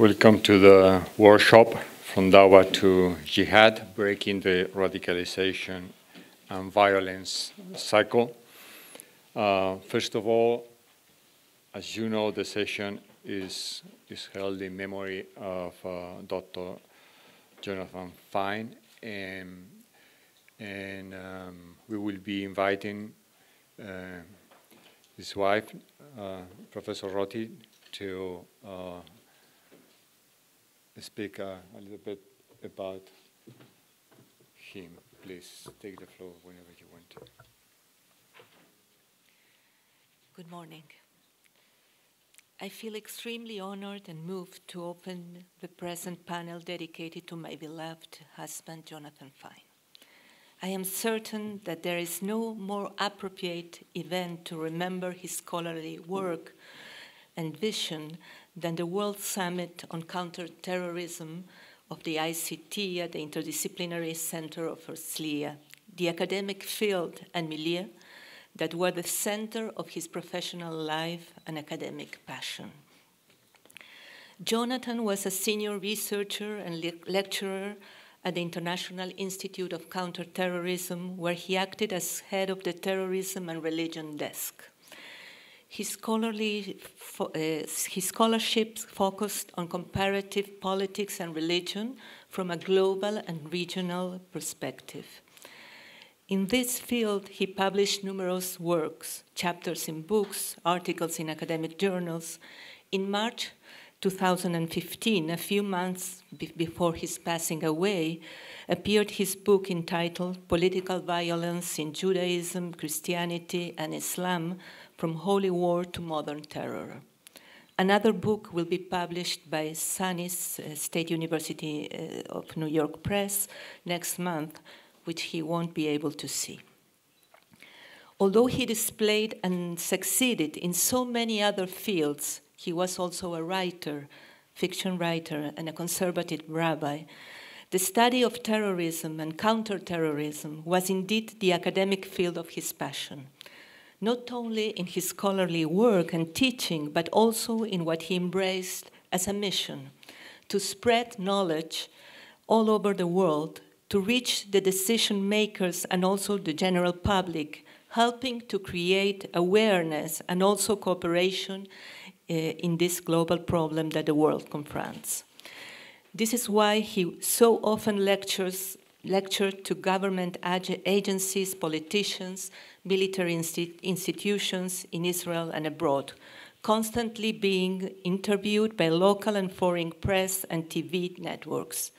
Welcome to the workshop from Dawa to Jihad, breaking the radicalization and violence cycle. First of all, as you know, the session is held in memory of Dr. Jonathan Fine, and we will be inviting his wife, Professor Roti, to speak a little bit about him. Please take the floor whenever you want to. Good morning. I feel extremely honored and moved to open the present panel dedicated to my beloved husband, Jonathan Fine. I am certain that there is no more appropriate event to remember his scholarly work and vision than the World Summit on Counter-Terrorism of the ICT at the Interdisciplinary Center of Herzliya, the academic field and milieu that were the center of his professional life and academic passion. Jonathan was a senior researcher and lecturer at the International Institute of Counter-Terrorism, where he acted as head of the Terrorism and Religion Desk. His scholarship focused on comparative politics and religion from a global and regional perspective. In this field, he published numerous works, chapters in books, articles in academic journals. In March 2015, a few months before his passing away, appeared his book entitled Political Violence in Judaism, Christianity, and Islam, From Holy War to Modern Terror. Another book will be published by Azani's State University of New York Press next month, which he won't be able to see. Although he displayed and succeeded in so many other fields, he was also a writer, fiction writer, and a conservative rabbi. The study of terrorism and counterterrorism was indeed the academic field of his passion, not only in his scholarly work and teaching, but also in what he embraced as a mission, to spread knowledge all over the world, to reach the decision makers and also the general public, helping to create awareness and also cooperation in this global problem that the world confronts. This is why he so often lectured to government agencies, politicians, military institutions in Israel and abroad, constantly being interviewed by local and foreign press and TV networks.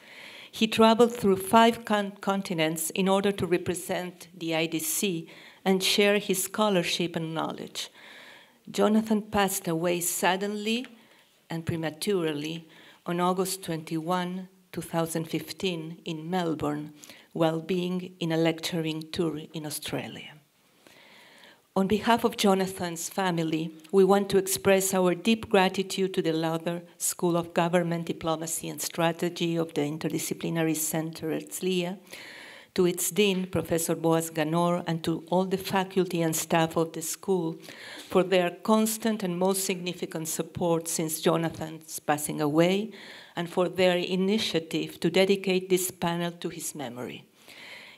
He traveled through 5 continents in order to represent the IDC and share his scholarship and knowledge. Jonathan passed away suddenly and prematurely on August 21, 2015 in Melbourne, while being in a lecturing tour in Australia. On behalf of Jonathan's family, we want to express our deep gratitude to the Lauder School of Government, Diplomacy and Strategy of the Interdisciplinary Center Herzliya, to its dean, Professor Boaz Ganor, and to all the faculty and staff of the school for their constant and most significant support since Jonathan's passing away, and for their initiative to dedicate this panel to his memory.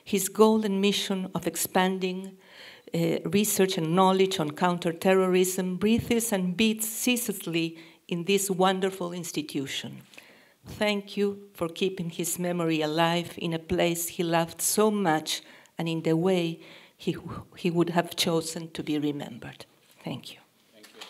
His goal and mission of expanding research and knowledge on counterterrorism breathes and beats ceaselessly in this wonderful institution. Thank you for keeping his memory alive in a place he loved so much and in the way he would have chosen to be remembered. Thank you. Thank you.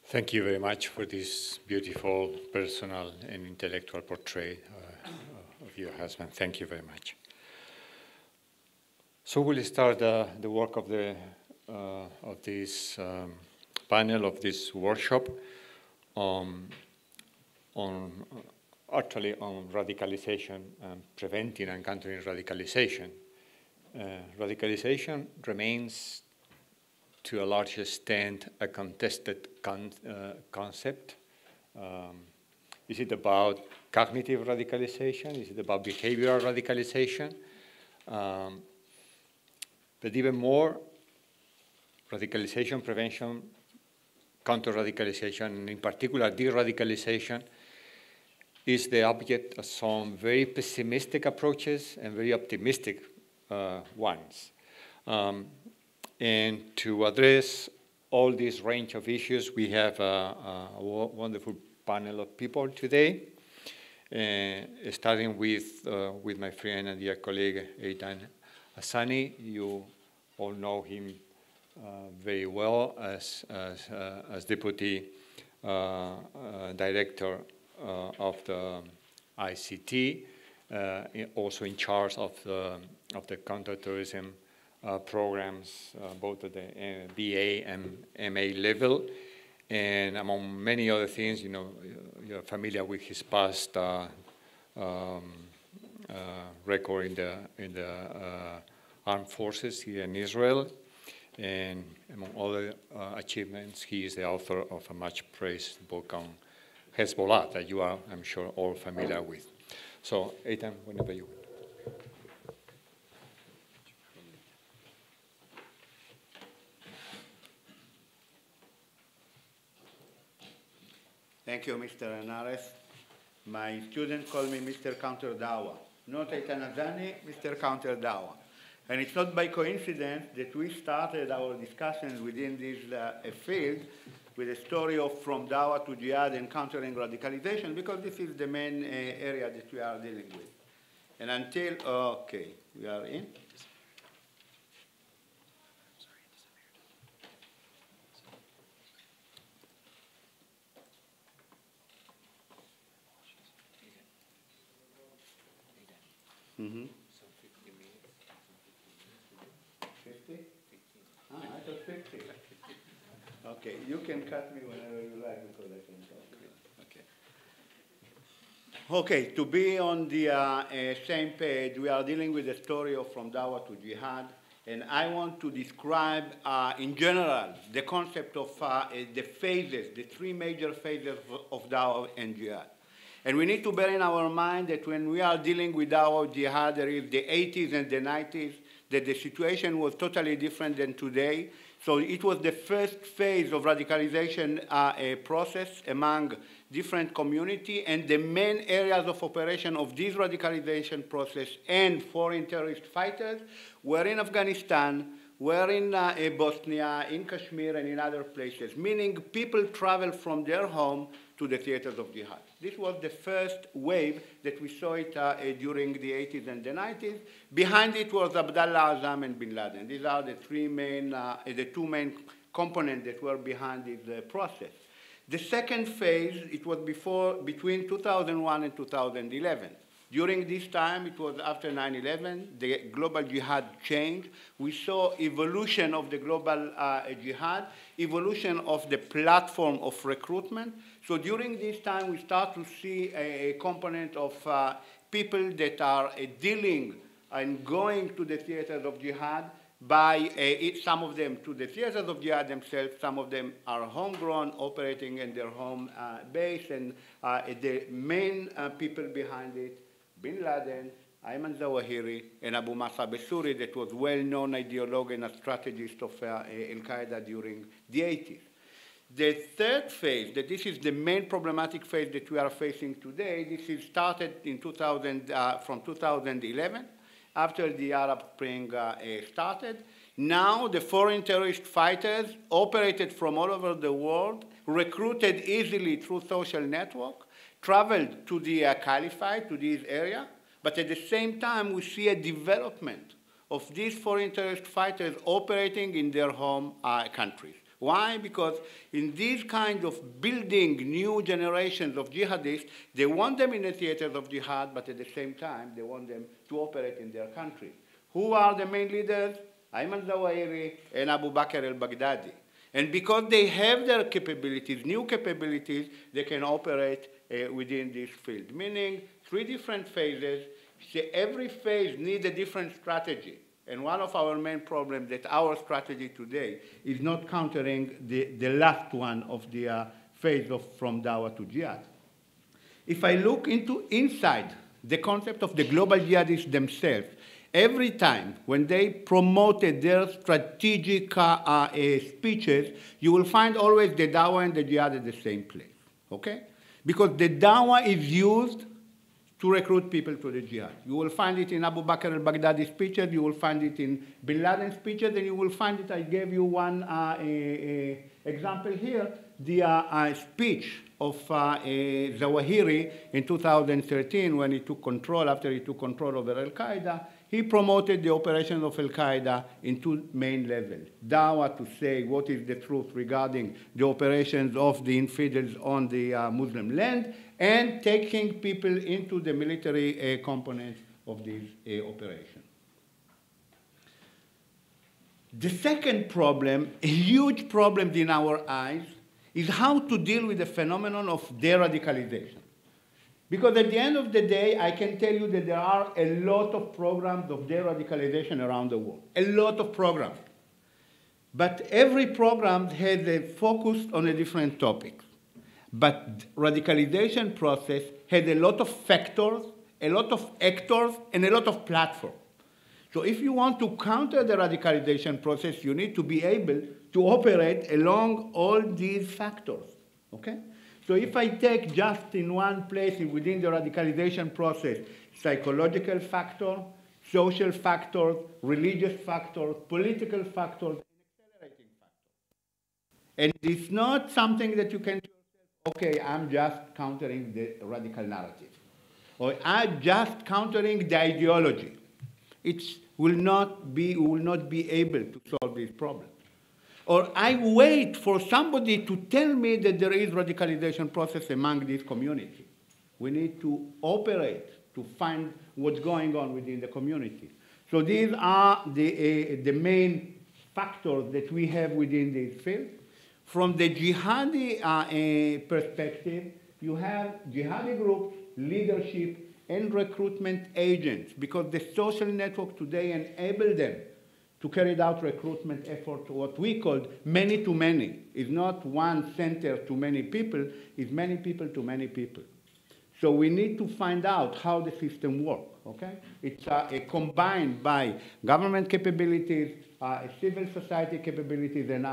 Thank you very much for this beautiful personal and intellectual portrait of your husband. Thank you very much. So we'll start the work of this panel, of this workshop, actually on radicalization and preventing and countering radicalization. Radicalization remains, to a large extent, a contested concept. Is it about cognitive radicalization? Is it about behavioral radicalization? But even more, radicalization prevention, counter-radicalization, and in particular de-radicalization, is the object of some very pessimistic approaches and very optimistic ones. And to address all this range of issues, we have a wonderful panel of people today, starting with my friend and dear colleague, Eitan Azani. You all know him very well as Deputy Director of the ICT, also in charge of the counter-terrorism programs, both at the BA and MA level, and among many other things, you're familiar with his past record in the armed forces here in Israel, and among other achievements, he is the author of a much-praised book on Hezbollah that you are, I'm sure, all familiar with. So, Eitan, whenever you want. Thank you, Mr. Reinares. My students call me Mr. Counter Dawa. Not Eitan Azani, Mr. Counter Dawa. And it's not by coincidence that we started our discussions within this field with a story of from Dawa to Jihad and countering radicalization, because this is the main area that we are dealing with. And until, okay, we are in. Mm-hmm. 50? Ah, I thought 50. Okay, you can cut me whenever you like because I can talk. Okay. Okay, to be on the same page, we are dealing with the story of from Dawa to Jihad, and I want to describe in general the concept of the phases, the three major phases of Dawa and Jihad. And we need to bear in our mind that when we are dealing with our jihad, there is the 80s and the 90s, that the situation was totally different than today. So it was the first phase of radicalization process among different communities, and the main areas of operation of this radicalization process and foreign terrorist fighters were in Afghanistan, were in Bosnia, in Kashmir, and in other places, meaning people travel from their home to the theaters of jihad. This was the first wave that we saw it during the 80s and the 90s. Behind it was Abdullah Azzam and Bin Laden. These are the two main components that were behind this process. The second phase, it was between 2001 and 2011. During this time, it was after 9/11, the global jihad changed. We saw evolution of the global jihad, evolution of the platform of recruitment. So during this time, we start to see a component of people that are dealing and going to the theaters of jihad by some of them to the theaters of jihad themselves, some of them are homegrown, operating in their home base, and the main people behind it, Bin Laden, Ayman Zawahiri, and Abu Musab al-Suri, that was well-known ideologue and a strategist of Al-Qaeda during the 80s. The third phase, that this is the main problematic phase that we are facing today, this is started in from 2011, after the Arab Spring started. Now the foreign terrorist fighters operated from all over the world, recruited easily through social network, traveled to the Aqualified, to this area, but at the same time we see a development of these foreign terrorist fighters operating in their home countries. Why? Because in these kind of building new generations of jihadists, they want them in the theaters of jihad, but at the same time they want them to operate in their countries. Who are the main leaders? Ayman Zawahiri and Abu Bakr al-Baghdadi. And because they have their capabilities, new capabilities, they can operate within this field, meaning three different phases. So every phase needs a different strategy. And one of our main problems that our strategy today is not countering the last one of the phase of from Dawa to Jihad. If I look inside the concept of the global jihadists themselves Every time when they promoted their strategic speeches, you will find always the Dawa and the Jihad at the same place, okay? Because the Dawa is used to recruit people to the Jihad. You will find it in Abu Bakr al-Baghdadi speeches, you will find it in Bin Laden speeches, and you will find it, I gave you one example here, the speech of Zawahiri in 2013 when he took control, after he took control over Al-Qaeda. He promoted the operations of Al-Qaeda in two main levels. Dawa, to say what is the truth regarding the operations of the infidels on the Muslim land, and taking people into the military components of these operations. The second problem, a huge problem in our eyes, is how to deal with the phenomenon of de-radicalization. Because at the end of the day, I can tell you that there are a lot of programs of de-radicalization around the world, a lot of programs. But every program has a focus on a different topic. But radicalization process has a lot of factors, a lot of actors, and a lot of platforms. So if you want to counter the radicalization process, you need to be able to operate along all these factors, okay? So if I take just in one place within the radicalization process, psychological factor, social factors, religious factors, political factors, and accelerating factors. And it's not something that you can do, okay, I'm just countering the radical narrative, or I'm just countering the ideology. It will not be able to solve this problem. Or I wait for somebody to tell me that there is radicalization process among this community. We need to operate to find what's going on within the community. So these are the main factors that we have within this field. From the jihadi perspective, you have jihadi groups, leadership, and recruitment agents, because the social network today enable them to carry out recruitment effort, what we call many to many. It's not one center to many people, it's many people to many people. So we need to find out how the system works, okay? It's combined by government capabilities, civil society capabilities, and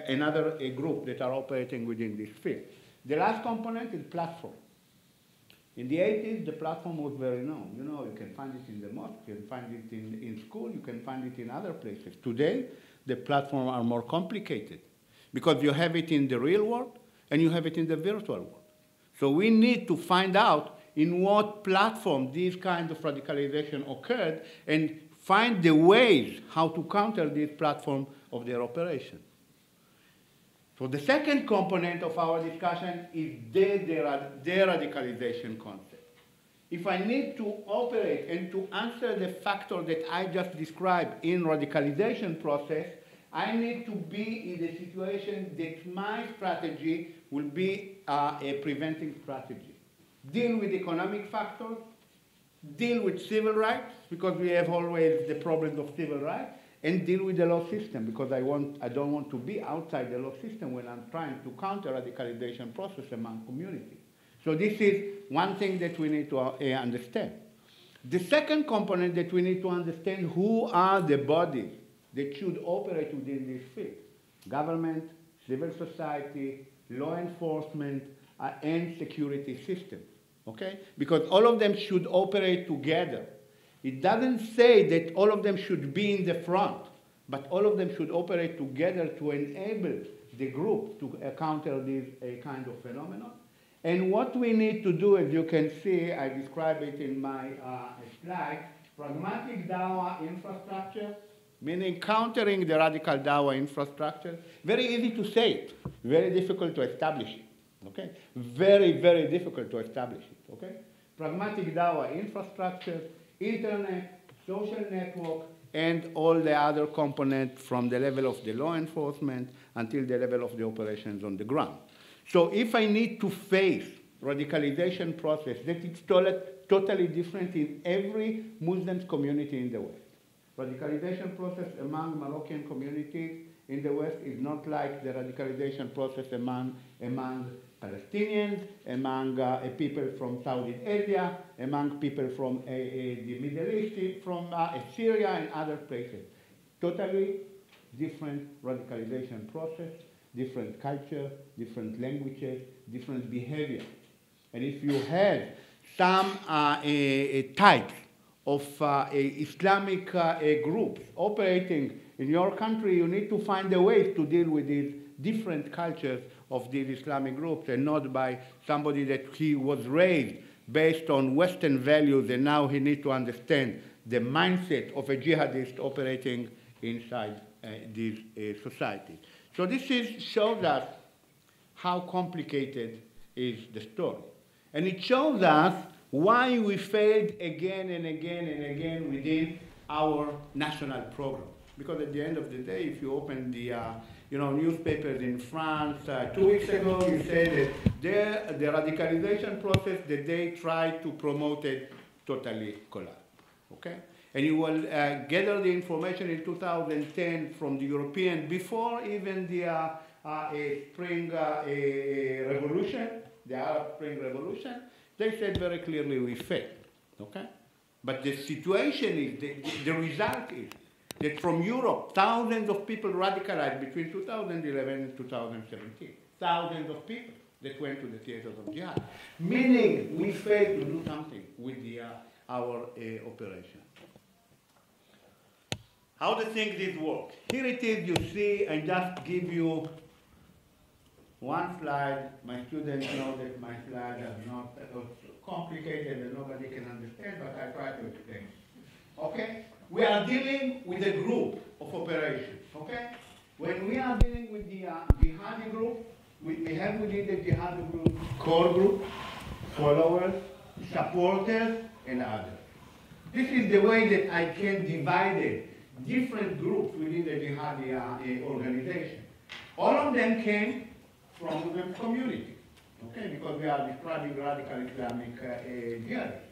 another group that are operating within this field. The last component is platform. In the 80s, the platform was very known. You know, you can find it in the mosque, you can find it in school, you can find it in other places. Today, the platforms are more complicated because you have it in the real world and you have it in the virtual world. So we need to find out in what platform these kinds of radicalization occurred and find the ways how to counter this platform of their operation. So the second component of our discussion is de-radicalization concept. If I need to operate and to answer the factor that I just described in radicalization process, I need to be in the situation that my strategy will be a preventing strategy. Deal with economic factors, deal with civil rights, because we have always the problems of civil rights, and deal with the law system, because I don't want to be outside the law system when I'm trying to counter radicalization process among communities. So this is one thing that we need to understand. The second component that we need to understand, who are the bodies that should operate within this field? Government, civil society, law enforcement, and security systems, okay? Because all of them should operate together. It doesn't say that all of them should be in the front, but all of them should operate together to enable the group to counter this kind of phenomenon. And what we need to do, as you can see, I describe it in my slide, pragmatic Dawa infrastructure, meaning countering the radical Dawa infrastructure. Very easy to say it, very difficult to establish it, okay? Very, very difficult to establish it, okay? Pragmatic Dawa infrastructure, internet, social network, and all the other components from the level of the law enforcement until the level of the operations on the ground. So if I need to face radicalization process that is totally different in every Muslim community in the West. Radicalization process among Moroccan communities in the West is not like the radicalization process among Palestinians, among people from South Asia, among people from the Middle East, from Syria and other places. Totally different radicalization process, different culture, different languages, different behavior. And if you have some types of Islamic groups operating in your country, you need to find a way to deal with these different cultures of these Islamic groups, and not by somebody that he was raised based on Western values, and now he needs to understand the mindset of a jihadist operating inside these societies. So this shows us how complicated is the story. And it shows us why we failed again and again and again within our national program. Because at the end of the day, if you open the newspapers in France, 2 weeks ago, you said that the radicalization process that they tried to promote it totally collapsed. Okay? And you will gather the information in 2010 from the European, before even the Spring Revolution, the Arab Spring Revolution. They said very clearly we failed. Okay? But the situation is, the result is, that from Europe, thousands of people radicalized between 2011 and 2017. Thousands of people that went to the theaters of jihad. Meaning we failed to do something with our operation. How do things work? Here it is, you see, I just give you one slide. My students know that my slides are not complicated and nobody can understand, but I try to explain. Okay? We are dealing with a group of operations, okay? When we are dealing with the jihadi group, we have within the jihadi group core group, followers, supporters, and others. This is the way that I can divide it, different groups within the jihadi organization. All of them came from the community, okay? Because we are describing radical Islamic jihadists.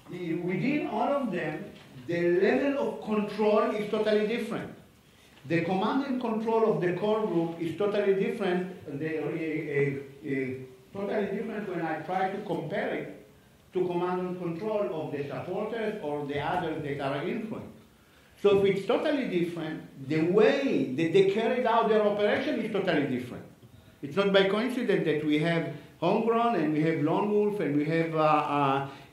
Within all of them, the level of control is totally different. The command and control of the core group is totally different. Totally different when I try to compare it to command and control of the supporters or the others that are influenced. So if it's totally different, the way that they carried out their operation is totally different. It's not by coincidence that we have homegrown and we have lone wolf and we have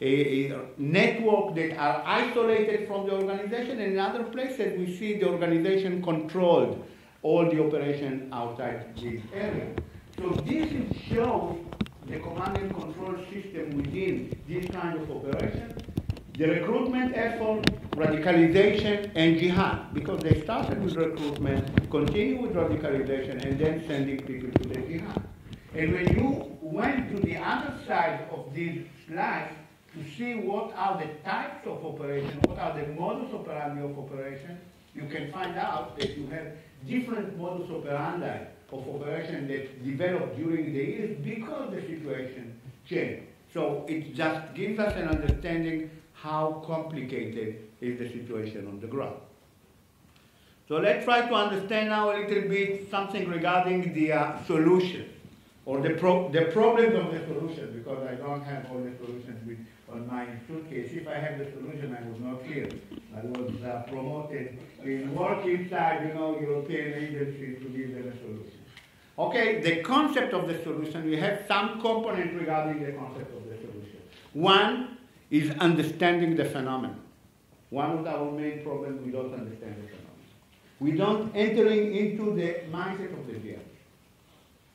a network that are isolated from the organization, and in other places we see the organization controlled all the operation outside this area. So this shows the command and control system within this kind of operation, the recruitment effort, radicalization, and jihad, because they started with recruitment, continue with radicalization, and then sending people to the jihad. And when you went to the other side of this slide to see what are the types of operation, what are the modus operandi of operation, you can find out that you have different modus operandi of operation that developed during the years because the situation changed. So it just gives us an understanding how complicated is the situation on the ground. So let's try to understand now a little bit something regarding the solution, or the problems of the solution, because I don't have all the solutions on my suitcase. If I had the solution, I was not here. I was promoted in work inside, European agencies to give them a solution. Okay, the concept of the solution, we have some components regarding the concept of the solution. One is understanding the phenomenon. One of our main problems, we don't understand the phenomenon. We don't entering into the mindset of the jihadist.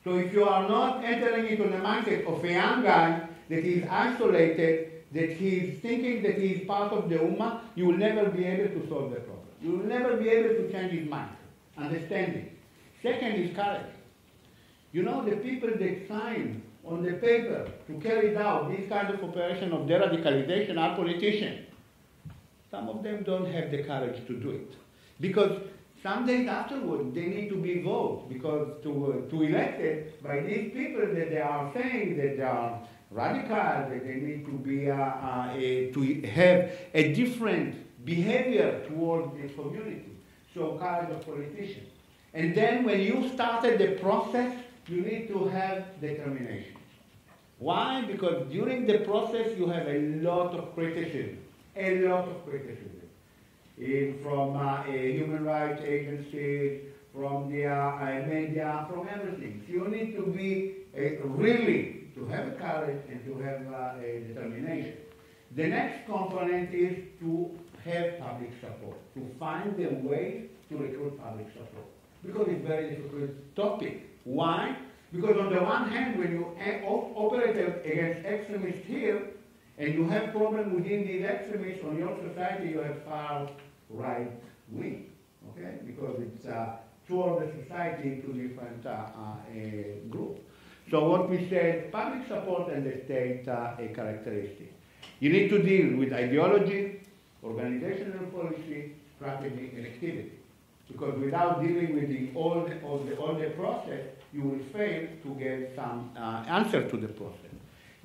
So if you are not entering into the mindset of a young guy that is isolated, that he is thinking that he is part of the Ummah, you will never be able to solve the problem. You will never be able to change his mind, understanding. Second is courage. The people that sign on the paper to carry out this kind of operation of de-radicalization are politicians. Some of them don't have the courage to do it. Because some days afterwards, they need to be voted, because to elected by these people that they are saying that they are radical, that they need to be to have a different behavior towards this community. So courage of politicians. And then when you started the process, you need to have determination. Why? Because during the process you have a lot of criticism, from human rights agencies, from the media, from everything. So you need to be really, to have courage and to have determination. The next component is to have public support, to find the way to recruit public support. Because it's a very difficult topic. Why? Because on the one hand, when you operate against extremists here, and you have problems within these extremists, on your society you have far right wing, okay? Because it's two of the society, two different groups. So what we said, public support and the state characteristic. You need to deal with ideology, organizational policy, strategy, and activity. Because without dealing with all the process, you will fail to get some answer to the process.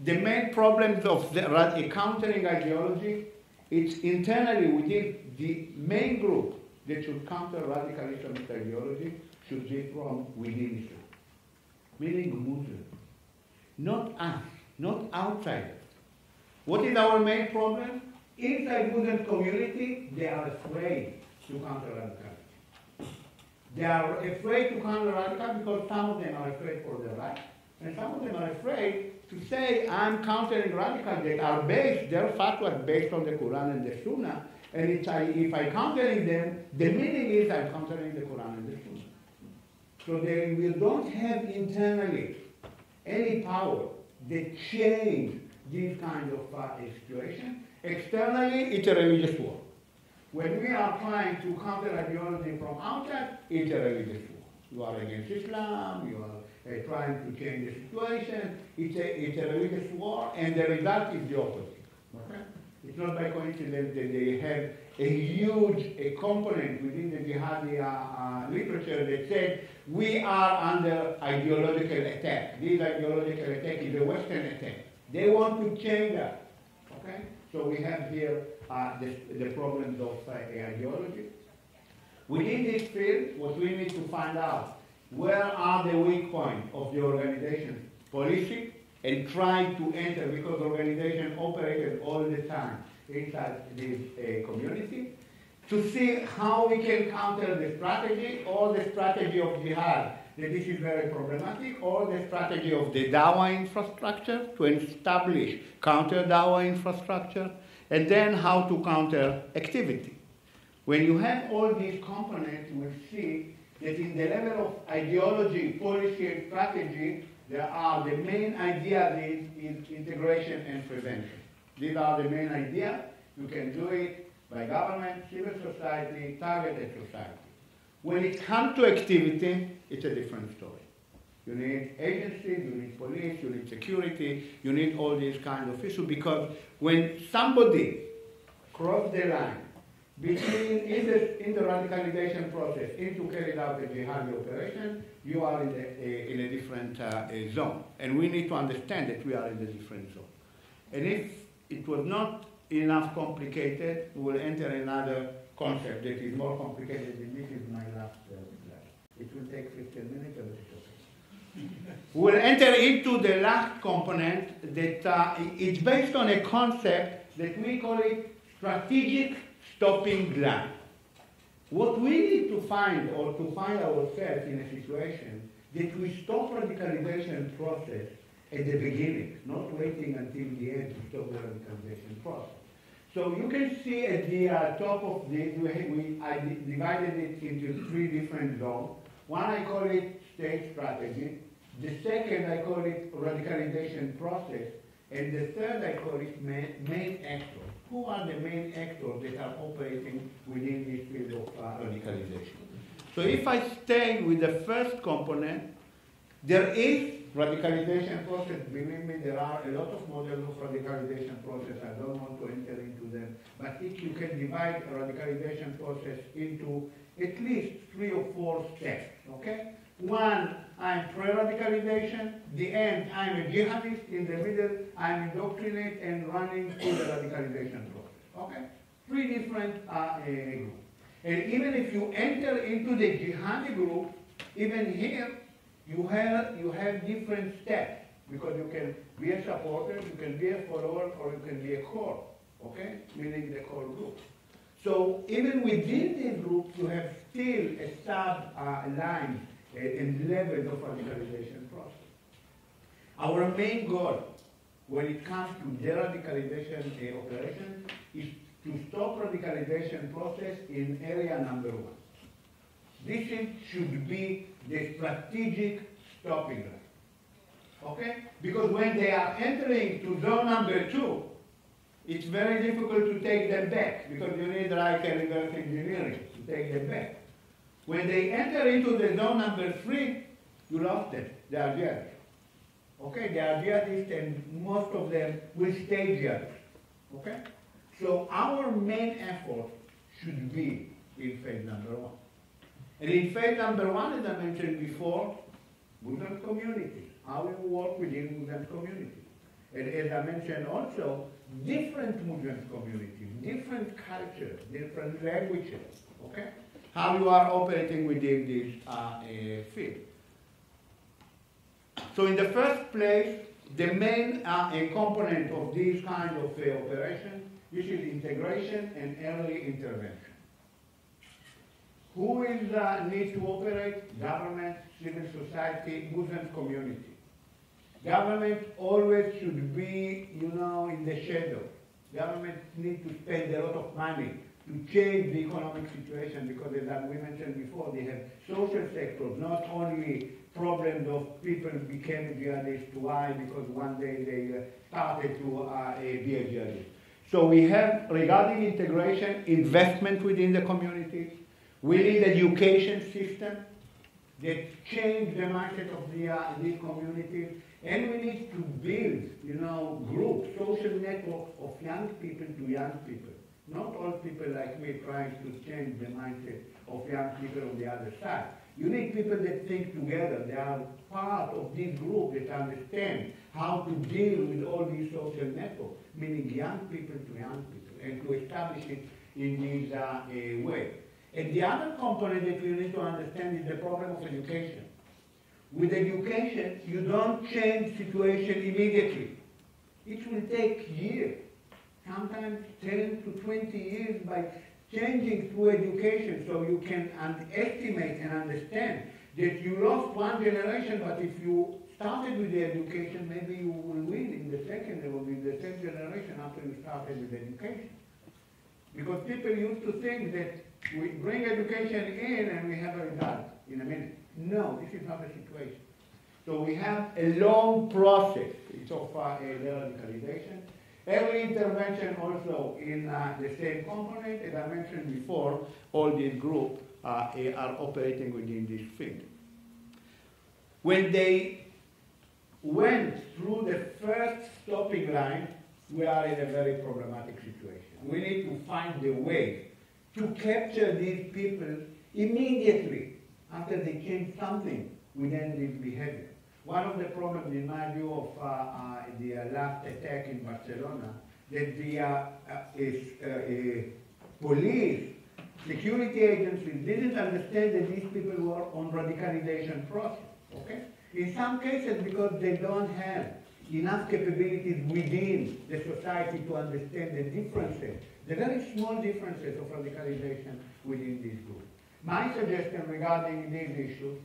The main problems of the countering ideology, it's internally within the main group that should counter radical Islamist ideology should be from within Islam, meaning Muslims, not us, not outsiders. What is our main problem? Inside Muslim community, they are afraid to counter radicalism. They are afraid to counter radicalism because some of them are afraid for their life, and some of them are afraid to say, I'm countering radicals that are based, their fatwa is based on the Quran and the Sunnah, and if I'm countering them, the meaning is I'm countering the Quran and the Sunnah. So they don't have internally any power that change this kind of situation. Externally, it's a religious war. When we are trying to counter ideology from outside, it's a religious war. You are against Islam, you are trying to change the situation. It's a religious war, and the result is the opposite. Okay? It's not by coincidence that they have a huge component within the jihadi literature that said we are under ideological attack. This ideological attack is a Western attack. They want to change that. Okay? So we have here the problems of ideology. Within this field, what we need to find out, where are the weak points of the organization policy, and try to enter, because organization operated all the time inside this community, to see how we can counter the strategy or the strategy of jihad, that this is very problematic, or the strategy of the Dawa infrastructure to establish counter-Dawa infrastructure, and then how to counter activity. When you have all these components, you will see that in the level of ideology, policy, and strategy, there are the main ideas is integration and prevention. These are the main ideas. You can do it by government, civil society, targeted society. When it comes to activity, it's a different story. You need agencies, you need police, you need security, you need all these kind of issues, because when somebody crosses the line between in the radicalization process into carrying out the jihadi operation, you are in a different zone. And we need to understand that we are in a different zone. And if it was not enough complicated, we will enter another concept that is more complicated, and this is my last slide. It will take 15 minutes, but it's okay. We will enter into the last component that it's based on a concept that we call it strategic stopping line. What we need to find, or to find ourselves in a situation that we stop radicalization process at the beginning, not waiting until the end to stop the radicalization process. So you can see at the top of this, I divided it into three different zones. One, I call it state strategy. The second, I call it radicalization process. And the third, I call it main actors. Who are the main actors that are operating within this field of radicalization? So if I stay with the first component, there is radicalization process. Believe me, there are a lot of models of radicalization process. I don't want to enter into them. But if you can divide a radicalization process into at least 3 or 4 steps, okay? One, I'm pro-radicalization. The end, I'm a jihadist. In the middle, I'm indoctrinate and running through the radicalization process, okay? 3 different groups. And even if you enter into the jihadi group, even here, you have different steps, because you can be a supporter, you can be a follower, or you can be a core, okay? Meaning the core group. So even within these groups, you have still a sub-line and levels of radicalization process. Our main goal when it comes to de-radicalization operation is to stop radicalization process in area number 1. This should be the strategic stopping line, okay? Because when they are entering to zone number 2, it's very difficult to take them back, because you need like a reverse engineering to take them back. When they enter into the zone number 3, you lost them. They are jihadists. Okay, they are jihadists, and most of them will stay jihadists. Okay? So our main effort should be in phase number 1. And in phase number 1, as I mentioned before, Muslim communities. How we work within Muslim communities. And as I mentioned also, different Muslim communities, different cultures, different languages. Okay? How you are operating within this field. So in the first place, the main component of this kind of operation, this is integration and early intervention. Who is needs to operate? Government, civil society, Muslim community. Government always should be, in the shadow. Government needs to spend a lot of money to change the economic situation, because as we mentioned before, they have social sectors, not only problems of people became jihadists. Why? Because one day they started to be a jihadist. So we have, regarding integration, investment within the communities. We need education system that change the mindset of these communities. And we need to build, groups, social networks of young people to young people. Not all people like me trying to change the mindset of young people on the other side. You need people that think together. They are part of this group that understand how to deal with all these social networks, meaning young people to young people, and to establish it in this way. And the other component that you need to understand is the problem of education. With education, you don't change situation immediately. It will take years, sometimes 10 to 20 years, by changing through education, so you can estimate and understand that you lost one generation, but if you started with the education, maybe you will win in the second or in the third generation after you started with education. Because people used to think that we bring education in and we have a result in a minute. No, this is not the situation. So we have a long process of radicalization. Early intervention also in the same component. As I mentioned before, all these groups are operating within this field. When they went through the first stopping line, we are in a very problematic situation. We need to find a way to capture these people immediately after they change something within this behavior. One of the problems, in my view, of the last attack in Barcelona, that the police, security agencies didn't understand that these people were on radicalization process. Okay? In some cases, because they don't have enough capabilities within the society to understand the differences, the very small differences of radicalization within this group. My suggestion regarding these issues,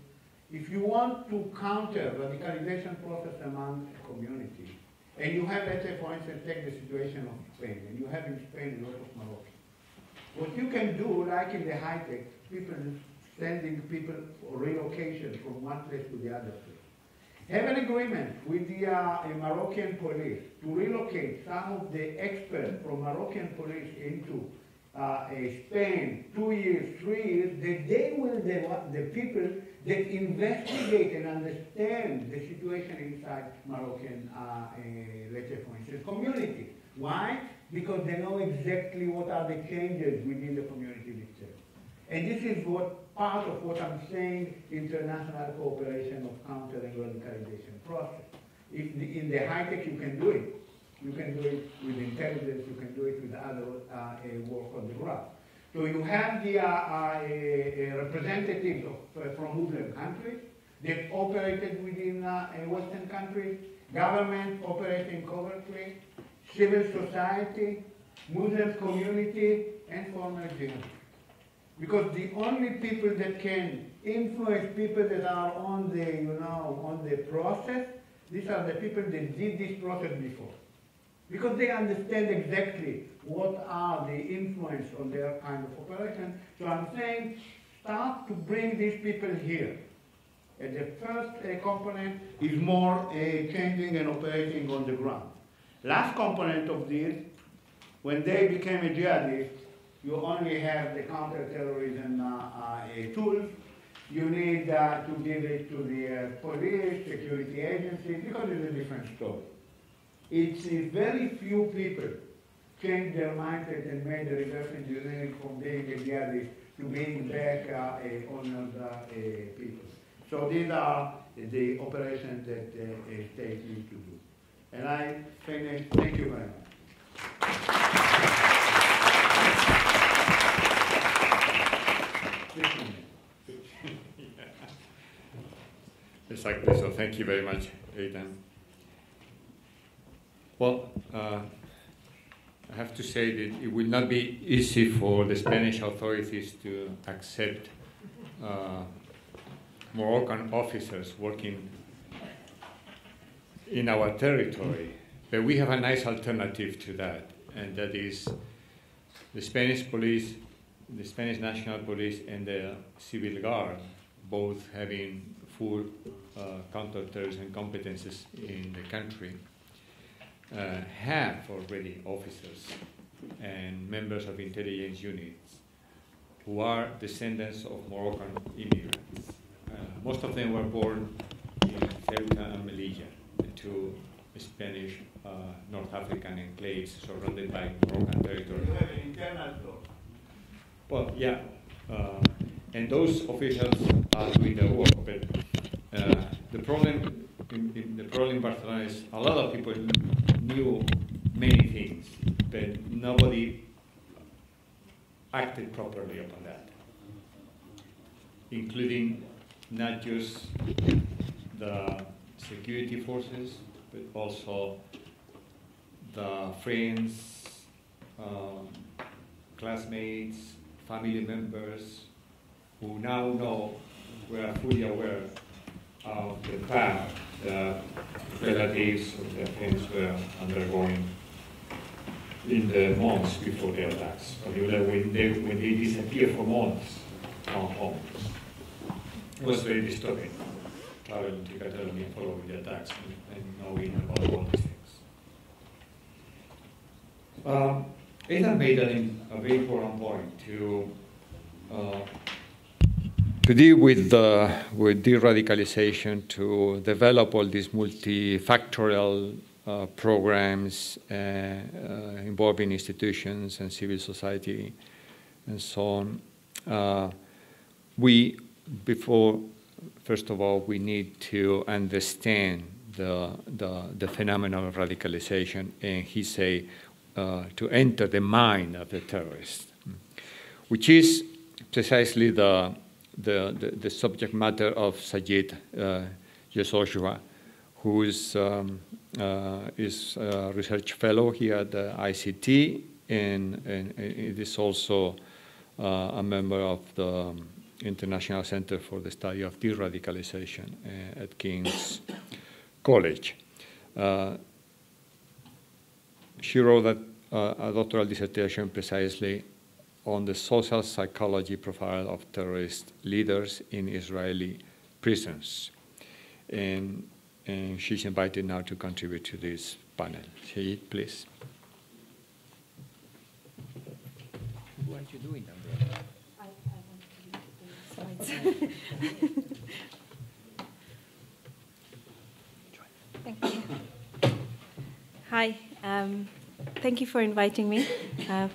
if you want to counter radicalization process among a community, and you have, let's say, for instance, take the situation of Spain, and you have in Spain a lot of Moroccans. What you can do, like in the high-tech, people sending people for relocation from one place to the other place. Have an agreement with the Moroccan police to relocate some of the experts from Moroccan police into Spain, 2 years, 3 years, that they will be the people that investigate and understand the situation inside Moroccan, let's say, for instance, communities. Why? Because they know exactly what are the changes within the community itself. And this is what part of what I'm saying, international cooperation of countering radicalization process. If in the high-tech you can do it. You can do it with intelligence, you can do it with other work on the ground. So you have the representatives from Muslim countries that operated within Western countries, government operating covertly, civil society, Muslim community, and former jihadists. Because the only people that can influence people that are on the, on the process, these are the people that did this process before. Because they understand exactly what are the influence on their kind of operation. So I'm saying, start to bring these people here. And the first component is more changing and operating on the ground. Last component of this, when they became a jihadist, you only have the counter-terrorism tools. You need to give it to the police, security agencies, because it's a different story. It's very few people changed their mindset and made the reverse engineering from being a jihadist to being back honored people. So these are the operations that state need to do. And I finish. Thank you very much. Exactly, so thank you very much, Eitan. Well, I have to say that it will not be easy for the Spanish authorities to accept Moroccan officers working in our territory. But we have a nice alternative to that, and that is the Spanish police, the Spanish National Police and the Civil Guard, both having full counter-terrorism competences in the country, have already officers and members of intelligence units who are descendants of Moroccan immigrants. Most of them were born in Ceuta and Melilla, the two Spanish North African enclaves surrounded by Moroccan territory. You have an internal law. Well, yeah, and those officials are doing their work, but the problem in Barcelona is a lot of people knew many things, but nobody acted properly upon that, including not just the security forces, but also the friends, classmates, family members who now know, we are fully aware of the path that relatives of their friends were undergoing in the months before the attacks, particularly when they disappeared for months from home. It was very disturbing, traveling to Catalonia following the attacks and knowing about all these things. Eitan made a very important point to deal with de-radicalization, to develop all these multifactorial programs involving institutions and civil society and so on. First of all, we need to understand the phenomenon of radicalization, and he say to enter the mind of the terrorist, which is precisely the subject matter of Sagit Yehoshua, who is a research fellow here at the ICT, and it is also a member of the International Center for the Study of De-Radicalization at King's College. She wrote a doctoral dissertation precisely on the social psychology profile of terrorist leaders in Israeli prisons. And she's invited now to contribute to this panel. Sagit, please. What are you doing down there? I want to use the slides. Thank you. Hi. Thank you for inviting me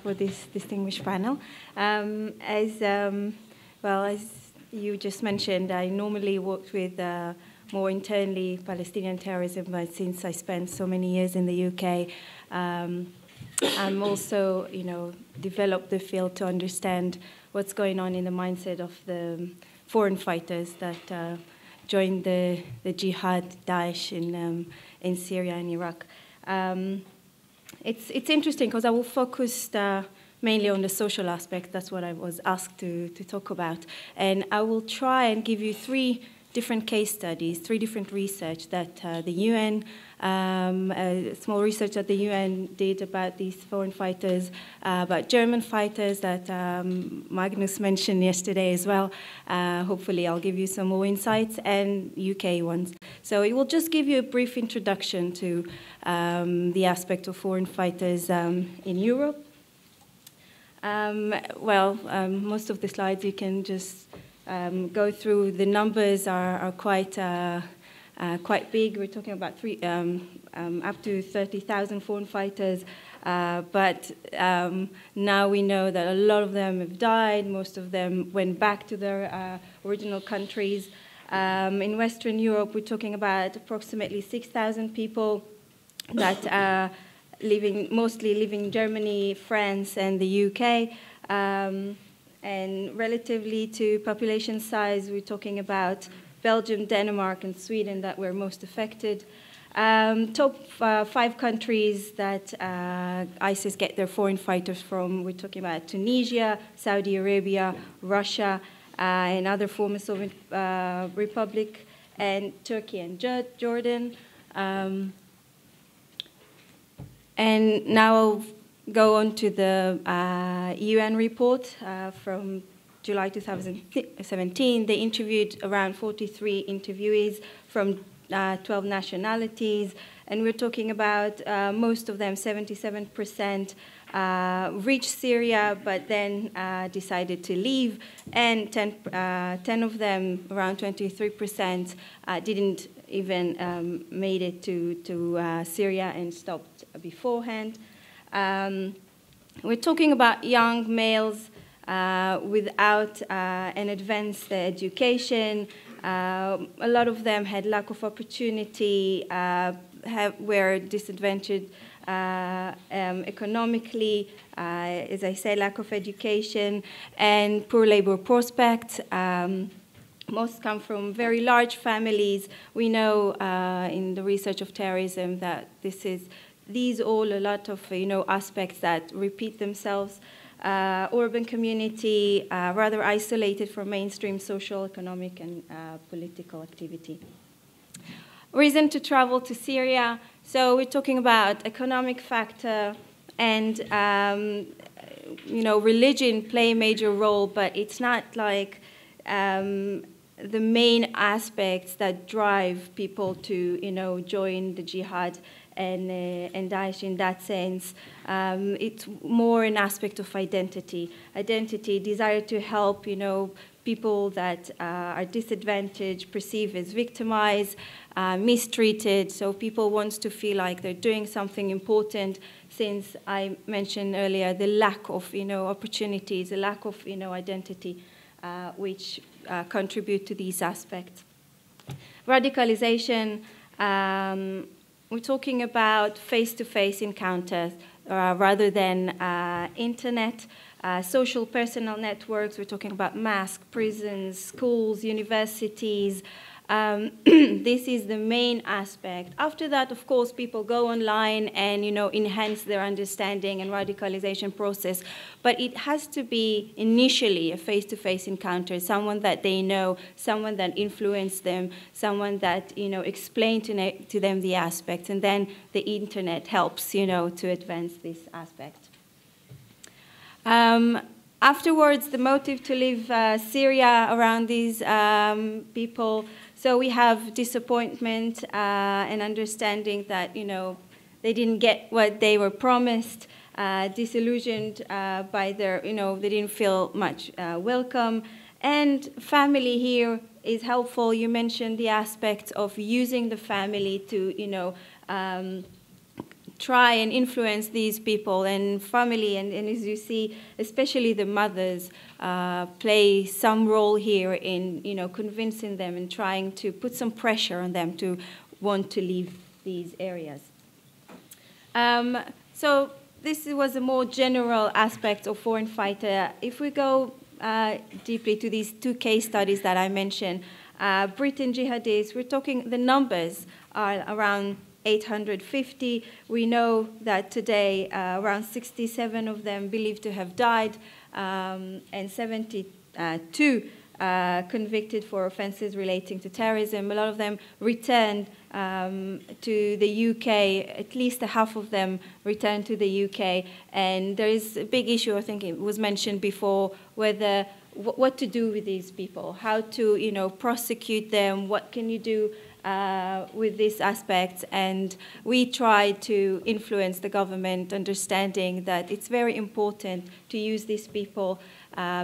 for this distinguished panel. As you just mentioned, I normally worked with more internally Palestinian terrorism, but since I spent so many years in the UK, also, developed the field to understand what's going on in the mindset of the foreign fighters that joined the Jihad, Daesh in Syria and Iraq. It's interesting because I will focus mainly on the social aspect. That's what I was asked to talk about. And I will try and give you 3 different case studies, 3 different research that the UN, small research that the UN did about these foreign fighters, about German fighters that Magnus mentioned yesterday as well. Hopefully I'll give you some more insights, and UK ones. So it will just give you a brief introduction to the aspect of foreign fighters in Europe. Most of the slides you can just go through. The numbers are quite big. We're talking about up to 30,000 foreign fighters, but now we know that a lot of them have died. Most of them went back to their original countries. In Western Europe, we're talking about approximately 6,000 people that mostly living in Germany, France, and the UK. And relatively to population size, we're talking about Belgium, Denmark, and Sweden that were most affected. Top 5 countries that ISIS get their foreign fighters from, we're talking about Tunisia, Saudi Arabia, Russia, and other former Soviet Republic, and Turkey and Jordan. And now I'll go on to the UN report from July 2017. They interviewed around 43 interviewees from 12 nationalities, and we're talking about most of them, 77%, reached Syria, but then decided to leave, and 10 of them, around 23%, didn't even made it to Syria and stopped beforehand. We're talking about young males without an advanced education. A lot of them had lack of opportunity, were disadvantaged economically, as I say, lack of education, and poor labor prospects. Most come from very large families. We know in the research of terrorism that these all a lot of aspects that repeat themselves. Urban community, rather isolated from mainstream social, economic, and political activity. Reason to travel to Syria. So we're talking about economic factor, and religion play a major role, but it's not like the main aspects that drive people to join the jihad and Daesh in that sense. It's more an aspect of identity, desire to help, people that are disadvantaged, perceived as victimized, mistreated. So people want to feel like they're doing something important, since I mentioned earlier the lack of, opportunities, the lack of, identity, which contribute to these aspects. Radicalization. We're talking about face-to-face encounters rather than internet, social personal networks. We're talking about mosques, prisons, schools, universities. This is the main aspect. After that, of course, people go online and enhance their understanding and radicalization process. But it has to be initially a face-to-face encounter, someone that they know, someone that influenced them, someone that explained to them the aspects, and then the internet helps to advance this aspect. Afterwards, the motive to leave Syria around these people. So we have disappointment and understanding that, they didn't get what they were promised, disillusioned by their, they didn't feel much welcome. And family here is helpful. You mentioned the aspect of using the family to, try and influence these people, and family, and as you see, especially the mothers play some role here in convincing them and trying to put some pressure on them to want to leave these areas. So this was a more general aspect of foreign fighter. If we go deeply to these two case studies that I mentioned, Britain jihadists, we're talking, the numbers are around 850. We know that today around 67 of them believed to have died, and 72 convicted for offenses relating to terrorism. A lot of them returned to the UK, at least half of them returned to the UK. And there is a big issue, I think it was mentioned before, whether what to do with these people, how to prosecute them, what can you do with these aspects. And we try to influence the government, understanding that it's very important to use these people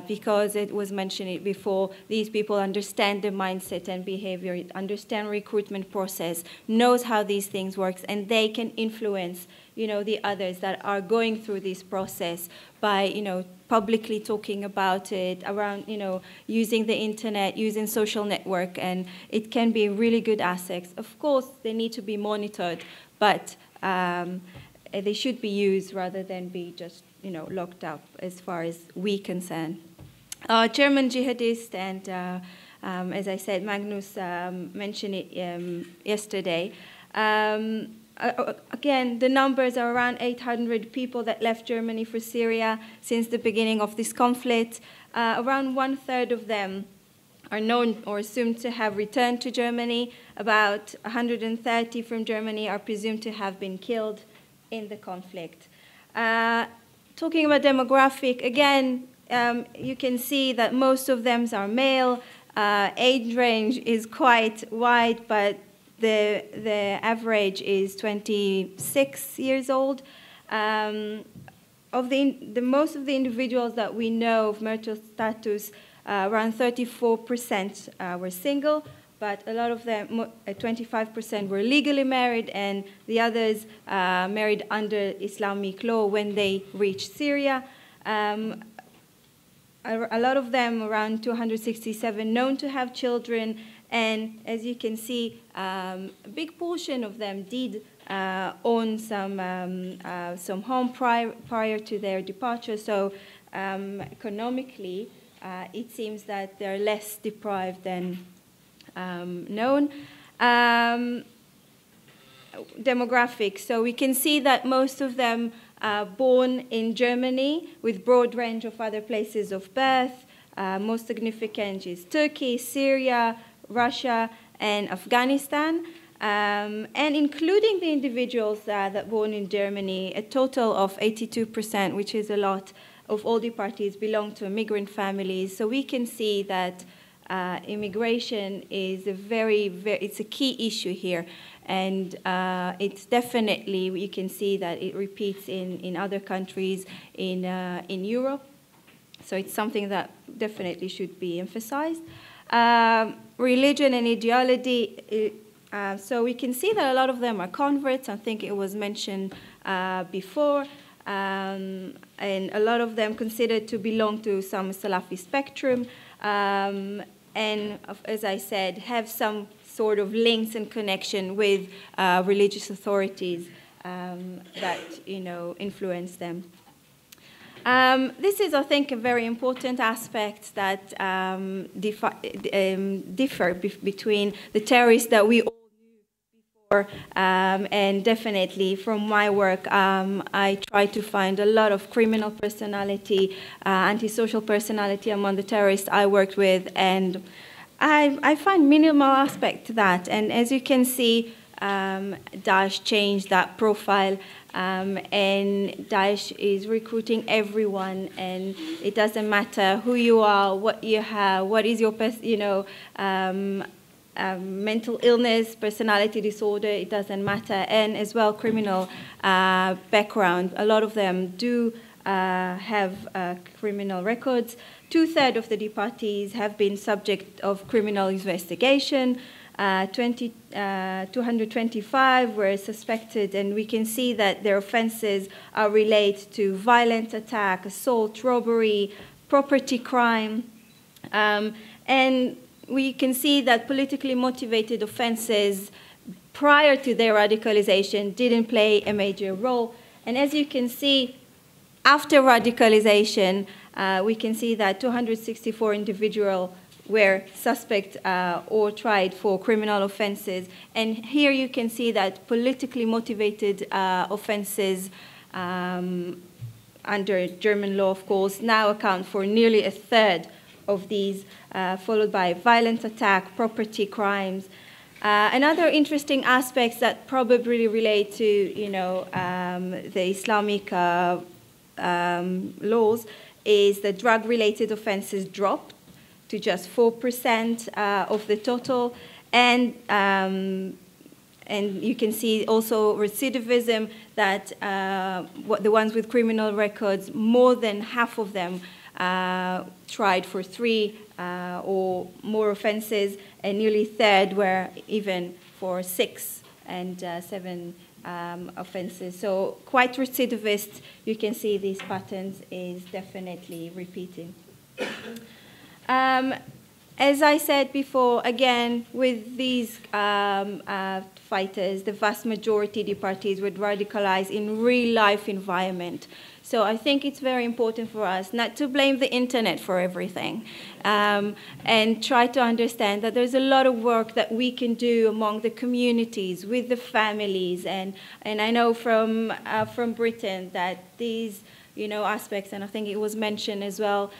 because it was mentioned before, these people understand the mindset and behavior, understand recruitment process, knows how these things work, and they can influence the others that are going through this process by publicly talking about it, around using the internet, using social network, and it can be really good assets. Of course, they need to be monitored, but they should be used rather than be just locked up, as far as we concern. German jihadist, and as I said, Magnus mentioned it yesterday. Again, the numbers are around 800 people that left Germany for Syria since the beginning of this conflict. Around 1/3 of them are known or assumed to have returned to Germany. About 130 from Germany are presumed to have been killed in the conflict. Talking about demographic, again, you can see that most of them are male. Age range is quite wide, but the average is 26 years old. Most of the individuals that we know of marital status, around 34% were single, but a lot of them, 25% were legally married, and the others married under Islamic law when they reached Syria. A lot of them, around 267, known to have children, and as you can see, a big portion of them did own some home prior to their departure. So economically, it seems that they're less deprived than known. Demographics. So we can see that most of them are born in Germany with broad range of other places of birth. Most significant is Turkey, Syria, Russia, and Afghanistan. And including the individuals that born in Germany, a total of 82%, which is a lot, of all the parties belong to immigrant families. So we can see that immigration is it's a key issue here. And it's definitely, you can see that it repeats in other countries in Europe. So it's something that definitely should be emphasized. Religion and ideology, so we can see that a lot of them are converts. I think it was mentioned before. And a lot of them considered to belong to some Salafi spectrum. And as I said, have some sort of links and connection with religious authorities that influence them. This is, I think, a very important aspect that differ between the terrorists that we all knew before, and definitely from my work, I try to find a lot of criminal personality, antisocial personality among the terrorists I worked with, and I find minimal aspect to that. And as you can see, Daesh changed that profile, and Daesh is recruiting everyone, and it doesn't matter who you are, what you have, what is your mental illness, personality disorder, it doesn't matter, and as well criminal background. A lot of them do have criminal records. 2/3 of the deportees have been subject of criminal investigation. 225 were suspected, and we can see that their offenses are related to violent attack, assault, robbery, property crime. And we can see that politically motivated offenses prior to their radicalization didn't play a major role. And as you can see, after radicalization, we can see that 264 individuals were suspect or tried for criminal offenses. And here you can see that politically motivated offenses under German law, of course, now account for nearly a third of these, followed by violent attack, property crimes. Another interesting aspects that probably relate to, the Islamic laws is the drug-related offenses dropped to just 4% of the total, and you can see also recidivism that the ones with criminal records, more than half of them tried for 3 or more offenses, and nearly a third were even for 6 and 7 offenses. So quite recidivist. You can see these patterns is definitely repeating. As I said before, again, with these fighters, the vast majority of the parties would radicalize in real-life environment. So I think it's very important for us not to blame the internet for everything, and try to understand that there's a lot of work that we can do among the communities, with the families, and I know from Britain that these aspects, and I think it was mentioned as well,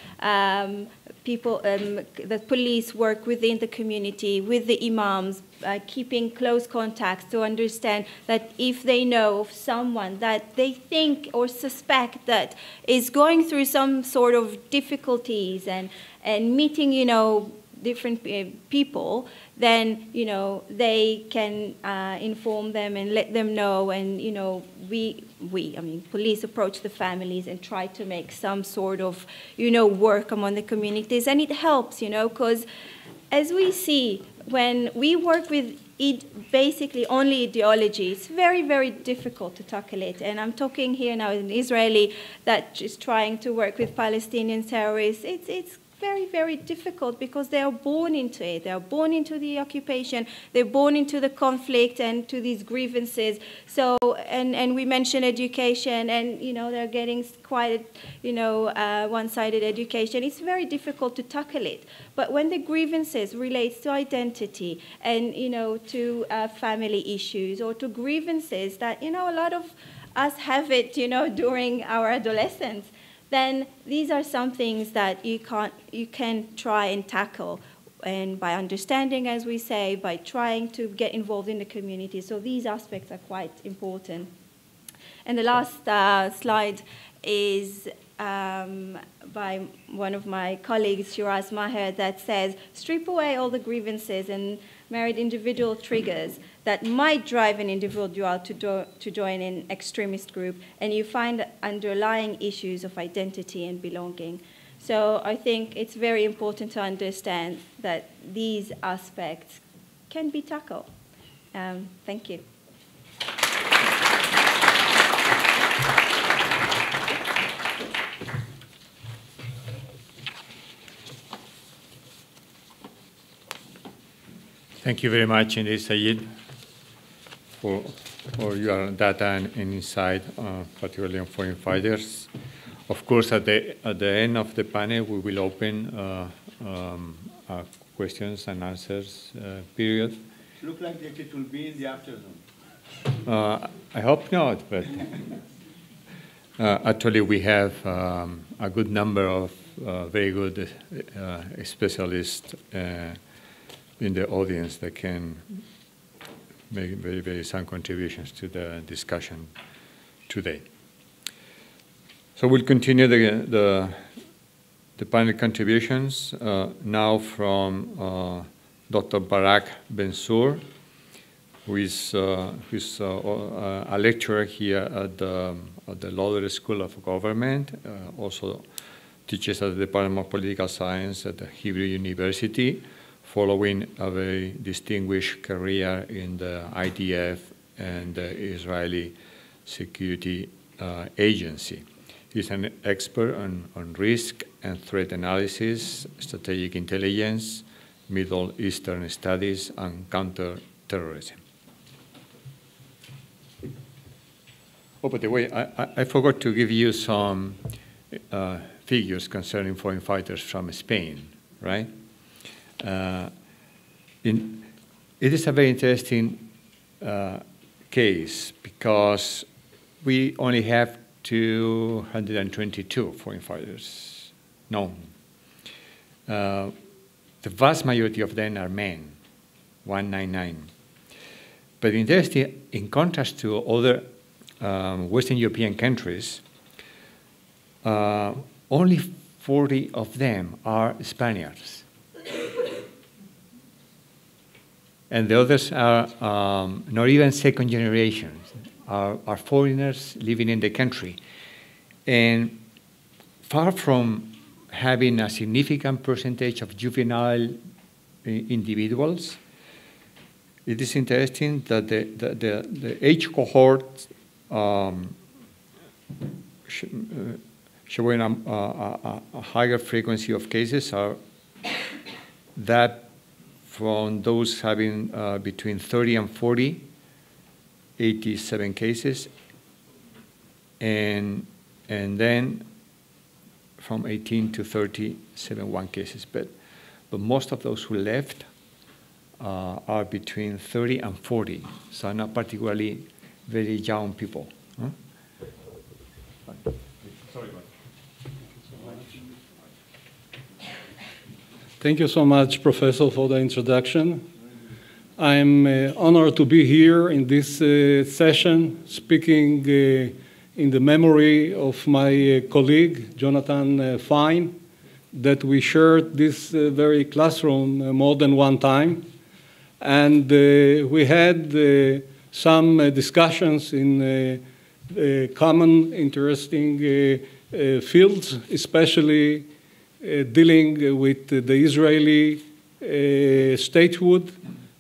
the police work within the community, with the imams, keeping close contacts to understand that if they know of someone that they think or suspect that is going through some sort of difficulties and meeting, different people, then, they can inform them and let them know. And, police approach the families and try to make some sort of, work among the communities. And it helps, because as we see, when we work with basically only ideology, it's very, very difficult to tackle it. And I'm talking here now as an Israeli that is trying to work with Palestinian terrorists. It's very, very difficult because they are born into it. They are born into the occupation. They're born into the conflict and to these grievances. So, and we mentioned education, and, they're getting quite, one-sided education. It's very difficult to tackle it. But when the grievances relates to identity and, to family issues or to grievances that, a lot of us have it, during our adolescence, then these are some things that you can try and tackle, and by understanding, as we say, by trying to get involved in the community. So these aspects are quite important. And the last slide is by one of my colleagues, Shiraz Maher, that says, strip away all the grievances and married individual triggers that might drive an individual to join an extremist group, and you find underlying issues of identity and belonging. So I think it's very important to understand that these aspects can be tackled. Thank you. Thank you very much, indeed, Sayed, for your data and insight, particularly on foreign fighters. Of course, at the end of the panel, we will open a questions and answers period. It looks like it will be in the afternoon. I hope not, but actually we have a good number of very good specialists in the audience that can make very, very sound contributions to the discussion today. So we'll continue the panel contributions now from Dr. Barak Ben-Zur, who is a lecturer here at the Lauder School of Government, also teaches at the Department of Political Science at the Hebrew University, following a very distinguished career in the IDF and the Israeli Security Agency. He's an expert on risk and threat analysis, strategic intelligence, Middle Eastern studies, and counter-terrorism. Oh, by the way, I forgot to give you some figures concerning foreign fighters from Spain, right? It is a very interesting case because we only have 222 foreign fighters known. The vast majority of them are men, 199. But interesting, in contrast to other Western European countries, only 40 of them are Spaniards. And the others are not even second generation, are foreigners living in the country. And far from having a significant percentage of juvenile individuals, it is interesting that the age cohort showing a higher frequency of cases are that from those having between 30 and 40, 87 cases, and then from 18 to 30, 71 cases. But most of those who left are between 30 and 40, so not particularly very young people. Huh? Sorry, Thank you so much, Professor, for the introduction. I'm honored to be here in this session, speaking in the memory of my colleague, Jonathan Fine, that we shared this very classroom more than one time. And we had some discussions in common, interesting fields, especially dealing with the Israeli statehood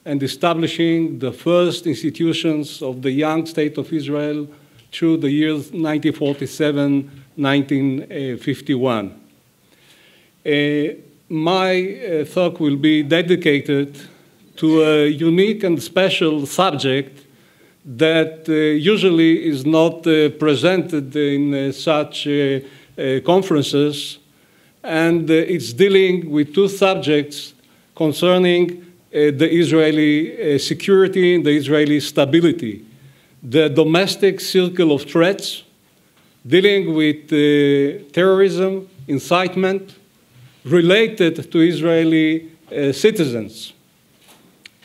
and establishing the first institutions of the young state of Israel through the years 1947, 1951. My talk will be dedicated to a unique and special subject that usually is not presented in such conferences, and it's dealing with two subjects concerning the Israeli security and the Israeli stability. The domestic circle of threats, dealing with terrorism, incitement, related to Israeli citizens,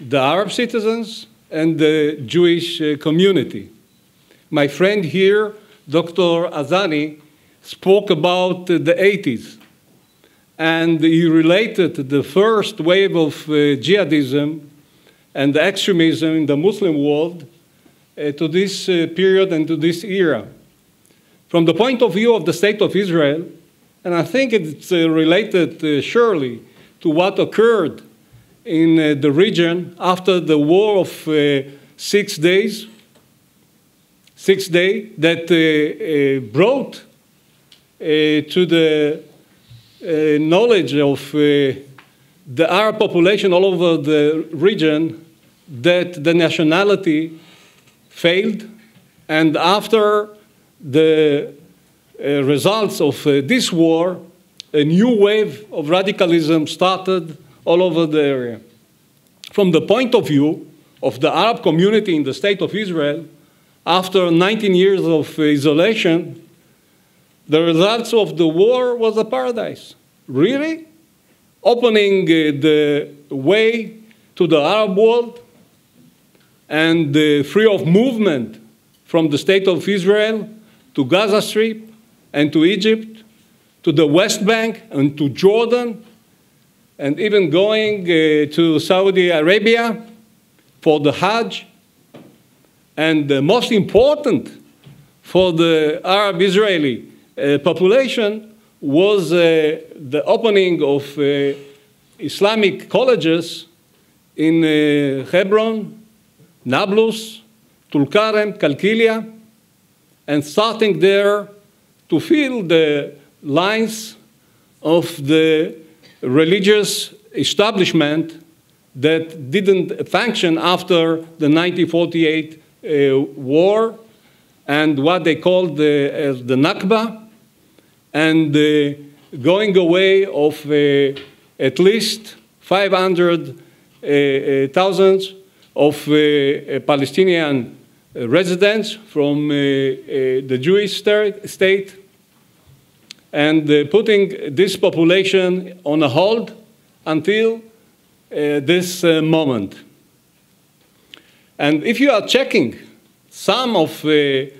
the Arab citizens and the Jewish community. My friend here, Dr. Azani, spoke about the 80s. And he related the first wave of jihadism and extremism in the Muslim world to this period and to this era. From the point of view of the State of Israel, and I think it's related surely to what occurred in the region after the war of 6 days, that brought to the knowledge of the Arab population all over the region that the nationality failed, and after the results of this war, a new wave of radicalism started all over the area. From the point of view of the Arab community in the State of Israel, after 19 years of isolation, the results of the war was a paradise. Really? Opening the way to the Arab world and the freedom of movement from the State of Israel to Gaza Strip and to Egypt, to the West Bank and to Jordan, and even going to Saudi Arabia for the Hajj. And the most important for the Arab Israeli population was the opening of Islamic colleges in Hebron, Nablus, Tulkarem, Kalkilia, and starting there to fill the lines of the religious establishment that didn't function after the 1948 war, and what they called as the Nakba, and going away of at least 500,000 of Palestinian residents from the Jewish state, and putting this population on a hold until this moment. And if you are checking some of the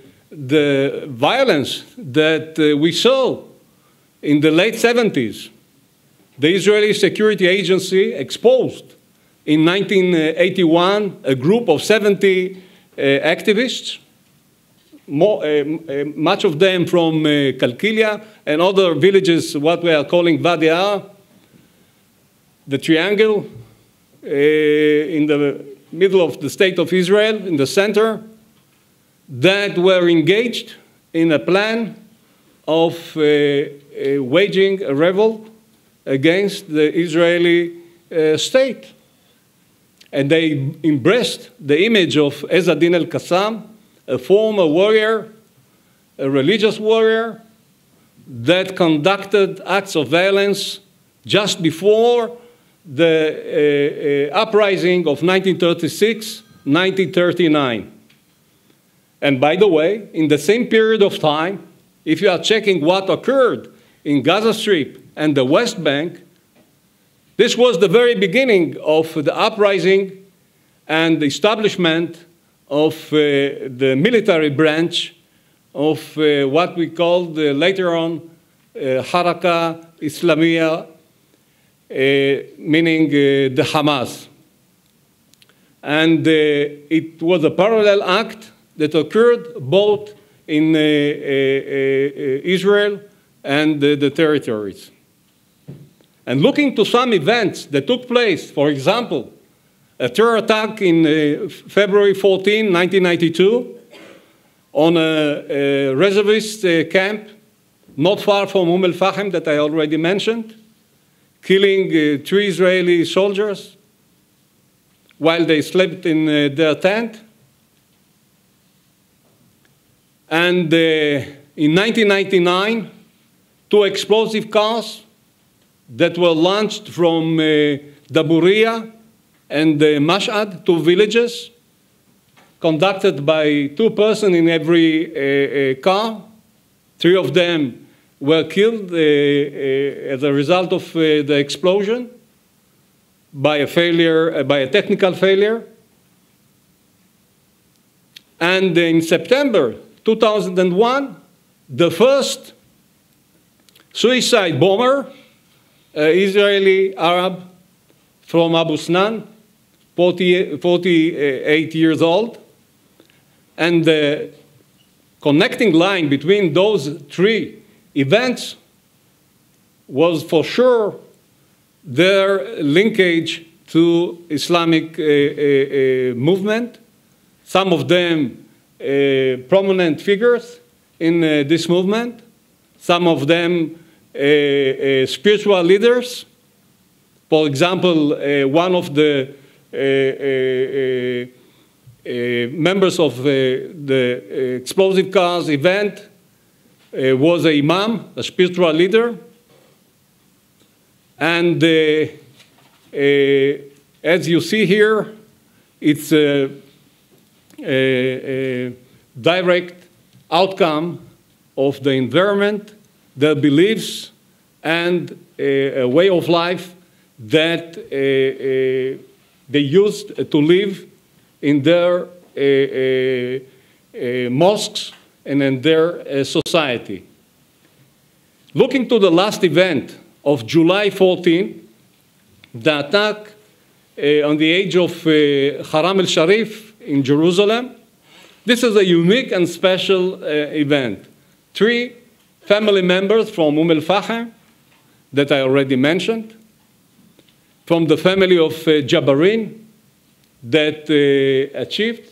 violence that we saw in the late 70s, the Israeli Security Agency exposed in 1981 a group of 70 activists, much of them from Kalkilia and other villages, what we are calling Wadi Ara, the triangle in the middle of the state of Israel, in the center, that were engaged in a plan of waging a revolt against the Israeli state. And they embraced the image of Ezzadin al-Qassam, a former warrior, a religious warrior, that conducted acts of violence just before the uprising of 1936, 1939. And by the way, in the same period of time, if you are checking what occurred in Gaza Strip and the West Bank, this was the very beginning of the uprising and the establishment of the military branch of what we called later on Haraka Islamiyya, meaning the Hamas. And it was a parallel act that occurred both in Israel and the territories. And looking to some events that took place, for example, a terror attack in February 14, 1992, on a reservist camp not far from al-Fahim that I already mentioned, killing 3 Israeli soldiers while they slept in their tent. And in 1999, 2 explosive cars that were launched from Daburia and Mash'ad, 2 villages, conducted by 2 persons in every car. 3 of them were killed as a result of the explosion by a failure, by a technical failure. And in September 2001, the first suicide bomber, Israeli Arab from Abu Snan, 48 years old. And the connecting line between those 3 events was for sure their linkage to Islamic movement, some of them prominent figures in this movement, some of them spiritual leaders. For example, one of the members of the explosive cars event was an imam, a spiritual leader. And as you see here, it's a direct outcome of the environment, their beliefs, and a way of life that they used to live in their mosques and in their society. Looking to the last event of July 14, the attack on the edge of Haram al-Sharif in Jerusalem, this is a unique and special event. 3 family members from al-Fahim that I already mentioned, from the family of Jabarin that achieved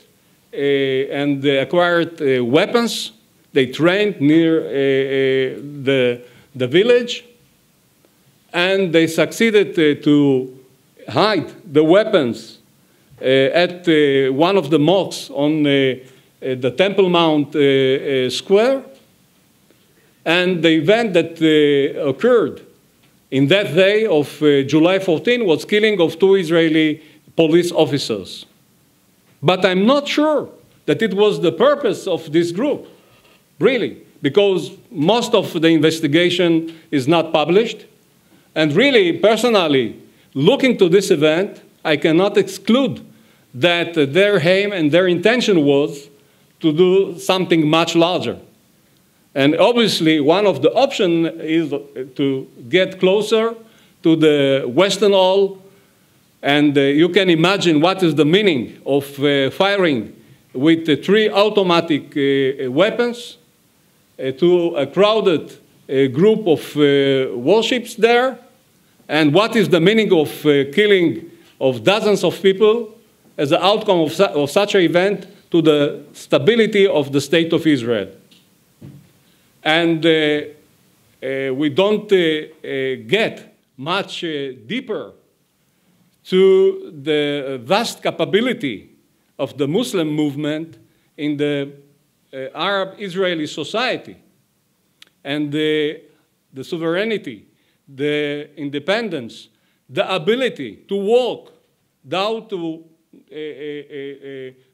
and acquired weapons. They trained near the village, and they succeeded to hide the weapons at one of the mosques on the Temple Mount Square. And the event that occurred in that day of July 14 was killing of 2 Israeli police officers. But I'm not sure that it was the purpose of this group, really, because most of the investigation is not published. And really, personally, looking to this event, I cannot exclude that their aim and their intention was to do something much larger. And obviously, one of the options is to get closer to the Western Wall. And you can imagine what is the meaning of firing with 3 automatic weapons to a crowded group of warships there. And what is the meaning of killing of dozens of people as an outcome of such an event to the stability of the state of Israel. And we don't get much deeper to the vast capability of the Muslim movement in the Arab-Israeli society and the sovereignty, the independence, the ability to walk down to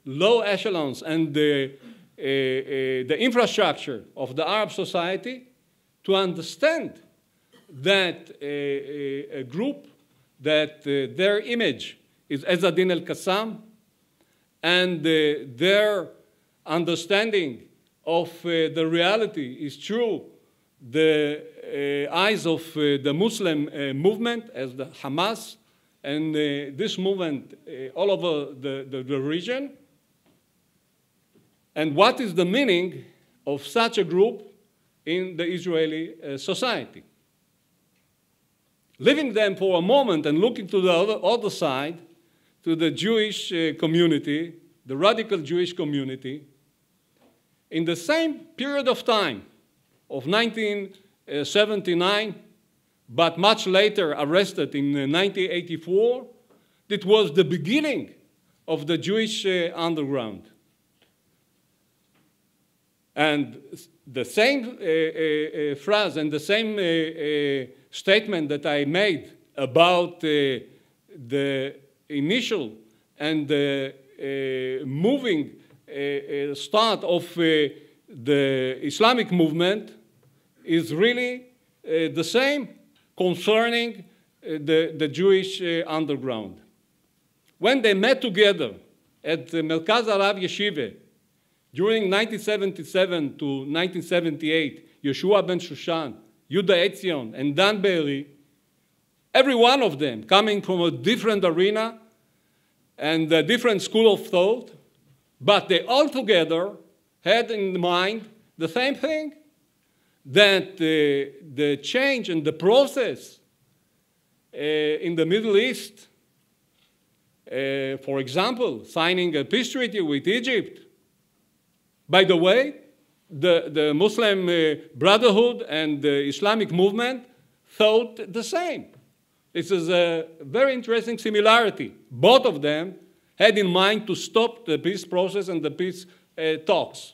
low echelons and the infrastructure of the Arab society to understand that a group that their image is Azadin al-Qassam and their understanding of the reality is through the eyes of the Muslim movement as the Hamas and this movement all over the region. And what is the meaning of such a group in the Israeli society? Leaving them for a moment and looking to the other side, to the Jewish community, the radical Jewish community, in the same period of time of 1979, but much later arrested in 1984, it was the beginning of the Jewish underground. And the same phrase and the same statement that I made about the initial and moving start of the Islamic movement is really the same concerning the Jewish underground. When they met together at the Merkaz Arav Yeshiva during 1977 to 1978, Yehoshua ben Shushan, Yehuda Etzion, and Dan Be'eri, every one of them coming from a different arena and a different school of thought, but they all together had in mind the same thing, that the change and the process in the Middle East, for example, signing a peace treaty with Egypt. By the way, the Muslim Brotherhood and the Islamic movement thought the same. This is a very interesting similarity. Both of them had in mind to stop the peace process and the peace talks.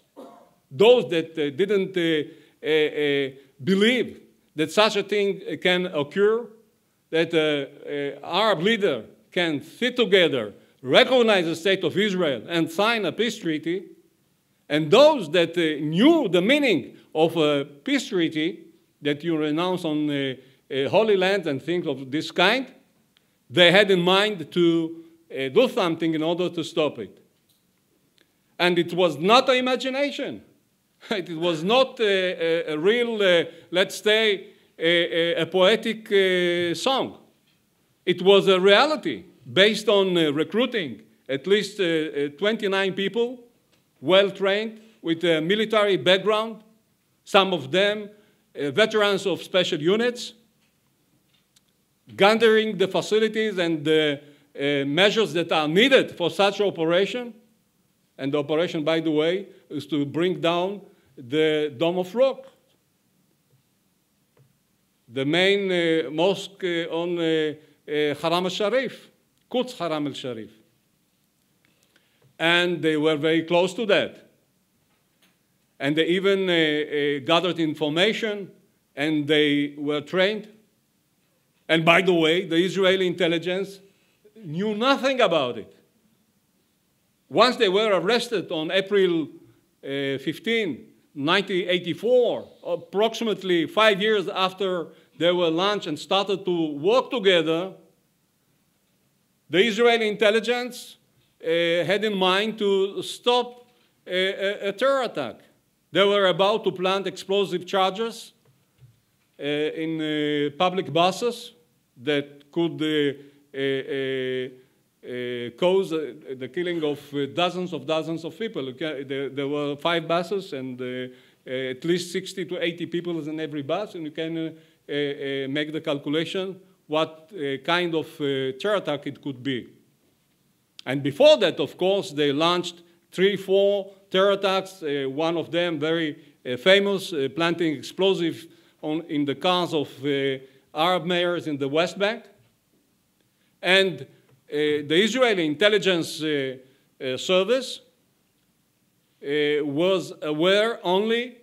Those that didn't believe that such a thing can occur, that an Arab leader can sit together, recognize the state of Israel, and sign a peace treaty, and those that knew the meaning of a peace treaty that you renounce on Holy Land and things of this kind, they had in mind to do something in order to stop it. And it was not an imagination. It was not a real, let's say, a poetic song. It was a reality based on recruiting at least 29 people, well-trained, with a military background, some of them veterans of special units, gathering the facilities and the measures that are needed for such operation. And the operation, by the way, is to bring down the Dome of Rock, the main mosque on Haram al-Sharif, Quds Haram al-Sharif. And they were very close to that. and they even gathered information, and they were trained. And by the way, the Israeli intelligence knew nothing about it. Once they were arrested on April 15, 1984, approximately 5 years after they were launched and started to work together, the Israeli intelligence had in mind to stop a terror attack. They were about to plant explosive charges in public buses that could cause the killing of dozens of people. There were 5 buses and at least 60 to 80 people in every bus, and you can make the calculation what kind of terror attack it could be. And before that, of course, they launched 3, 4 terror attacks, one of them very famous, planting explosives in the cars of Arab mayors in the West Bank. And the Israeli intelligence service was aware only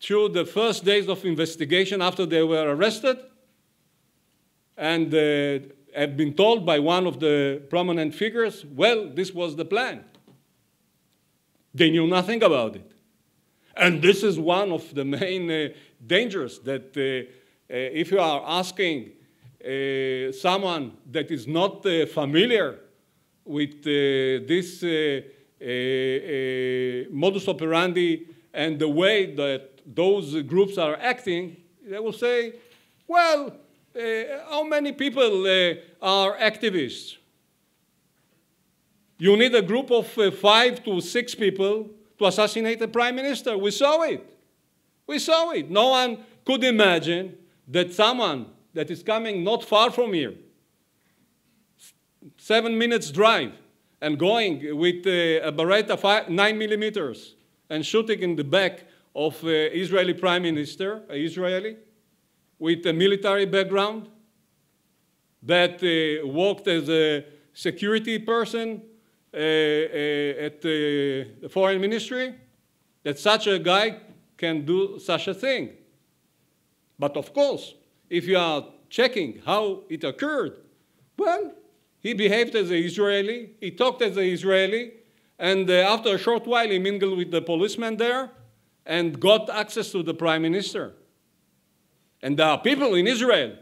through the first days of investigation after they were arrested, and have been told by one of the prominent figures, well, this was the plan. They knew nothing about it. And this is one of the main dangers, that if you are asking someone that is not familiar with this modus operandi and the way that those groups are acting, they will say, well, how many people are activists? You need a group of 5 to 6 people to assassinate the prime minister. We saw it. We saw it. No one could imagine that someone that is coming not far from here, 7 minutes drive, and going with a Beretta 9 millimeters and shooting in the back of Israeli prime minister, Israeli, with a military background, that worked as a security person at the foreign ministry, that such a guy can do such a thing. But of course, if you are checking how it occurred, well, he behaved as an Israeli, he talked as an Israeli, and after a short while he mingled with the policeman there and got access to the prime minister. And there are people in Israel,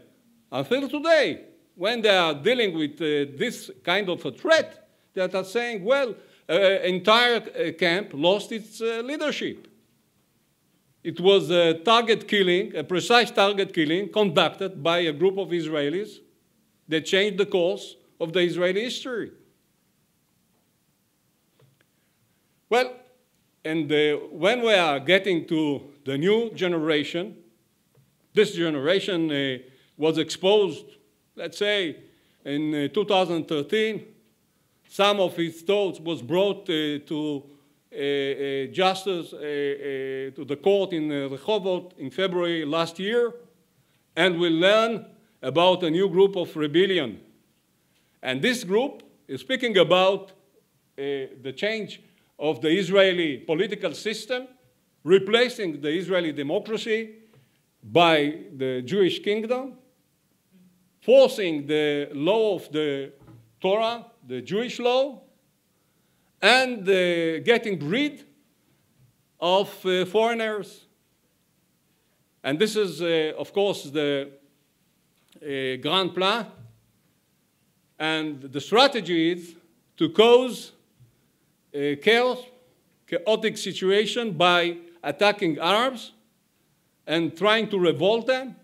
until today, when they are dealing with this kind of a threat, that are saying, well, entire camp lost its leadership. It was a target killing, a precise target killing, conducted by a group of Israelis that changed the course of the Israeli history. Well, and when we are getting to the new generation, this generation was exposed, let's say, in 2013. Some of its thoughts was brought to justice, to the court in Rehovot in February last year, and we learn about a new group of rebellion. And this group is speaking about the change of the Israeli political system, replacing the Israeli democracy by the Jewish kingdom, forcing the law of the Torah, the Jewish law, and getting rid of foreigners. And this is, of course, the grand plan. And the strategy is to cause chaos, chaotic situation by attacking Arabs and trying to revolt them.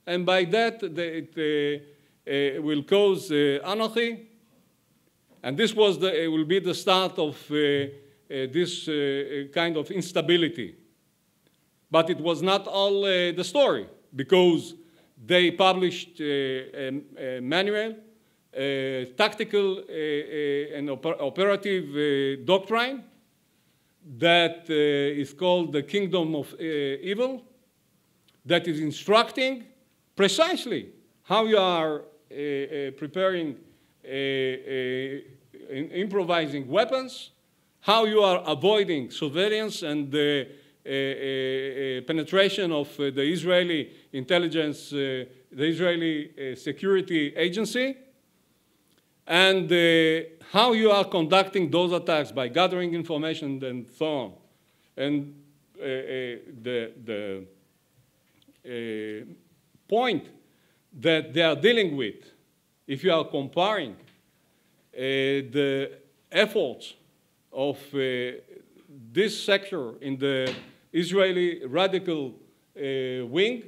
And by that, it will cause anarchy. And this was will be the start of this kind of instability. But it was not all the story, because they published a manual, tactical and operative doctrine that is called the Kingdom of Evil, that is instructing precisely how you are preparing improvising weapons, how you are avoiding surveillance and penetration of the Israeli intelligence, the Israeli security agency, and how you are conducting those attacks by gathering information and so on. And the point that they are dealing with, if you are comparing the efforts of this sector in the Israeli radical wing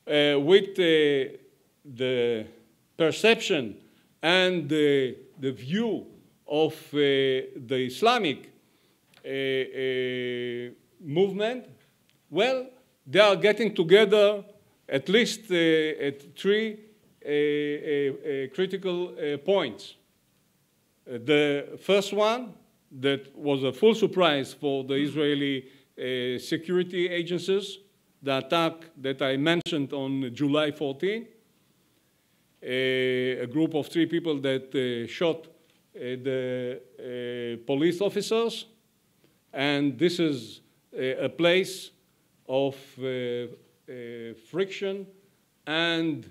with the perception and the view of the Islamic movement, well, they are getting together at least at three critical points. The first one, that was a full surprise for the Israeli security agencies, the attack that I mentioned on July 14, a group of 3 people that shot the police officers, and this is a place of friction and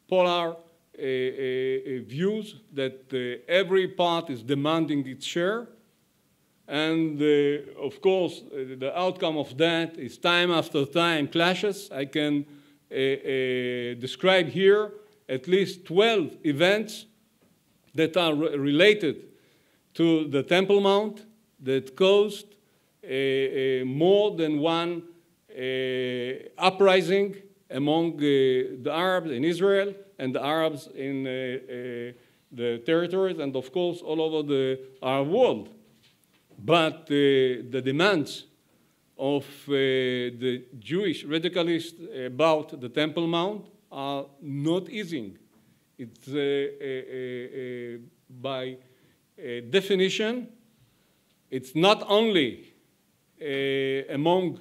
polar views that every part is demanding its share. And of course, the outcome of that is time after time clashes. I can describe here at least 12 events that are related to the Temple Mount that caused more than one uprising among the Arabs in Israel and the Arabs in the territories, and of course all over the Arab world. But the demands of the Jewish radicalists about the Temple Mount are not easing. It's by definition, it's not only among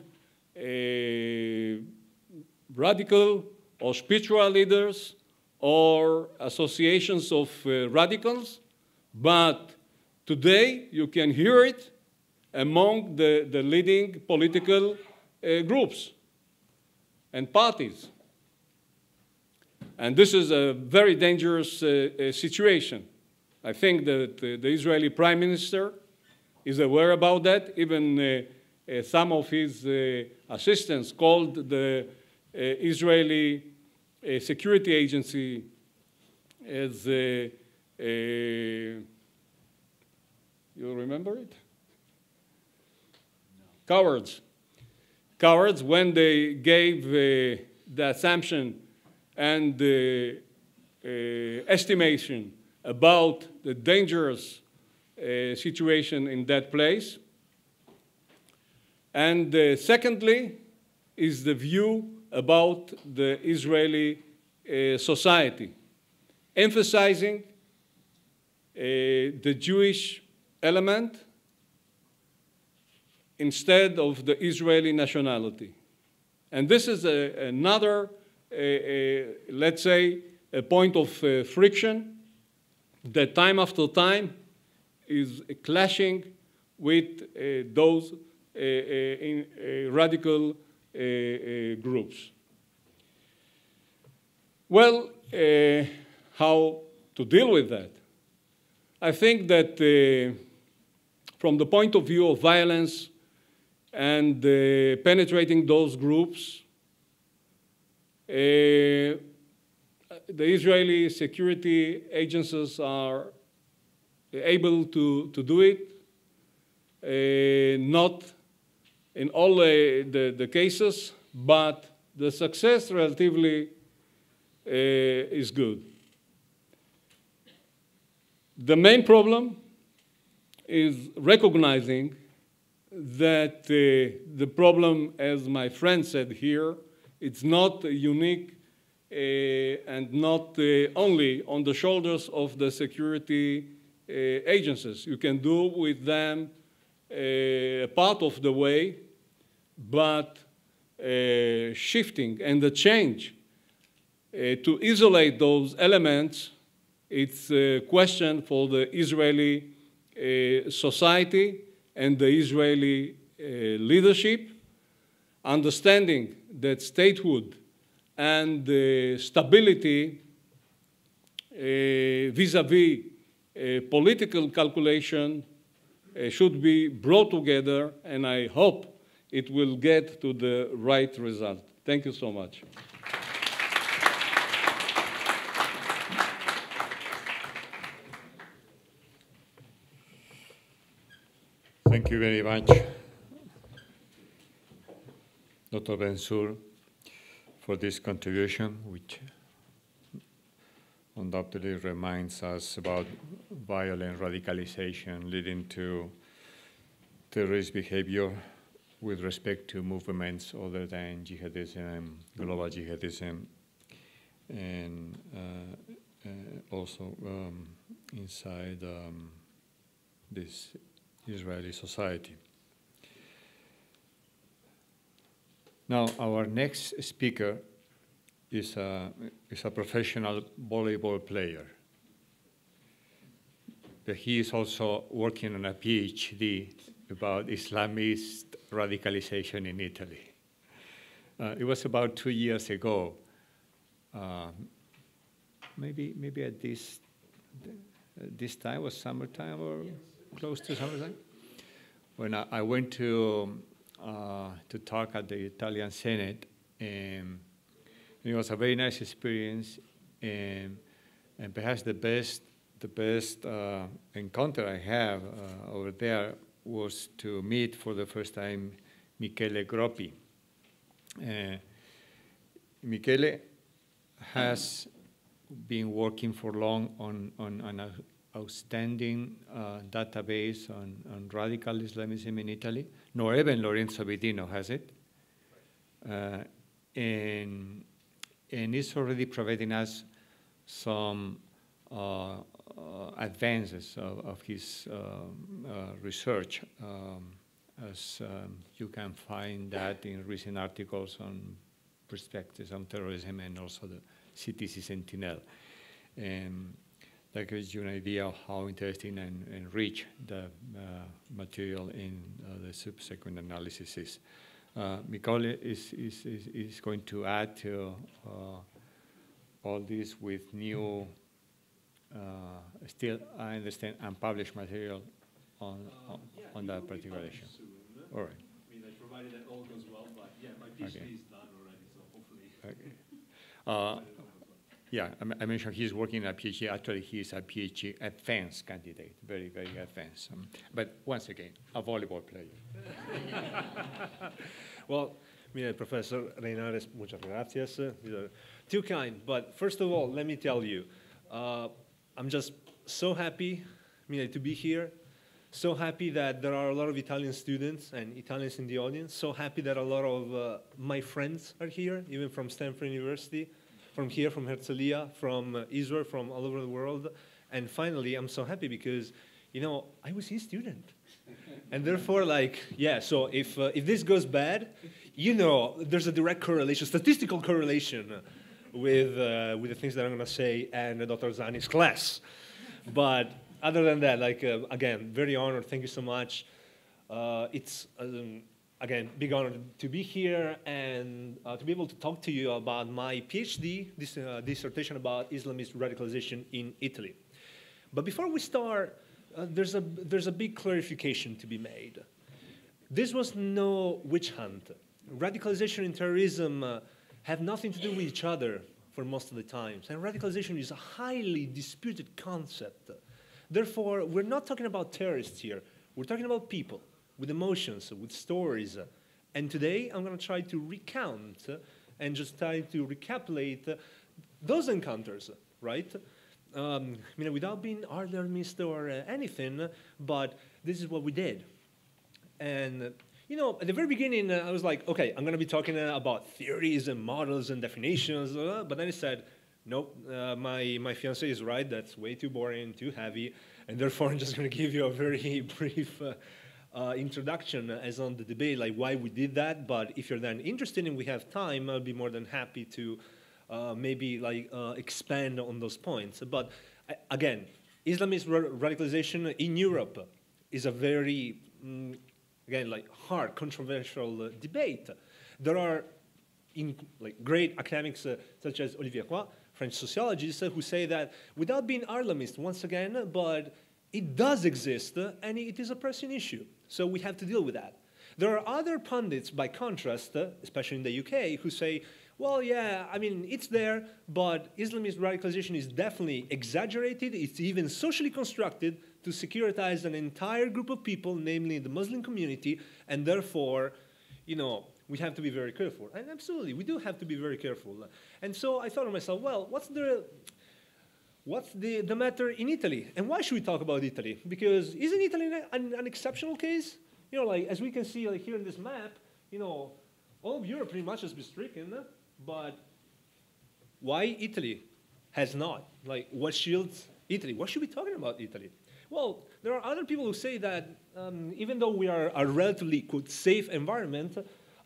radical or spiritual leaders or associations of radicals, but today you can hear it among the leading political groups and parties. And this is a very dangerous situation. I think that the Israeli Prime Minister is aware about that. Even some of his assistants called the Israeli security agency as you remember it? No. Cowards. Cowards when they gave the assumption and the estimation about the dangerous situation in that place. And secondly is the view about the Israeli society, emphasizing the Jewish element instead of the Israeli nationality. And this is another, let's say, a point of friction that time after time is clashing with those radical groups. Well, how to deal with that? I think that from the point of view of violence and penetrating those groups, the Israeli security agencies are able to do it, not in all the cases, but the success relatively is good. The main problem is recognizing that the problem, as my friend said here, it's not unique and not only on the shoulders of the security agencies. You can do with them a part of the way, but shifting and the change to isolate those elements, it's a question for the Israeli society and the Israeli leadership, understanding that statehood and stability vis-a-vis political calculation should be brought together, and I hope it will get to the right result. Thank you so much. Thank you very much, Dr. Ben-Zur, for this contribution, which undoubtedly reminds us about violent radicalization leading to terrorist behavior with respect to movements other than jihadism, global jihadism, and also inside this Israeli society. Now, our next speaker is a professional volleyball player. But he is also working on a Ph.D. about Islamist radicalization in Italy. It was about 2 years ago, maybe at this time, was summertime or close to summertime, when I went to talk at the Italian Senate, and it was a very nice experience, and perhaps the best encounter I have over there was to meet for the first time Michele Groppi. Michele has been working for long on an outstanding database on radical Islamism in Italy. Nor even Lorenzo Vidino has it. And it's already providing us some advances of his research, as you can find that in recent articles on perspectives on terrorism and also the CTC Sentinel. That gives you an idea of how interesting and rich the material in the subsequent analysis is. Michele is going to add to all this with new, still, I understand, unpublished material on that particular issue. All right. I mean, provided that all goes well, but yeah, my PhD is done already, so hopefully. Okay. Yeah, I mentioned he's working on a PhD. Actually, he's a PhD advanced candidate, very, very advanced. But once again, a volleyball player. Well, mira, Professor Reinares, muchas gracias. Too kind, but first of all, let me tell you, I'm just so happy to be here, so happy that there are a lot of Italian students and Italians in the audience, so happy that a lot of my friends are here, even from Stanford University, from here, from Herzliya, from Israel, from all over the world. And finally, I'm so happy because, I was his student. And therefore, so if this goes bad, there's a direct correlation, statistical correlation with the things that I'm going to say and Dr. Azani's class. But other than that, again, very honored. Thank you so much. It's, again, big honor to be here and to be able to talk to you about my PhD dissertation about Islamist radicalization in Italy. But before we start, there's a big clarification to be made. This was no witch hunt. Radicalization and terrorism have nothing to do with each other for most of the times. And radicalization is a highly disputed concept. Therefore, we're not talking about terrorists here. We're talking about people with emotions, with stories. And today, I'm going to try to recount and just try to recapitulate those encounters, right? Without being alarmist or anything, but this is what we did. And, at the very beginning, I was like, okay, I'm going to be talking about theories and models and definitions, but then I said, nope, my fiancé is right, that's way too boring, too heavy, and therefore I'm just going to give you a very brief introduction as on the debate, like why we did that. But if you're then interested and we have time, I'll be more than happy to maybe expand on those points. But again, Islamist radicalization in Europe is a very again, like hard, controversial debate. There are great academics such as Olivier Roy, French sociologists, who say that without being alarmist, once again, but it does exist, and it is a pressing issue. So we have to deal with that. There are other pundits, by contrast, especially in the UK, who say, well, yeah, I mean, it's there, but Islamist radicalization is definitely exaggerated. It's even socially constructed to securitize an entire group of people, namely the Muslim community, and therefore, you know, we have to be very careful. And absolutely, we do have to be very careful. And so I thought to myself, well, what's the matter in Italy? And why should we talk about Italy? Because isn't Italy an exceptional case? You know, like, as we can see like here in this map, you know, all of Europe pretty much has been stricken, but why Italy has not? Like, what shields Italy? What should we be talking about Italy? Well, there are other people who say that even though we are a relatively, quote, safe environment,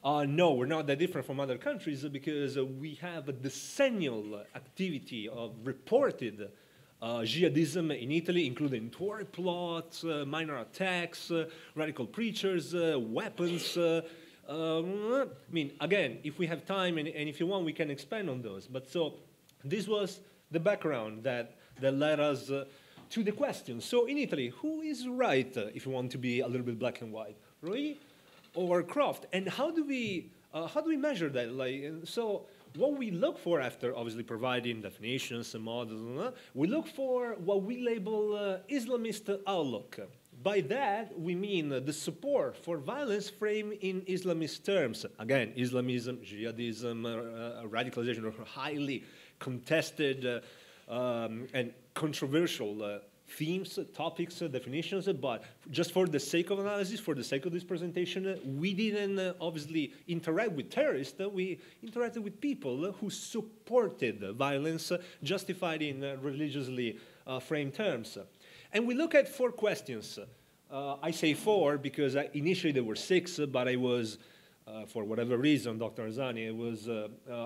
no, we're not that different from other countries because we have a decennial activity of reported jihadism in Italy, including Tory plots, minor attacks, radical preachers, weapons. I mean, again, if we have time and if you want, we can expand on those. But so this was the background that led us to the question. So in Italy, who is right, if you want to be a little bit black and white, Roy or Croft? And how do we measure that? Like, and so what we look for after obviously providing definitions and models, we look for what we label Islamist outlook. By that, we mean the support for violence framed in Islamist terms. Again, Islamism, jihadism, radicalization are highly contested and controversial themes, topics, definitions, but just for the sake of analysis, for the sake of this presentation, we didn't obviously interact with terrorists, we interacted with people who supported violence justified in religiously framed terms. And we look at 4 questions. I say 4 because initially there were 6, but I was, for whatever reason, Dr. Azani, I was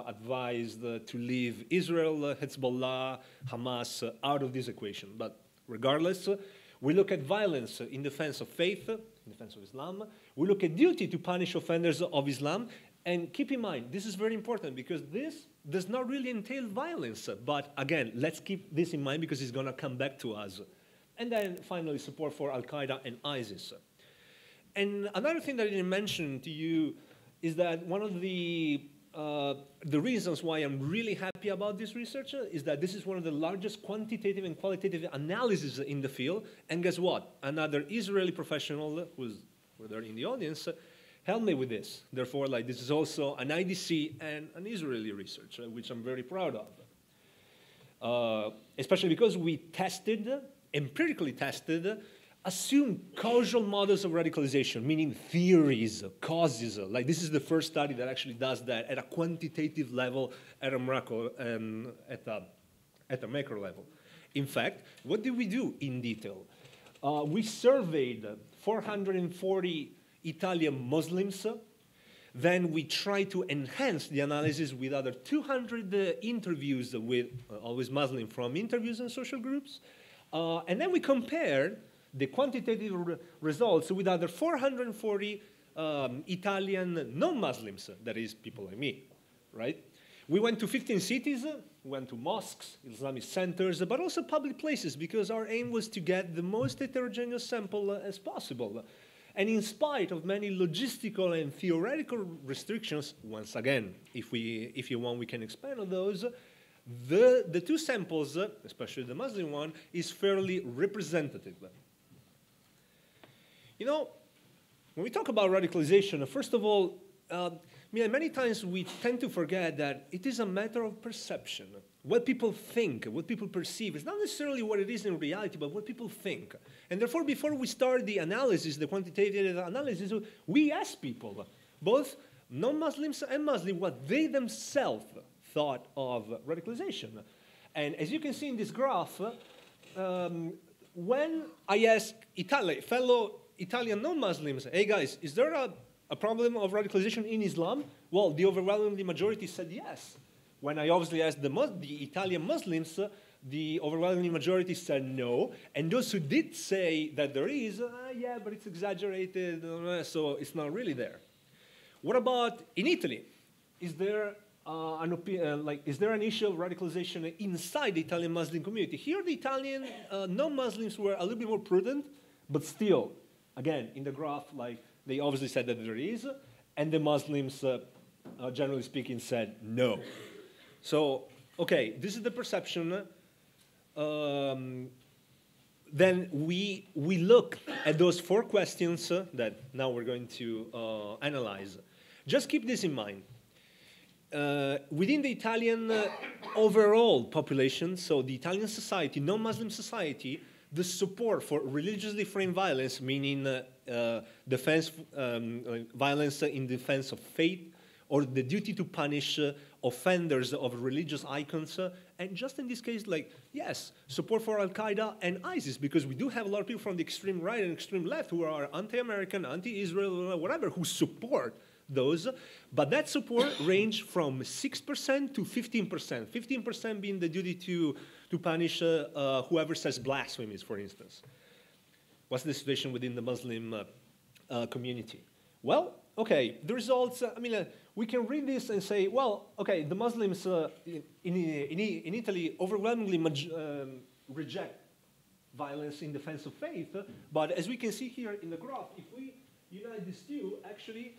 advised to leave Israel, Hezbollah, Hamas out of this equation. But regardless, we look at violence in defense of faith, in defense of Islam. We look at duty to punish offenders of Islam. And keep in mind, this is very important because this does not really entail violence. But again, let's keep this in mind because it's going to come back to us. And then finally, support for Al-Qaeda and ISIS. And another thing that I didn't mention to you is that one of the reasons why I'm really happy about this research is that this is one of the largest quantitative and qualitative analyses in the field. And guess what? Another Israeli professional who's there in the audience helped me with this. Therefore, like, this is also an IDC and an Israeli research, which I'm very proud of. Especially because we tested, empirically tested, assumed causal models of radicalization, meaning theories, causes. Like, this is the first study that actually does that at a quantitative level, at a macro, at a macro level. In fact, what did we do in detail? We surveyed 440 Italian Muslims. Then we tried to enhance the analysis with other 200 interviews with always Muslim from interviews and social groups. And then we compared the quantitative results with other 440 Italian non-Muslims, that is, people like me, right? We went to 15 cities, went to mosques, Islamic centers, but also public places, because our aim was to get the most heterogeneous sample as possible. And in spite of many logistical and theoretical restrictions, once again, if you want, we can expand on those, the 2 samples, especially the Muslim one, is fairly representative. You know, when we talk about radicalization, first of all, many times we tend to forget that it is a matter of perception. What people think, what people perceive, is not necessarily what it is in reality, but what people think. And therefore, before we start the analysis, the quantitative analysis, we ask people, both non-Muslims and Muslims, what they themselves thought of radicalization. And as you can see in this graph, when I ask fellow Italian non-Muslims, hey guys, is there a problem of radicalization in Islam? Well, the overwhelming majority said yes. When I obviously asked the Italian Muslims, the overwhelming majority said no, and those who did say that there is, yeah, but it's exaggerated, so it's not really there. What about in Italy? Is there is there an issue of radicalization inside the Italian Muslim community? Here, the Italian non-Muslims were a little bit more prudent, but still, again, in the graph, like they obviously said that there is, and the Muslims, generally speaking, said no. So, okay, this is the perception. Then we look at those 4 questions that now we're going to analyze. Just keep this in mind. Within the Italian overall population, so the Italian society, non-Muslim society, the support for religiously framed violence, meaning defense, violence in defense of faith, or the duty to punish offenders of religious icons, and just in this case, like, yes, support for Al-Qaeda and ISIS, because we do have a lot of people from the extreme right and extreme left who are anti-American, anti-Israel, whatever, who support those, but that support ranged from 6% to 15%, 15% being the duty to punish whoever says blasphemies, for instance. What's the situation within the Muslim community? Well, okay, the results, we can read this and say, well, okay, the Muslims in Italy overwhelmingly reject violence in defense of faith, but as we can see here in the graph, if we unite these two, actually,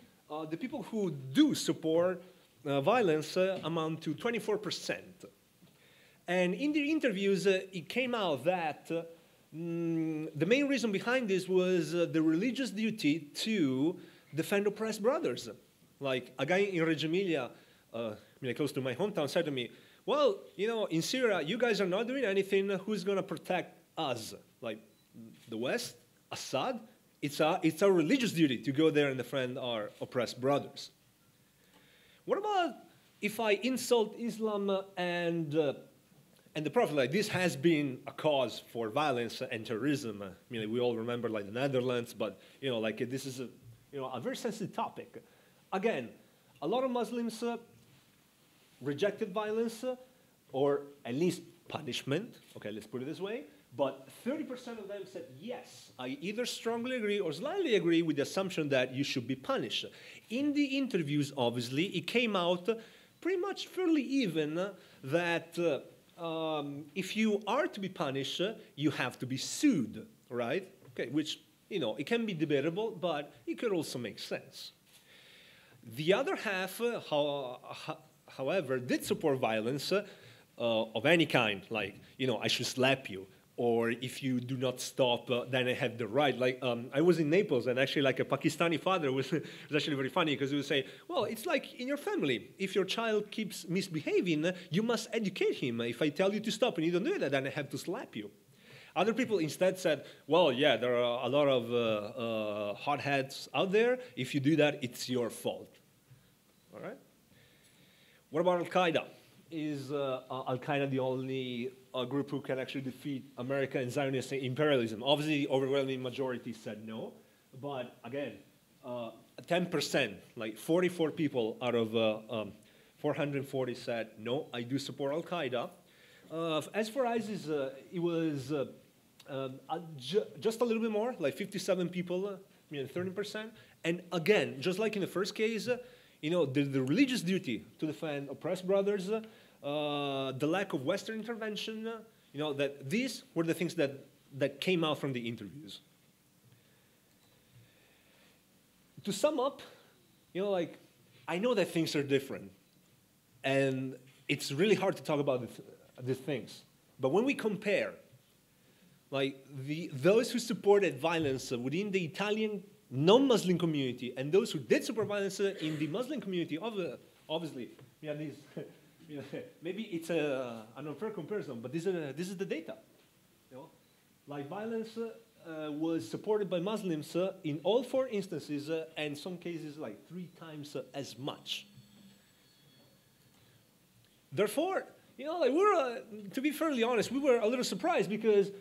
the people who do support violence amount to 24%. And in the interviews, it came out that the main reason behind this was the religious duty to defend oppressed brothers. Like a guy in Reggio Emilia, close to my hometown, said to me, well, in Syria, you guys are not doing anything. Who's going to protect us? Like the West, Assad? It's our religious duty to go there and defend our oppressed brothers. What about if I insult Islam and the Prophet? Like, this has been a cause for violence and terrorism. We all remember like the Netherlands, but this is a very sensitive topic. Again, a lot of Muslims rejected violence, or at least punishment. Okay, let's put it this way. But 30% of them said, yes, I either strongly agree or slightly agree with the assumption that you should be punished. In the interviews, obviously, it came out pretty much fairly even that if you are to be punished, you have to be sued, right? Okay, which, it can be debatable, but it could also make sense. The other half, however, did support violence of any kind, like, I should slap you, or if you do not stop, then I have the right. Like, I was in Naples, and actually, like, a Pakistani father was actually very funny, because he would say, well, it's like in your family. If your child keeps misbehaving, you must educate him. If I tell you to stop and you don't do that, then I have to slap you. Other people instead said, well, yeah, there are a lot of hotheads out there. If you do that, it's your fault. All right? What about Al-Qaeda? Is Al-Qaeda the only group who can actually defeat America and Zionist imperialism? Obviously, the overwhelming majority said no. But again, 10%, like 44 people out of 440 said, no, I do support Al-Qaeda. As for ISIS, it was just a little bit more, like 57 people, 30%. And again, just like in the first case, the religious duty to defend oppressed brothers, the lack of Western intervention, that these were the things that came out from the interviews. To sum up, I know that things are different, and it's really hard to talk about these things. But when we compare, those who supported violence within the Italian non-Muslim community and those who did support violence in the Muslim community, obviously, maybe it's an unfair comparison, but this is the data. Like, violence was supported by Muslims in all 4 instances, and in some cases like 3 times as much. Therefore, to be fairly honest, we were a little surprised because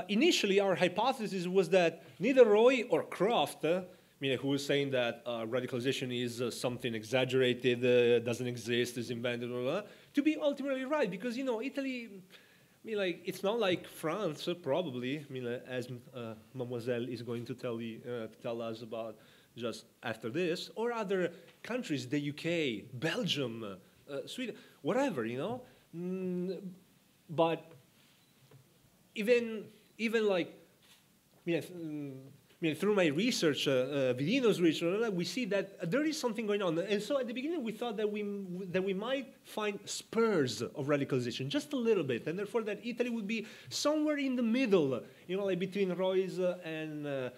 initially our hypothesis was that neither Roy or Croft, who was saying that radicalization is something exaggerated, doesn't exist, is invented, blah, blah, to be ultimately right, because Italy I mean, like, it's not like France, probably. I mean, as Mademoiselle is going to tell us about just after this, or other countries, the UK, Belgium, Sweden, whatever, you know. But even like, through my research, Vidino's research, we see that there is something going on. And so at the beginning, we thought that we might find spurs of radicalization, just a little bit, and therefore that Italy would be somewhere in the middle, you know, like between Roy's and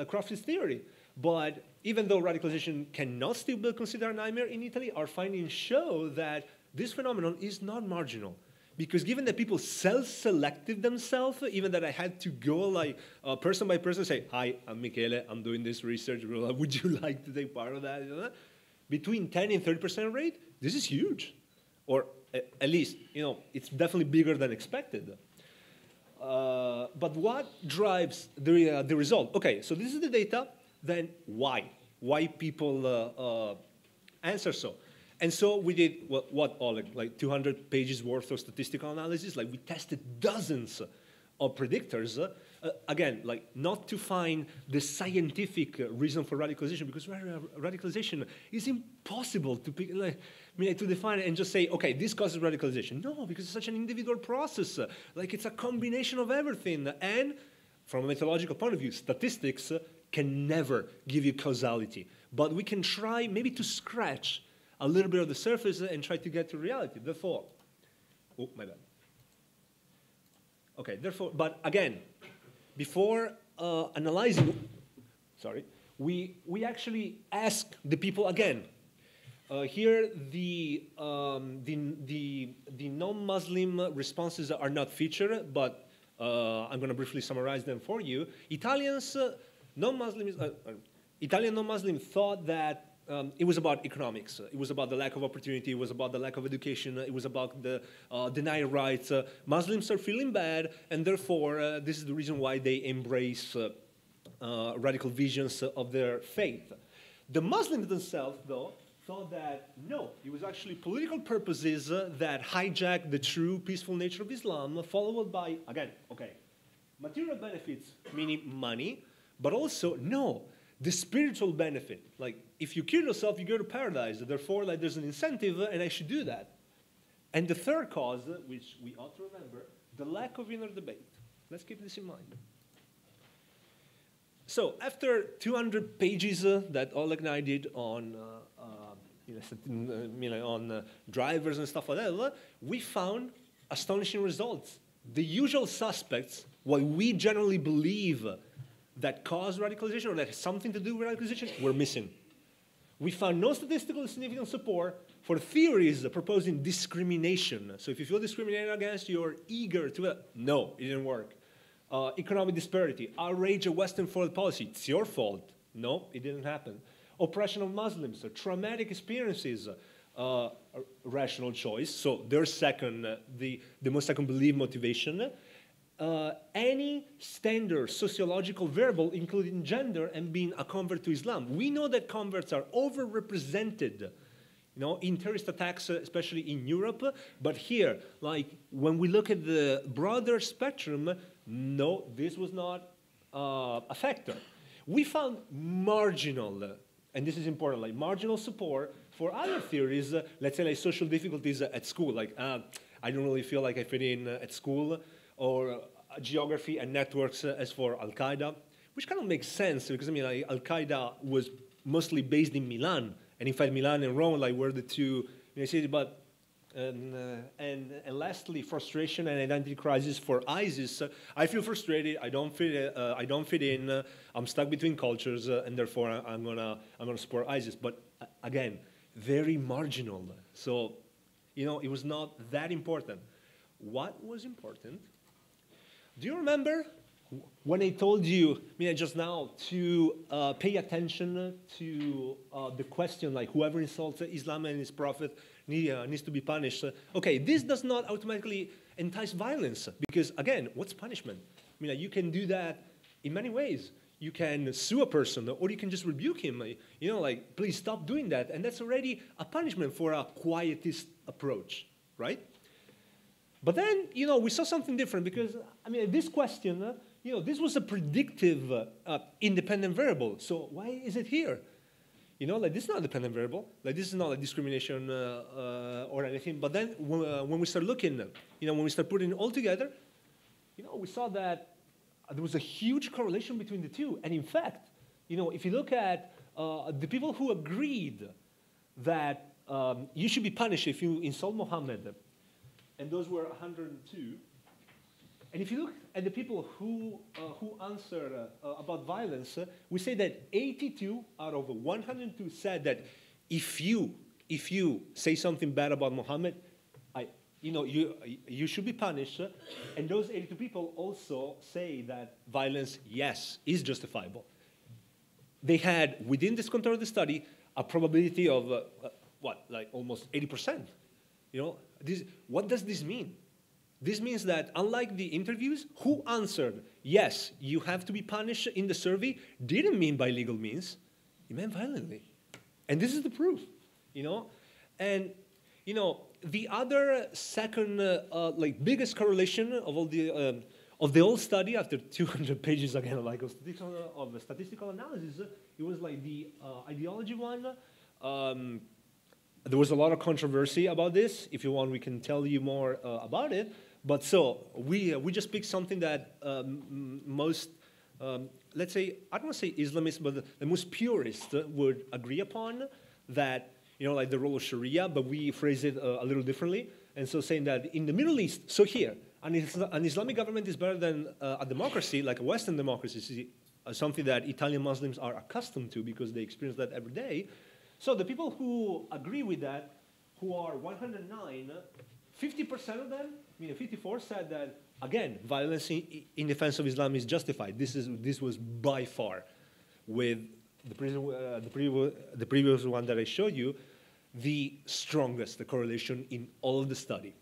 Croft's theory. But even though radicalization cannot still be considered a nightmare in Italy, our findings show that this phenomenon is not marginal. Because given that people self-selected themselves, even that I had to go like person by person, say, hi, I'm Michele, I'm doing this research, would you like to take part of that? You know, between 10 and 30% rate, this is huge. Or at least, you know, it's definitely bigger than expected. But what drives the result? Okay, so this is the data, then why? Why people answer so? And so we did what Oleg, like 200 pages worth of statistical analysis. Like we tested dozens of predictors. Again, like not to find the scientific reason for radicalization, because radicalization is impossible to pick, like, I mean, to define it and just say, okay, this causes radicalization. No, because it's such an individual process. Like it's a combination of everything. And from a methodological point of view, statistics can never give you causality. But we can try maybe to scratch a little bit of the surface and try to get to reality. Therefore, oh, my bad. Okay, therefore, but again, before analyzing, sorry, we actually ask the people again. Here, the non-Muslim responses are not featured, but I'm going to briefly summarize them for you. Italian non-Muslims thought that it was about economics. It was about the lack of opportunity. It was about the lack of education. It was about the denied rights. Muslims are feeling bad, and therefore this is the reason why they embrace radical visions of their faith. The Muslims themselves, though, thought that no, it was actually political purposes that hijacked the true peaceful nature of Islam, followed by, again, okay, material benefits, meaning money, but also, no, the spiritual benefit. Like, if you kill yourself, you go to paradise. Therefore, like, there's an incentive, and I should do that. And the third cause, which we ought to remember, the lack of inner debate. Let's keep this in mind. So, after 200 pages that Oleg and I did on, on drivers and stuff like that, we found astonishing results. The usual suspects, what we generally believe that cause radicalization or that has something to do with radicalization, were missing. We found no statistically significant support for theories proposing discrimination. So if you feel discriminated against, you're eager to, no, it didn't work. Economic disparity, outrage of Western foreign policy, it's your fault. No, it didn't happen. Oppression of Muslims, traumatic experiences, rational choice. So their second, the most I can believe motivation. Any standard sociological variable, including gender and being a convert to Islam. We know that converts are overrepresented, in terrorist attacks, especially in Europe. But here, like when we look at the broader spectrum, no, this was not a factor. We found marginal, and this is important, like marginal support for other theories. Let's say like social difficulties at school, like I don't really feel like I fit in at school. Or geography and networks as for Al-Qaeda, which kind of makes sense because, Al-Qaeda was mostly based in Milan, and in fact, Milan and Rome were the two cities. But and lastly, frustration and identity crisis for ISIS. I feel frustrated. I don't fit in. I'm stuck between cultures, and therefore I'm gonna support ISIS. But again, very marginal. So, it was not that important. What was important? Do you remember when I told you, just now, to pay attention to the question, like whoever insults Islam and its prophet needs to be punished? Okay, this does not automatically entice violence because, again, what's punishment? You can do that in many ways. You can sue a person, or you can just rebuke him. Please stop doing that. And that's already a punishment for a quietist approach, right? But then, you know, we saw something different because, I mean, this question, you know, this was a predictive independent variable. So why is it here? You know, like this is not a dependent variable. Like this is not a discrimination or anything. But then when we start looking, you know, when we start putting it all together, you know, we saw that there was a huge correlation between the two. And in fact, you know, if you look at the people who agreed that you should be punished if you insult Muhammad, and those were 102. And if you look at the people who answered about violence, we say that 82 out of 102 said that if you say something bad about Muhammad, you know, you should be punished. And those 82 people also say that violence, yes, is justifiable. They had, within this contour of the study, a probability of, like almost 80%. You know, what does this mean? This means that unlike the interviews, who answered, yes, you have to be punished in the survey, didn't mean by legal means, it meant violently. And this is the proof, you know? And, you know, the other second, like, biggest correlation of all the whole study, after 200 pages, again, like, of statistical analysis, it was like the ideology one. There was a lot of controversy about this. If you want, we can tell you more about it. But so we just picked something that most, let's say, I don't want to say Islamists, but the most purists would agree upon, that, you know, like the role of Sharia, but we phrase it a little differently. And so saying that in the Middle East, so here, an Islamic government is better than a democracy, like a Western democracy, something that Italian Muslims are accustomed to because they experience that every day. So the people who agree with that, who are 109, 50% of them, I mean 54, said that, again, violence in defense of Islam is justified. This was by far, with the previous one that I showed you, the strongest, the correlation in all of the study.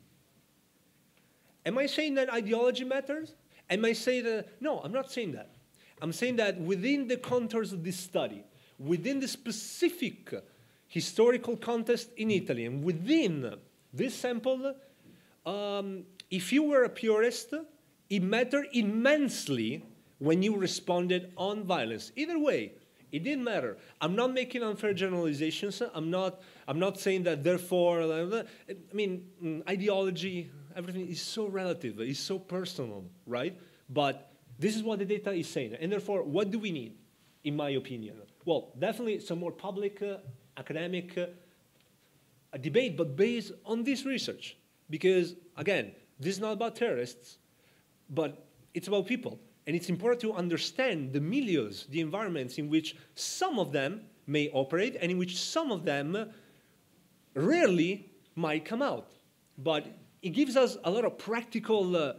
Am I saying that ideology matters? Am I saying that? No, I'm not saying that. I'm saying that within the contours of this study, within the specific historical context in Italy, and within this sample, if you were a purist, it mattered immensely when you responded on violence. Either way, it didn't matter. I'm not making unfair generalizations. I'm not saying that therefore, I mean, ideology, everything is so relative, it's so personal, right? But this is what the data is saying. And therefore, what do we need, in my opinion? Well, definitely some more public, academic debate, but based on this research. Because, again, this is not about terrorists, but it's about people. And it's important to understand the milieus, the environments in which some of them may operate and in which some of them rarely might come out. But it gives us a lot of practical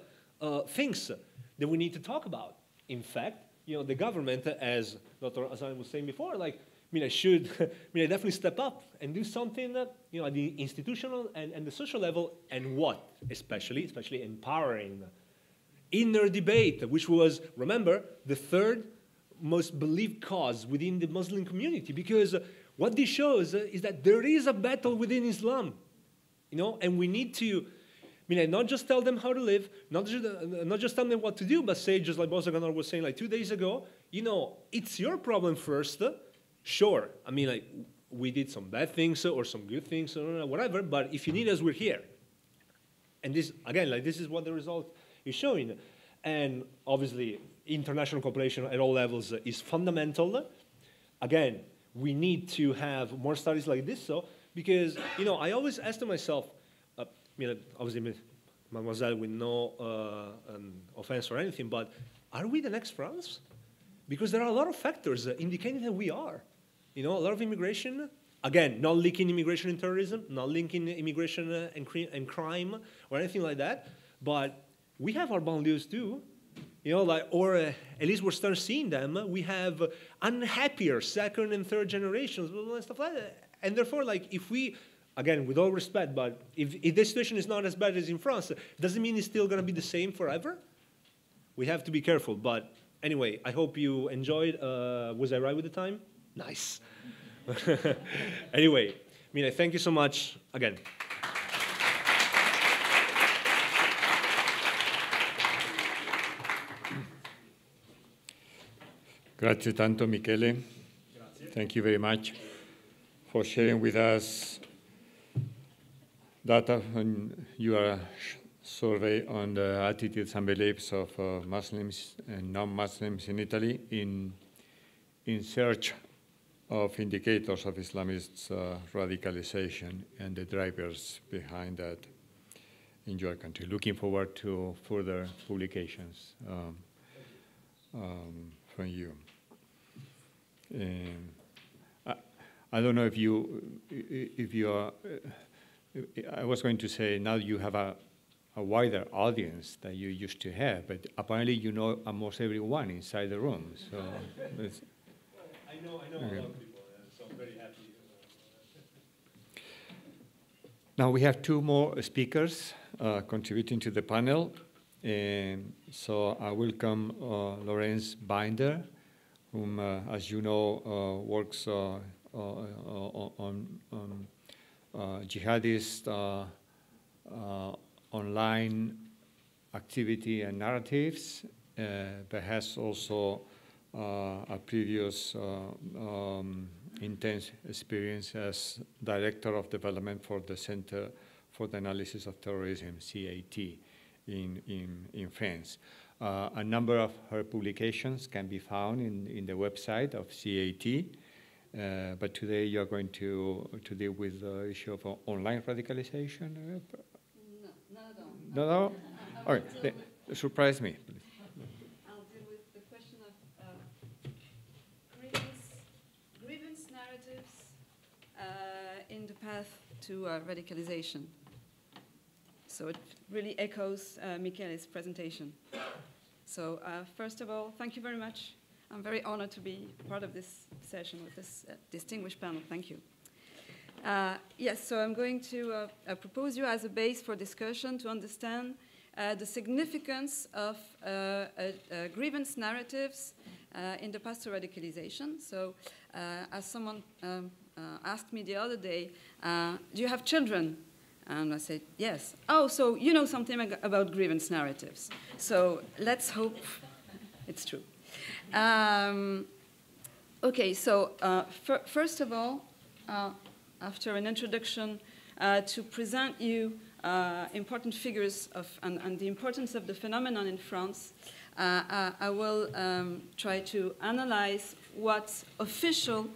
things that we need to talk about. In fact, you know, the government, as Dr. Azani was saying before, like, I definitely step up and do something, you know, at the institutional and the social level, and what, especially empowering inner debate, which was, remember, the third most believed cause within the Muslim community, because what this shows is that there is a battle within Islam, you know, and we need to, not just tell them how to live, not just tell them what to do, but say, just like Bosa Ganar was saying like 2 days ago, you know, it's your problem first. Sure, I mean, like, we did some bad things or some good things or whatever, but if you need us, we're here. And this, again, like, this is what the result is showing. And obviously, international cooperation at all levels is fundamental. Again, we need to have more studies like this, because, you know, I always ask to myself, obviously, Mademoiselle, with no offense or anything, but are we the next France? Because there are a lot of factors indicating that we are. You know, a lot of immigration, again, not linking immigration and terrorism, not linking immigration and crime or anything like that, but we have our banlieues too. You know, like, or at least we're starting seeing them. We have unhappier second and third generations and stuff like that. And therefore, like, if we, again, with all respect, but if this situation is not as bad as in France, doesn't mean it's still going to be the same forever. We have to be careful. But anyway, I hope you enjoyed. Was I right with the time? Nice. Anyway, thank you so much again. Grazie tanto, Michele. Grazie. Thank you very much for sharing with us data on your survey on the attitudes and beliefs of Muslims and non-Muslims in Italy in search of indicators of Islamist radicalization and the drivers behind that in your country. Looking forward to further publications from you. I don't know if you are, I was going to say now you have a wider audience than you used to have, but apparently you know almost everyone inside the room. So I know a lot of people, so I'm very happy. Now we have two more speakers contributing to the panel. So I welcome Laurence Bindner, whom, as you know, works on jihadist online activity and narratives, but has also a previous intense experience as Director of Development for the Center for the Analysis of Terrorism, CAT, in France. A number of her publications can be found in the website of CAT, but today you're going to deal with the issue of online radicalization? No, not at all. No? All right, surprise me, please. I'll deal with the question of grievance narratives in the path to radicalization. So it really echoes Michele's presentation. So first of all, thank you very much. I'm very honored to be part of this session with this distinguished panel. Thank you. Yes, so I'm going to propose you as a base for discussion to understand the significance of grievance narratives in the path to radicalization. So as someone asked me the other day, do you have children? And I said, yes. Oh, so you know something about grievance narratives. So let's hope it's true. Okay, so first of all, after an introduction to present you important figures and the importance of the phenomenon in France, I will try to analyze what official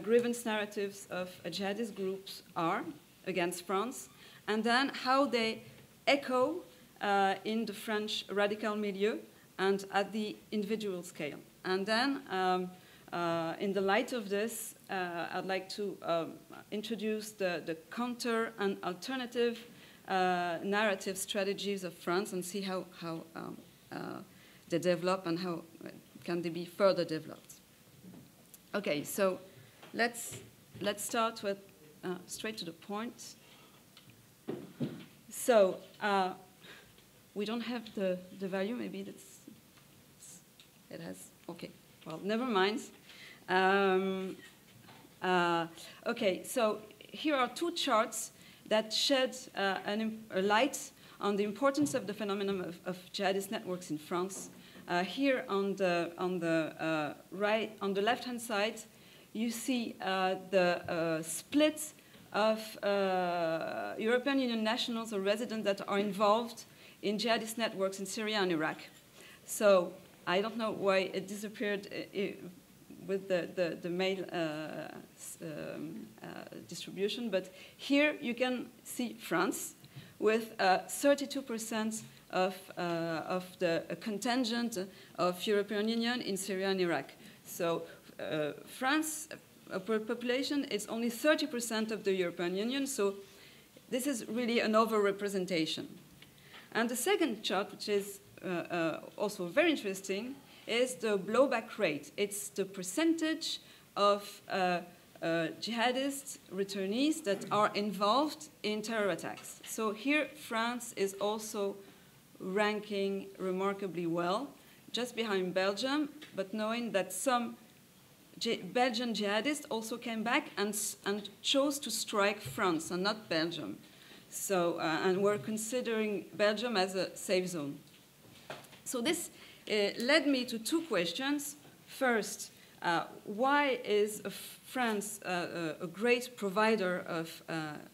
grievance narratives of jihadist groups are against France, and then how they echo in the French radical milieu and at the individual scale. And then, in the light of this, I'd like to introduce the counter and alternative narrative strategies of France and see how they develop and how can they be further developed. Okay, so let's start with straight to the point. So we don't have the value. Maybe it has. Okay. Well, never mind. Okay. So here are two charts that shed a light on the importance of the phenomenon of jihadist networks in France. Here on the right, on the left-hand side, you see the split of European Union nationals or residents that are involved in jihadist networks in Syria and Iraq. So I don't know why it disappeared with the male distribution, but here you can see France with 32% of the contingent of European Union in Syria and Iraq. So France, per population, is only 30% of the European Union, so this is really an overrepresentation. And the second chart, which is also very interesting, is the blowback rate. It's the percentage of jihadist returnees that are involved in terror attacks. So here, France is also ranking remarkably well, just behind Belgium, but knowing that some Belgian jihadists also came back and chose to strike France and not Belgium. So, and we're considering Belgium as a safe zone. So this led me to two questions. First, why is France a great provider of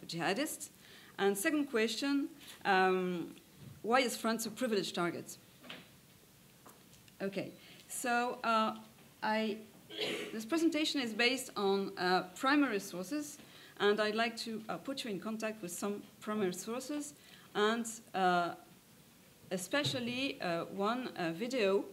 jihadists? And second question, why is France a privileged target? Okay, so this presentation is based on primary sources, and I'd like to put you in contact with some primary sources, and especially one video.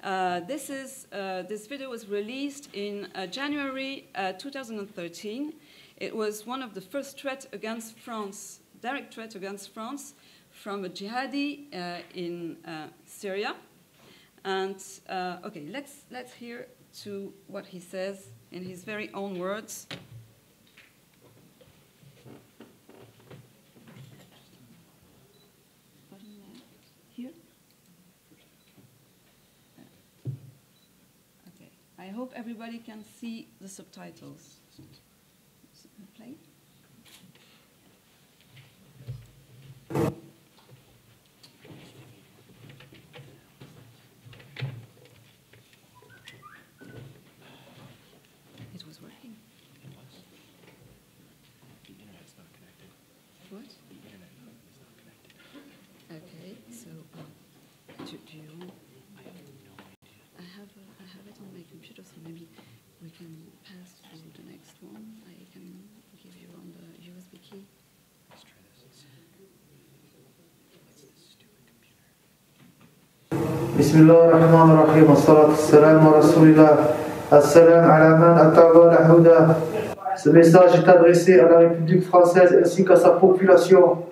This video was released in January 2013. It was one of the first threats against France, direct threat against France, from a jihadi in Syria. And okay, let's hear to what he says in his very own words. Here. Okay. I hope everybody can see the subtitles. Play. It was working. It was. The internet's not connected. What? The internet is not connected. Okay, so do you? I have no idea. I have it on my computer, so maybe we can pass to the next one. I can give you on the USB key. Let's try this. What's this stupid computer? بسم الله الرحمن الرحيم والصلاة والسلام على رسول الله السلام على من أتبع الهدى. Ce message est adressé à la République française ainsi qu'à sa population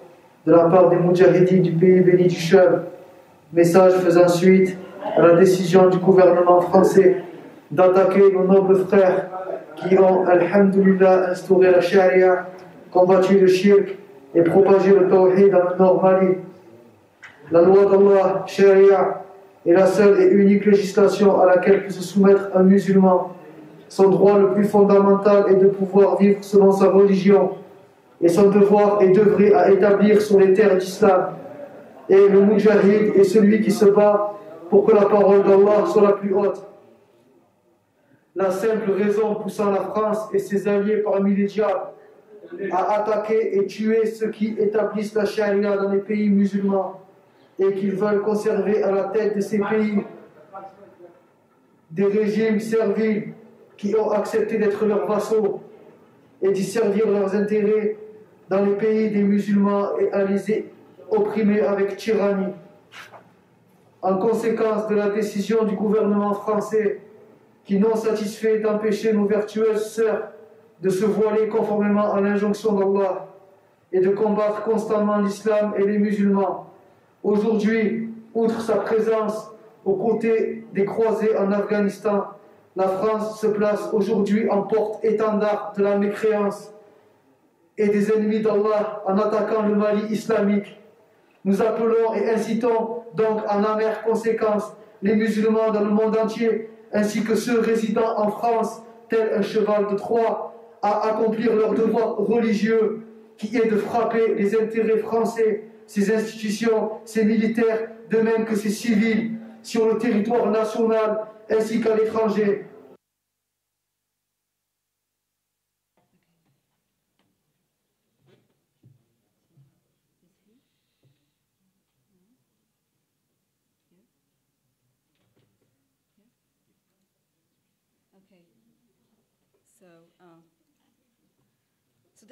de la part des moudjahidines du pays béni du Chem. Message faisant suite à la décision du gouvernement français d'attaquer nos nobles frères qui ont, alhamdulillah, instauré la charia, combattu le shirk et propagé le tawhid dans le Nord Mali. La loi d'Allah, charia, est la seule et unique législation à laquelle peut se soumettre un musulman. Son droit le plus fondamental est de pouvoir vivre selon sa religion, et son devoir est d'œuvrer à établir sur les terres d'islam. Et le moudjahid est celui qui se bat pour que la parole d'Allah soit la plus haute. La simple raison poussant la France et ses alliés parmi les diables à attaquer et tuer ceux qui établissent la charia dans les pays musulmans et qu'ils veulent conserver à la tête de ces pays des régimes serviles qui ont accepté d'être leurs vassaux et d'y servir leurs intérêts dans les pays des musulmans et à les opprimer avec tyrannie. En conséquence de la décision du gouvernement français qui, non satisfait d'empêcher nos vertueuses sœurs de se voiler conformément à l'injonction d'Allah et de combattre constamment l'islam et les musulmans. Aujourd'hui, outre sa présence aux côtés des croisés en Afghanistan, la France se place aujourd'hui en porte-étendard de la mécréance et des ennemis d'Allah en attaquant le Mali islamique. Nous appelons et incitons donc en amère conséquence les musulmans dans le monde entier, ainsi que ceux résidant en France, tel un cheval de Troie, à accomplir leur devoir religieux, qui est de frapper les intérêts français, ses institutions, ses militaires, de même que ses civils, sur le territoire national ainsi qu'à l'étranger. So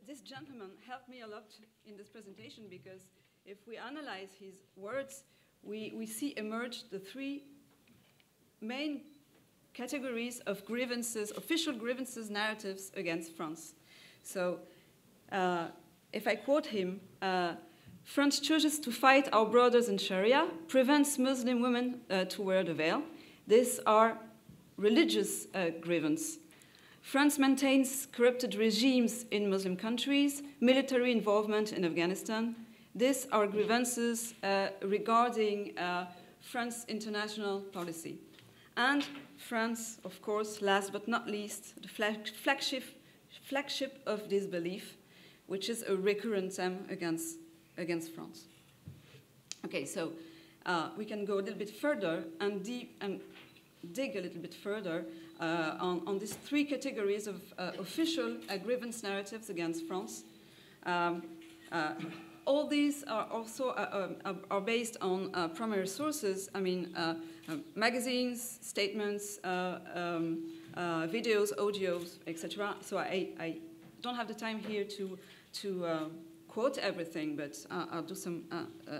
this gentleman helped me a lot in this presentation, because if we analyze his words, we see emerge the three main categories of grievances, official grievances, narratives against France. So if I quote him, France chooses to fight our brothers in Sharia, prevents Muslim women to wear the veil. These are religious grievances. France maintains corrupted regimes in Muslim countries, military involvement in Afghanistan. These are grievances regarding France's international policy. And France, of course, last but not least, the flagship of this belief, which is a recurrent theme against France. Okay, so we can go a little bit further and dig a little bit further on these three categories of official grievance narratives against France. All these are also are based on primary sources. I mean, magazines, statements, videos, audios, etc. So I don't have the time here to quote everything, but I'll do some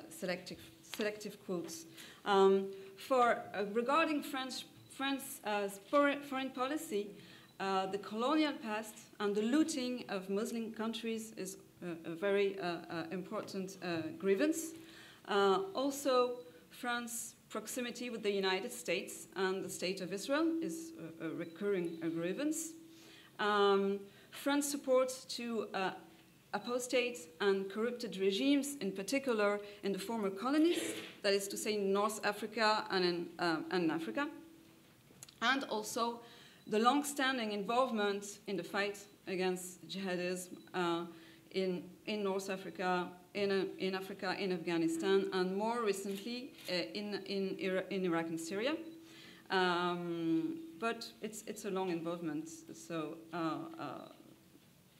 selective quotes. Regarding France's foreign policy, the colonial past and the looting of Muslim countries is a very important grievance. Also, France's proximity with the United States and the State of Israel is a recurring grievance. France's support to apostate and corrupted regimes, in particular in the former colonies, that is to say in North Africa and in Africa. And also the long-standing involvement in the fight against jihadism in North Africa, in Africa, in Afghanistan, and more recently in Iraq and Syria. But it's a long involvement. So,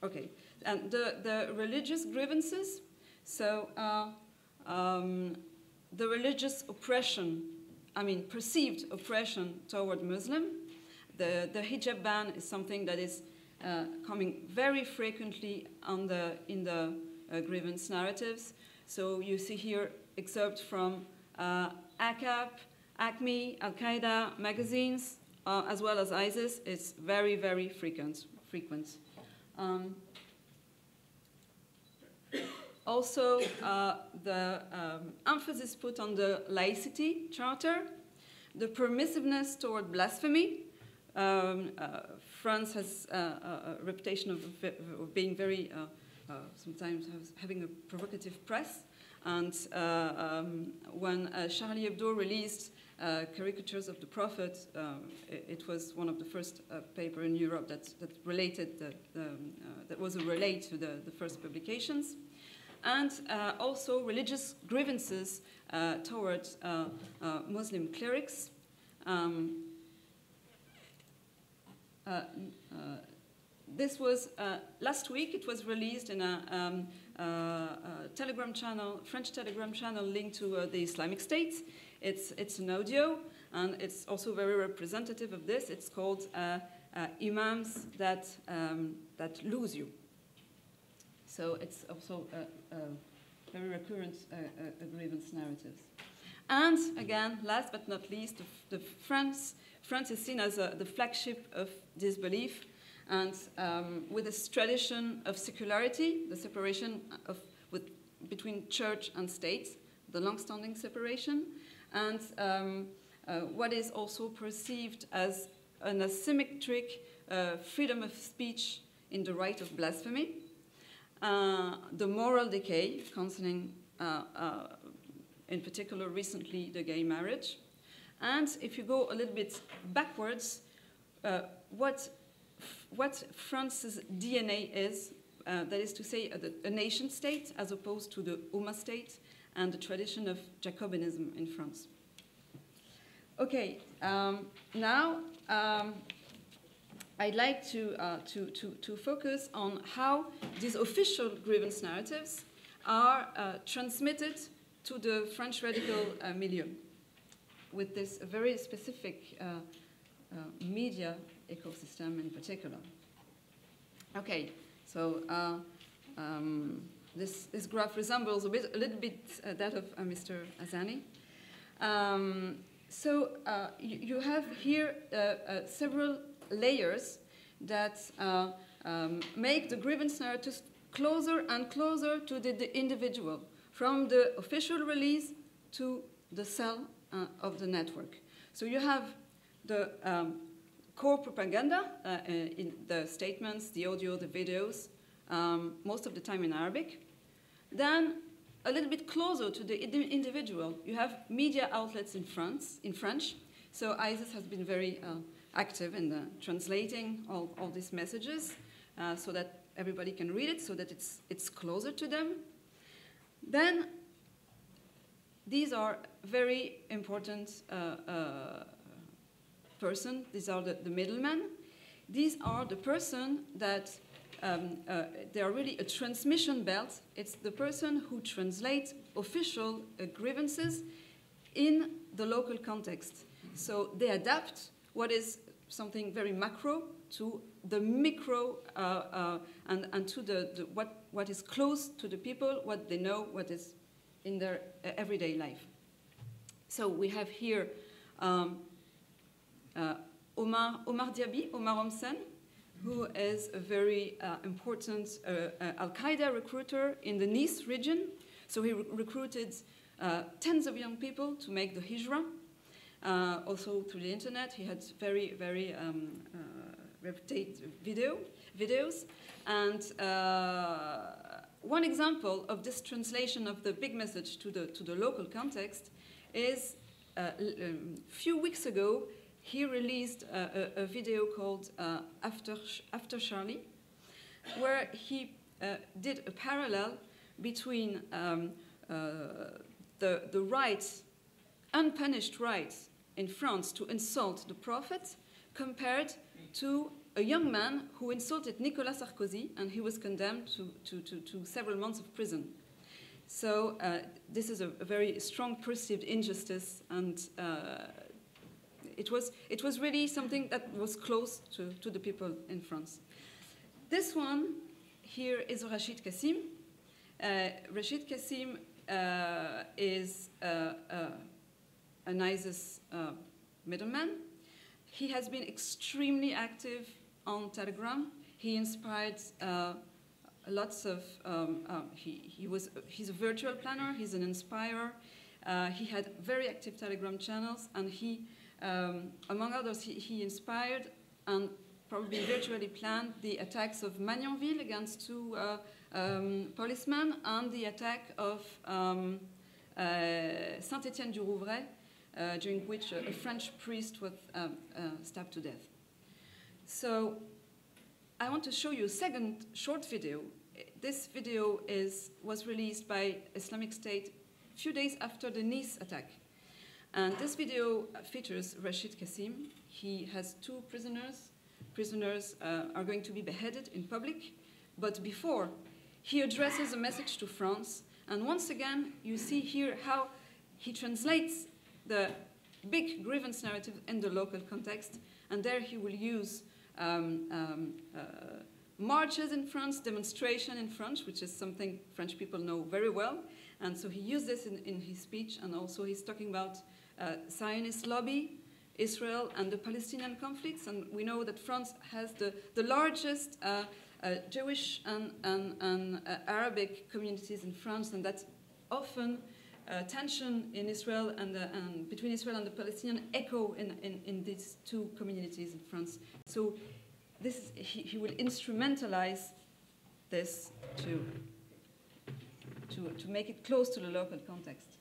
okay. And the religious grievances, so the religious oppression, I mean perceived oppression toward Muslim, the hijab ban is something that is coming very frequently in the grievance narratives. So you see here excerpts from ACAP, ACME, Al-Qaeda magazines, as well as ISIS. It's very, very frequent. Also, the emphasis put on the laicity charter, the permissiveness toward blasphemy. France has a reputation of being very, sometimes having a provocative press. And when Charlie Hebdo released caricatures of the Prophet, it was one of the first paper in Europe that related, that was a relay to the first publications. And also religious grievances towards Muslim clerics. This was last week. It was released in a Telegram channel, French Telegram channel linked to the Islamic State. It's an audio, and it's also very representative of this. It's called "Imams that Lose You." So it's also very recurrent grievance narratives. And again, last but not least, France is seen as the flagship of this belief, and with this tradition of secularity, the separation between church and state, the long-standing separation, and what is also perceived as an asymmetric freedom of speech in the right of blasphemy, the moral decay concerning, in particular recently, the gay marriage. And if you go a little bit backwards, what France's DNA is, that is to say a nation state as opposed to the Ummah state and the tradition of Jacobinism in France. Okay, now I'd like to focus on how these official grievance narratives are transmitted to the French radical milieu with this very specific media ecosystem in particular. Okay, so this graph resembles a little bit that of Mr. Azani. So you have here several layers that make the grievance narratives closer and closer to the individual, from the official release to the cell of the network. So you have the core propaganda in the statements, the audio, the videos, most of the time in Arabic. Then a little bit closer to the individual, you have media outlets in French. So ISIS has been very active in translating all these messages so that everybody can read it, so that it's closer to them. Then these are very important person. These are the middlemen. These are the person that they are really a transmission belt. It's the person who translates official grievances in the local context. So they adapt what is something very macro to the micro and to what is close to the people, what they know, what is in their everyday life. So we have here Omar Diaby, Omar Homsen, who is a very important Al-Qaeda recruiter in the Nice region. So he recruited tens of young people to make the hijra. Also through the internet, he had very, very reputed videos. And one example of this translation of the big message to the local context is a few weeks ago, he released a video called After Charlie, where he did a parallel between the rights, unpunished rights in France to insult the Prophet compared to a young man who insulted Nicolas Sarkozy, and he was condemned to several months of prison. So this is a very strong perceived injustice, and it was really something that was close to the people in France. This one here is Rashid Kassim. Rashid Kassim is an ISIS middleman. He has been extremely active on Telegram. He inspired lots of, he's a virtual planner, he's an inspirer. He had very active Telegram channels, and he, among others, he inspired and probably virtually planned the attacks of Magnanville against two policemen, and the attack of Saint-Étienne-du-Rouvray, during which a French priest was stabbed to death. So I want to show you a second short video. This video was released by Islamic State a few days after the Nice attack. And this video features Rashid Kassim. He has two prisoners. Prisoners are going to be beheaded in public. But before, he addresses a message to France. And once again, you see here how he translates the big grievance narrative in the local context. And there he will use marches in France, demonstration in French, which is something French people know very well. And so he used this in his speech, and also he's talking about Zionist lobby, Israel, and the Palestinian conflicts. And we know that France has the largest Jewish and Arabic communities in France, and that's often tension in Israel and between Israel and the Palestinian echo in these two communities in France. So this he will instrumentalize this to make it close to the local context.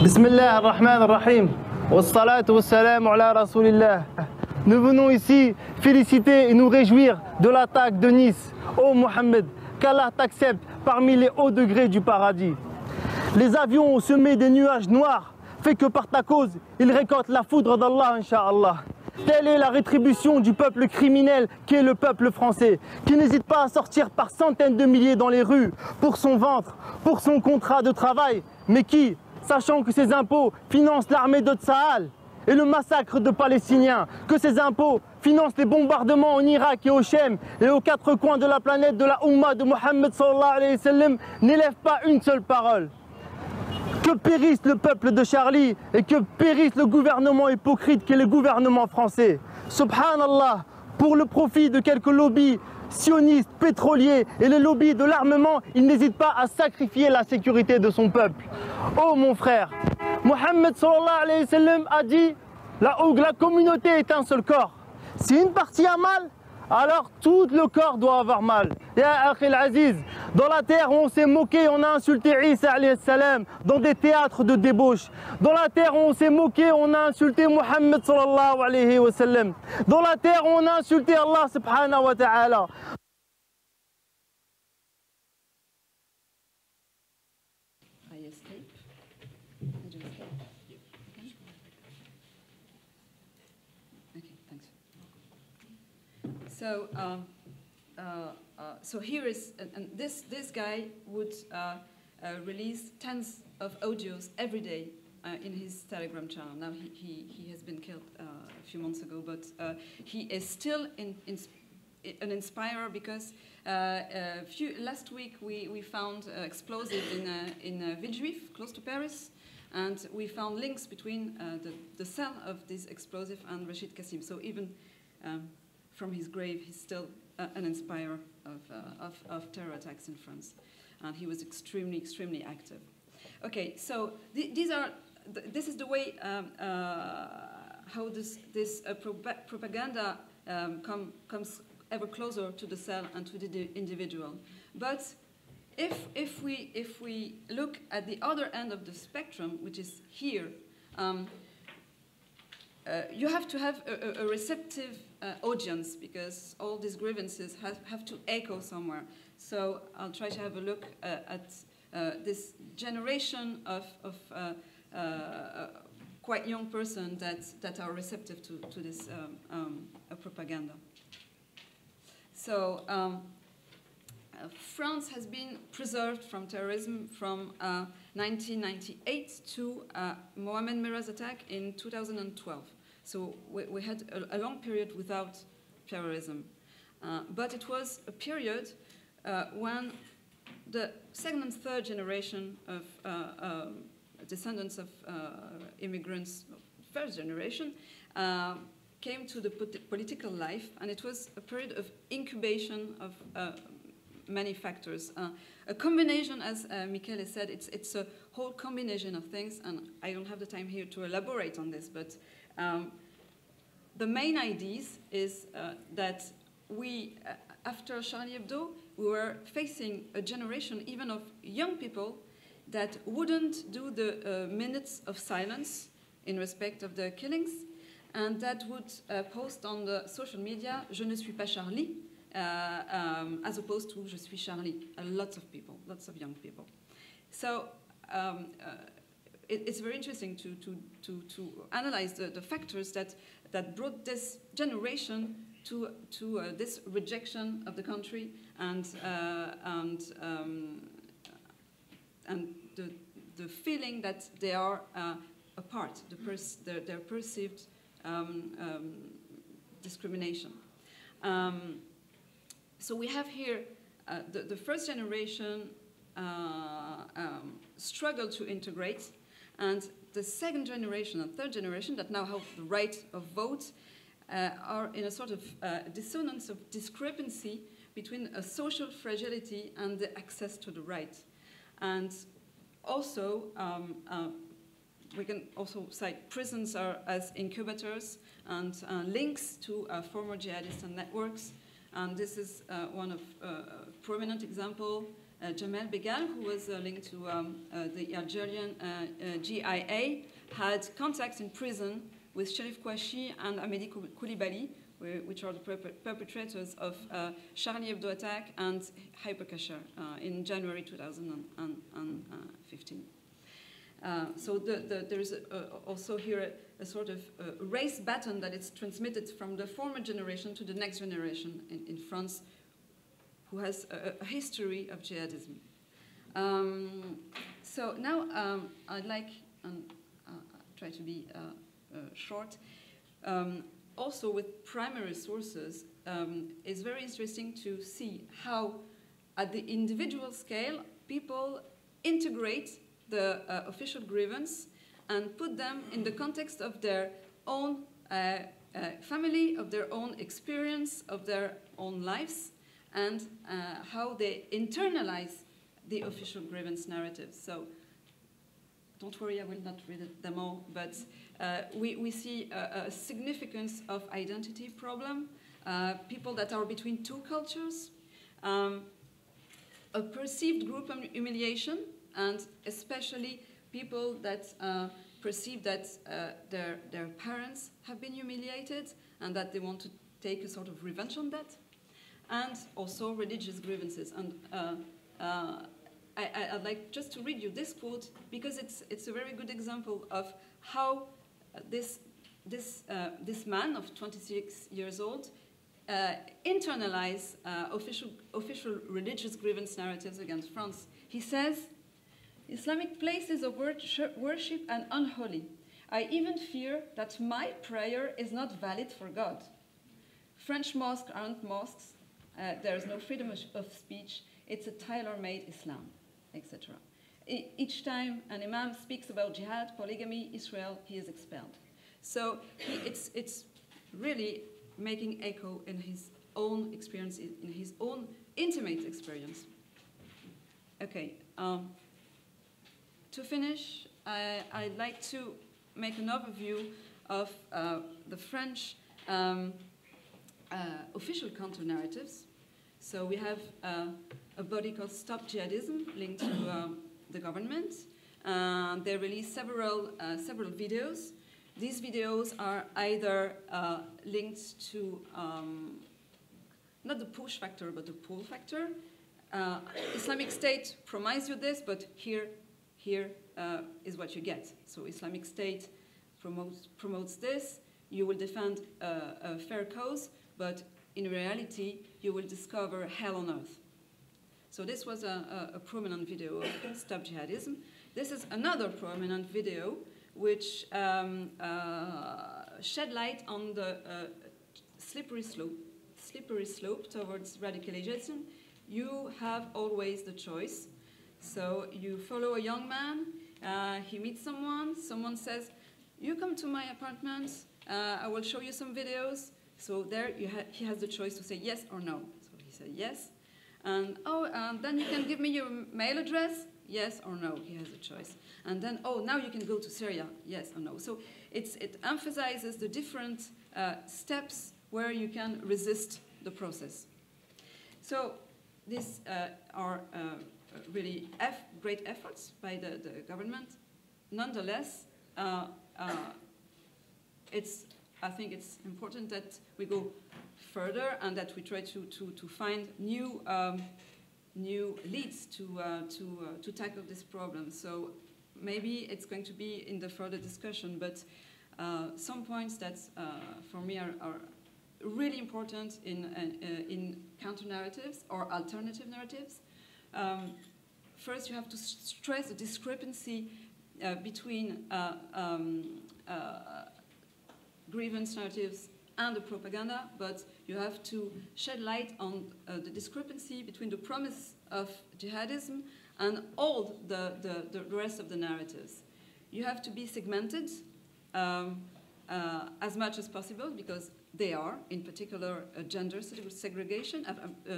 Bismillah ar-Rahman ar-Rahim. Wassalatu wassalamu ala Rasulillah. Nous venons ici féliciter et nous réjouir de l'attaque de Nice. Ô Mohammed, qu'Allah t'accepte parmi les hauts degrés du paradis. Les avions ont semé des nuages noirs, fait que par ta cause, ils récoltent la foudre d'Allah, Inch'Allah. Telle est la rétribution du peuple criminel qui est le peuple français, qui n'hésite pas à sortir par centaines de milliers dans les rues pour son ventre, pour son contrat de travail, mais qui, sachant que ses impôts financent l'armée de Tsahal et le massacre de Palestiniens, que ces impôts financent les bombardements en Irak et au Chem et aux quatre coins de la planète de la Oumma de Mohammed sallallahu alayhi wa sallam, n'élève pas une seule parole. Que périsse le peuple de Charlie et que périsse le gouvernement hypocrite qui est le gouvernement français. Subhanallah, pour le profit de quelques lobbies sionistes, pétroliers et les lobbies de l'armement, il n'hésite pas à sacrifier la sécurité de son peuple. Oh mon frère, Mohammed sallallahu alayhi wa sallam a dit la communauté est un seul corps. Si une partie a mal, alors tout le corps doit avoir mal. Ya Akhil Aziz, dans la terre où on s'est moqué, on a insulté Isa alayhi salam dans des théâtres de débauche. Dans la terre où on s'est moqué, on a insulté Muhammad sallallahu alayhi wa sallam. Dans la terre où on a insulté Allah subhanahu wa ta'ala. So here is, and this guy would release tens of audios every day in his Telegram channel. Now he has been killed a few months ago, but he is still an inspirer because last week we found explosive in Villejuif, close to Paris, and we found links between the cell of this explosive and Rashid Kassim. So even from his grave, he's still an inspirer of terror attacks in France. And he was extremely, extremely active. Okay, so this is the way how this propaganda comes ever closer to the cell and to the individual. But if we look at the other end of the spectrum, which is here, you have to have a receptive audience because all these grievances have to echo somewhere. So I'll try to have a look at this generation of quite young persons that are receptive to this propaganda. So France has been preserved from terrorism from 1998 to Mohammed Merah's attack in 2012. So we had a long period without terrorism. But it was a period when the second and third generation of descendants of immigrants, first generation, came to the political life, and it was a period of incubation of many factors. A combination, as Michele said, it's a whole combination of things, and I don't have the time here to elaborate on this, but the main ideas is that we, after Charlie Hebdo, we were facing a generation even of young people that wouldn't do the minutes of silence in respect of the killings, and that would post on the social media, "Je ne suis pas Charlie," as opposed to "Je suis Charlie." Lots of people, lots of young people. So it's very interesting to analyze the factors that brought this generation to this rejection of the country and the feeling that they are apart, their perceived discrimination. So we have here the first generation struggled to integrate, and the second generation and third generation that now have the right of vote are in a sort of dissonance of discrepancy between a social fragility and the access to the right. And also, we can also cite prisons as incubators and links to former jihadists and networks. And this is one of prominent example, Jamal Begal, who was linked to the Algerian GIA, had contacts in prison with Sherif Kouachi and Amedi Koulibaly, which are the perpetrators of Charlie Hebdo attack and Hypercacher in January 2015. So there is also here a sort of race baton that is transmitted from the former generation to the next generation in France, who has a history of jihadism. So now I'd like, and try to be short, also with primary sources, it's very interesting to see how at the individual scale people integrate the official grievance and put them in the context of their own family, of their own experience, of their own lives, and how they internalize the official grievance narrative. So don't worry, I will not read them all, but we see a significance of identity problem, people that are between two cultures, a perceived group humiliation, and especially people that perceive that their parents have been humiliated and that they want to take a sort of revenge on that, and also religious grievances. And I'd like just to read you this quote because it's a very good example of how this man of 26 years old internalize official religious grievance narratives against France. He says, "Islamic places of worship are unholy. I even fear that my prayer is not valid for God. French mosques aren't mosques. There is no freedom of speech. It's a tailor-made Islam," etc. Each time an imam speaks about jihad, polygamy, Israel, he is expelled. So it's really making echo in his own experience, in his own intimate experience. Okay, to finish, I'd like to make an overview of the French official counter-narratives. So we have a body called Stop Jihadism linked to the government. They release several videos. These videos are either linked to not the push factor, but the pull factor. Islamic State promised you this, but here is what you get. So Islamic State promotes this. You will defend a fair cause, but in reality, you will discover hell on earth. So this was a prominent video of Stop Jihadism. This is another prominent video which shed light on the slippery slope towards radicalization. You have always the choice. So you follow a young man, he meets someone says, "You come to my apartment, I will show you some videos." So there he has the choice to say yes or no. So he said yes. And then you can give me your mail address, yes or no, he has a choice. And then, now you can go to Syria, yes or no. So it emphasizes the different steps where you can resist the process. So these are really great efforts by the government. Nonetheless, I think it's important that we go further and that we try to find new leads to tackle this problem. So maybe it's going to be in the further discussion, but some points that for me are really important in counter-narratives or alternative narratives. First, you have to stress the discrepancy between grievance narratives and the propaganda, but you have to shed light on the discrepancy between the promise of jihadism and all the rest of the narratives. You have to be segmented as much as possible, because they are, in particular, gender segregation,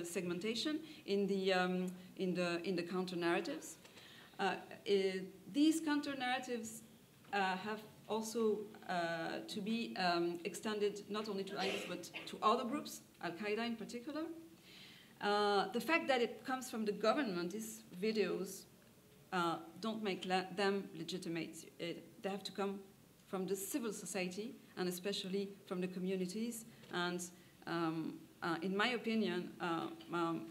segmentation in the counter-narratives. These counter-narratives have also to be extended not only to ISIS but to other groups, Al-Qaeda in particular. The fact that it comes from the government, these videos, don't make them legitimate. They have to come from the civil society and especially from the communities. And in my opinion,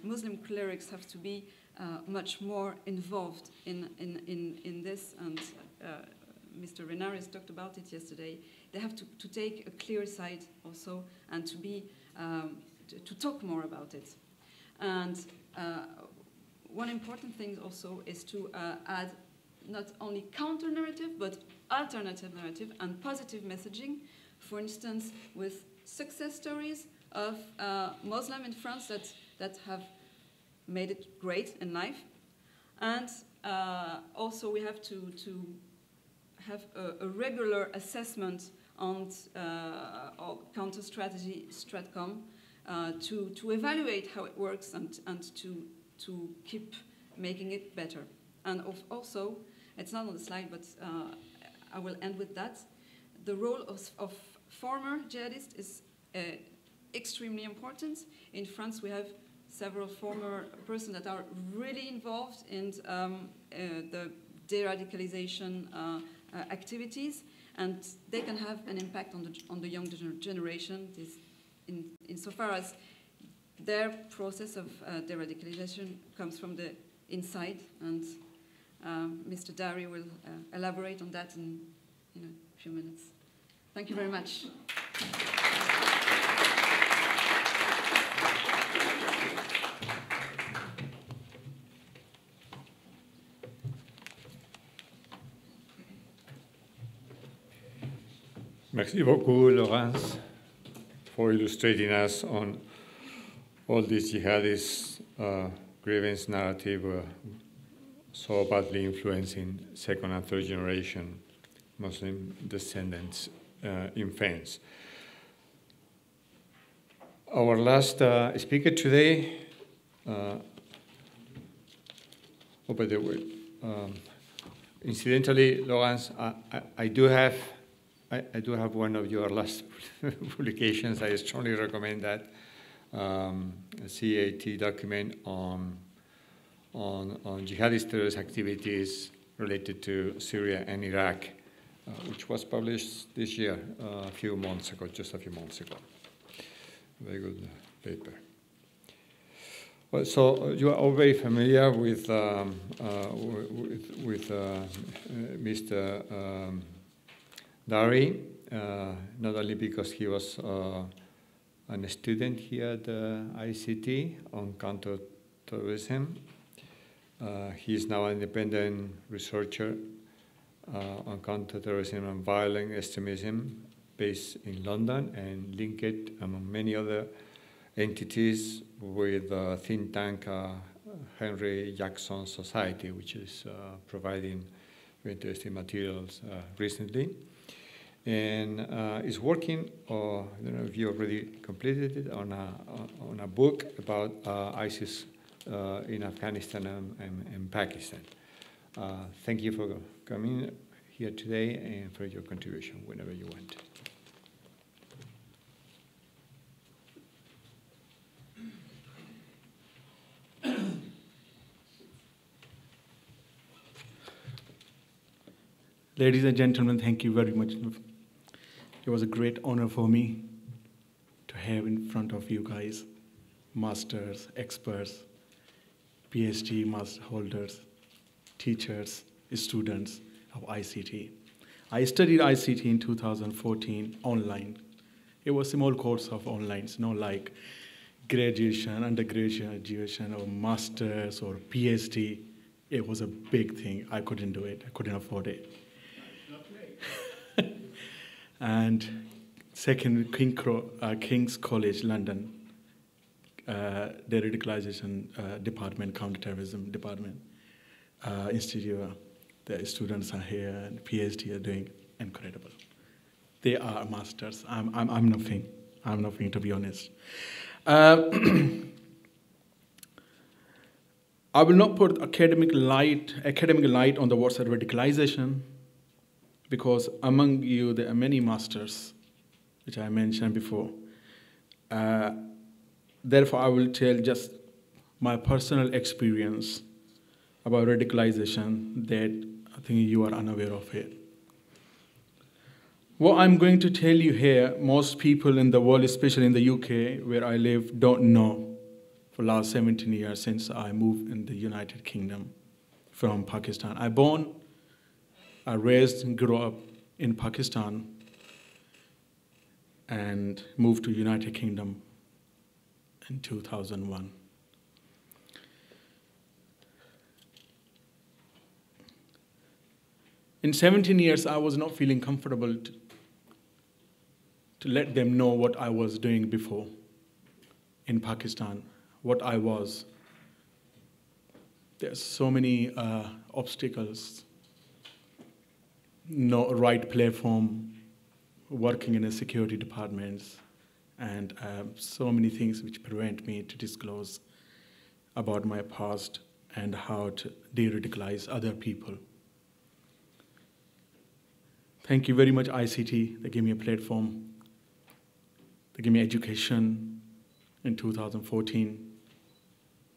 Muslim clerics have to be much more involved in this, and Mr. Reinares talked about it yesterday. They have to take a clear side also and to be to talk more about it. And one important thing also is to add not only counter-narrative but alternative narrative and positive messaging. For instance, with success stories of Muslims in France that have made it great in life. And also we have to have a regular assessment on counter-strategy, Stratcom, to evaluate how it works and to keep making it better. And also, it's not on the slide, but I will end with that. The role of former jihadists is extremely important. In France, we have several former persons that are really involved in the de-radicalization activities, and they can have an impact on the young generation insofar as their process of de-radicalization comes from the inside, and Mr. Dahri will elaborate on that in a few minutes. Thank you very much. Merci beaucoup, Laurence, for illustrating us on all this jihadist grievance narrative so badly influencing second and third generation Muslim descendants in France. Our last speaker today, oh, by the way, incidentally, Laurence, I do have one of your last publications. I strongly recommend that, a CAT document on jihadist terrorist activities related to Syria and Iraq, which was published this year, a few months ago, just a few months ago. Very good paper. Well, so you are all very familiar with Mr. Dahri, not only because he was a student here at ICT on counter-terrorism. He is now an independent researcher on counter-terrorism and violent extremism based in London and linked, among many other entities, with think tank Henry Jackson Society, which is providing very interesting materials recently. And is working, or I don't know if you already completed it, on a book about ISIS in Afghanistan and Pakistan. Thank you for coming here today and for your contribution whenever you want. Ladies and gentlemen, thank you very much. It was a great honor for me to have in front of you guys masters, experts, Ph.D. master holders, teachers, students of ICT. I studied ICT in 2014 online. It was a small course of online, it's not like graduation, undergraduation, or masters or Ph.D. It was a big thing. I couldn't do it. I couldn't afford it. And second, King's College, London, the Radicalization department, Counter-Terrorism department, Institute. The students are here, and PhD are doing incredible. They are masters. I'm nothing. I'm nothing, to be honest. I will not put academic light on the words of radicalization, because among you there are many masters, which I mentioned before. Therefore, I will tell just my personal experience about radicalization that I think you are unaware of it. What I'm going to tell you here, most people in the world, especially in the UK, where I live, don't know for the last 17 years since I moved in the United Kingdom from Pakistan. I raised and grew up in Pakistan and moved to United Kingdom in 2001. In 17 years, I was not feeling comfortable to let them know what I was doing before in Pakistan, what I was. There's so many obstacles, no right platform, working in a security departments, and so many things which prevent me to disclose about my past and how to de-radicalize other people. Thank you very much, ICT. They gave me a platform. They gave me education in 2014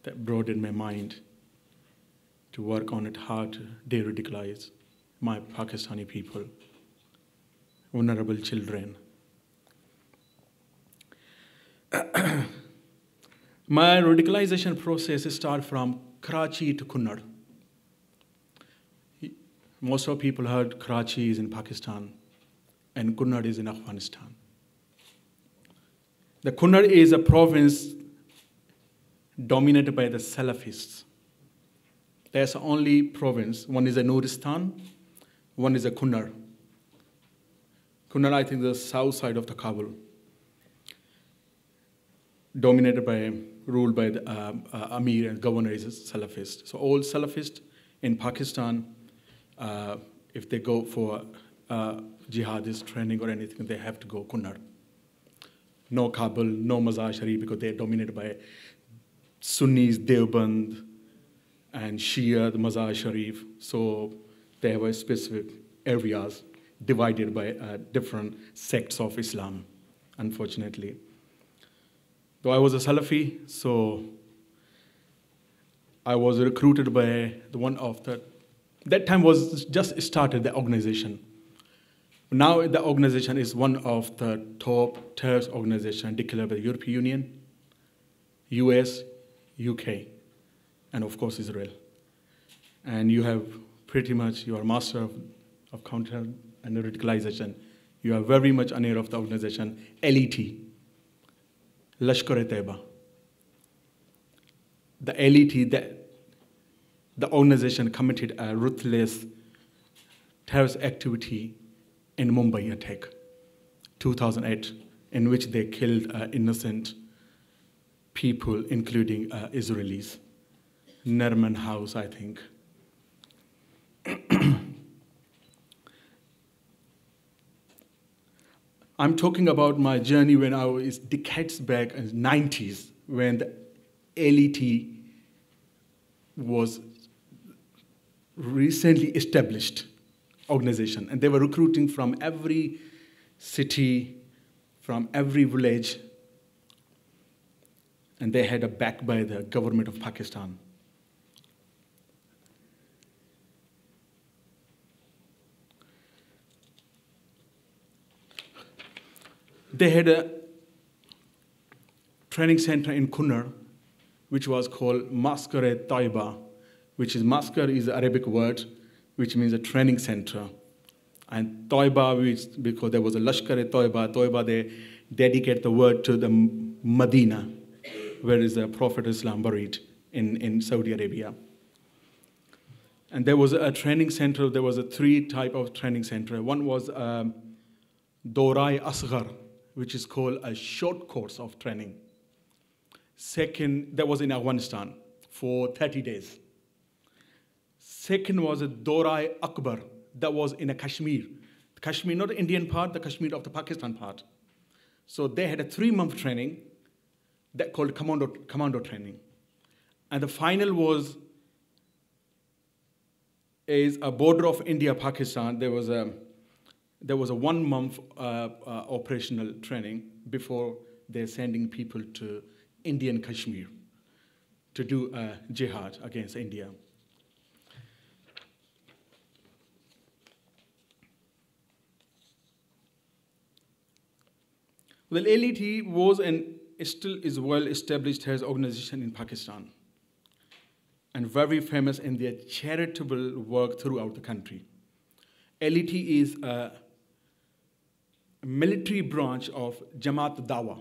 that broadened my mind to work on it hard to de-radicalize my Pakistani people, vulnerable children. My radicalization process started from Karachi to Cunnar. Most of people heard Karachi is in Pakistan and Cunnar is in Afghanistan. The Cunnar is a province dominated by the Salafists. There's only province. One is a Nuristan, one is a Cunnar. Cunnar, I think, the south side of the Kabul, dominated by, ruled by the Amir and governor is a Salafist. So all Salafists in Pakistan, if they go for jihadist training or anything, they have to go Cunnar. No Kabul, no Mazar Sharif, because they're dominated by Sunnis, Deoband, and Shia, the Mazar Sharif. So they have a specific areas divided by different sects of Islam, unfortunately. Though I was a Salafi, so I was recruited by the one of the, that time was just started the organization. Now the organization is one of the top terrorist organizations declared by the European Union, US, UK, and of course Israel. And you have pretty much, you are master of counter and radicalization. You are very much aware of the organization, LET, Lashkar-e-Taiba. The LET, the organization committed a ruthless terrorist activity in Mumbai attack, 2008, in which they killed innocent people, including Israelis. Nerman House, I think. I'm talking about my journey when I was decades back in the 90s, when the LET was recently established organization, and they were recruiting from every city, from every village, and they had a back by the government of Pakistan. They had a training center in Cunnar, which was called Maskar-e-Taiba, which is, Maskar is an Arabic word, which means a training center. And Taiba, which, because there was a Lashkar-e-Taiba, Taiba, they dedicate the word to the Medina, where is the Prophet Islam buried in Saudi Arabia. And there was a training center, there was a three type of training center. One was Dorai Asghar, which is called a short course of training. Second, that was in Afghanistan for 30 days. Second was a Dorai Akbar, that was in a Kashmir. Kashmir, not the Indian part, the Kashmir of the Pakistan part. So they had a 3-month training that called commando training. And the final was is a border of India, Pakistan. There was a 1-month operational training before they're sending people to Indian Kashmir to do jihad against India. Well, LET was and still is well established as an organization in Pakistan and very famous in their charitable work throughout the country. LET is a military branch of Jamaat Dawa.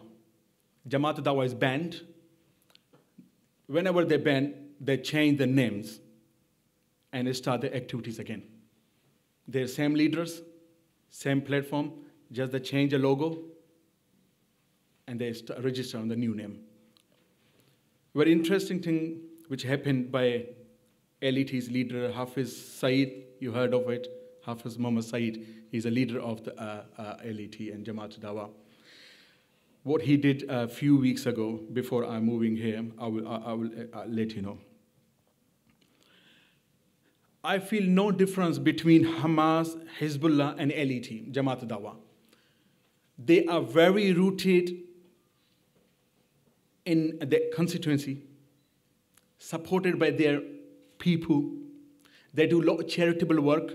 Jamaat Dawa is banned. Whenever they ban, they change the names and they start their activities again. They're same leaders, same platform, just they change the logo and they register on the new name. Very interesting thing which happened by LET's leader, Hafiz Saeed, you heard of it, Hafiz Muhammad Saeed, he's a leader of the LET and Jamaat Dawa. What he did a few weeks ago, before I'm moving here, I will let you know. I feel no difference between Hamas, Hezbollah, and LET, Jamaat Dawa. They are very rooted in the constituency, supported by their people. They do a lot of charitable work.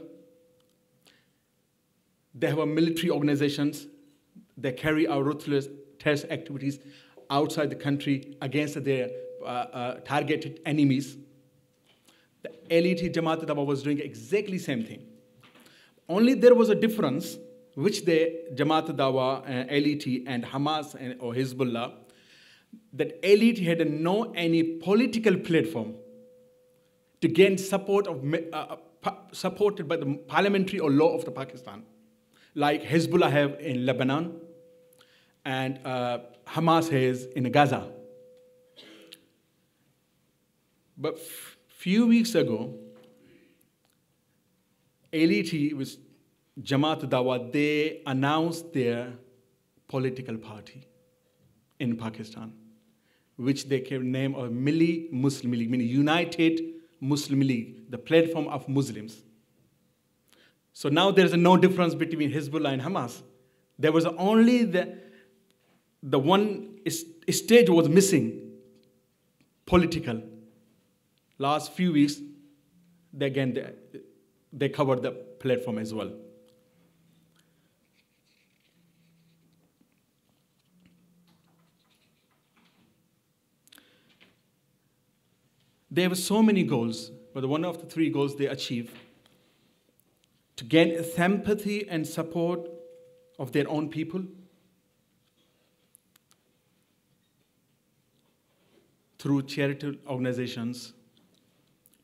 They have military organizations. They carry out ruthless terrorist activities outside the country against their targeted enemies. The elite Jamaat Dawa was doing exactly the same thing. Only there was a difference, which the Jamaat Dawa, elite, and Hamas or Hezbollah, that elite had no any political platform to gain support of supported by the parliamentary or law of the Pakistan, like Hezbollah have in Lebanon and Hamas has in Gaza. But few weeks ago, elite with Jamaat Dawa, they announced their political party in Pakistan, which they gave name of Milli Muslim League, meaning United Muslim League, the platform of Muslims. So now there's no difference between Hezbollah and Hamas. There was only the one stage was missing, political. Last few weeks, they covered the platform as well. They have so many goals, but one of the 3 goals they achieve: to gain sympathy and support of their own people, through charitable organizations,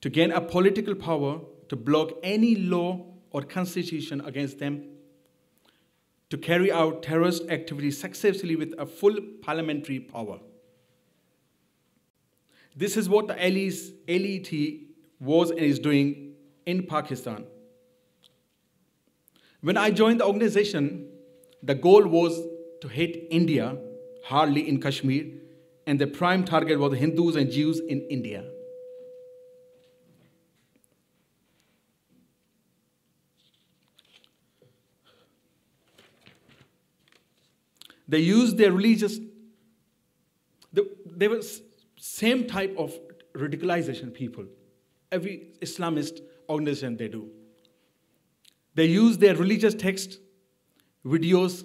to gain a political power to block any law or constitution against them, to carry out terrorist activities successfully with a full parliamentary power. This is what the elite was and is doing in Pakistan. When I joined the organization, the goal was to hit India, hardly in Kashmir, and the prime target was the Hindus and Jews in India. They used their religious, they were same type of radicalization people. Every Islamist organization they do. They use their religious text, videos,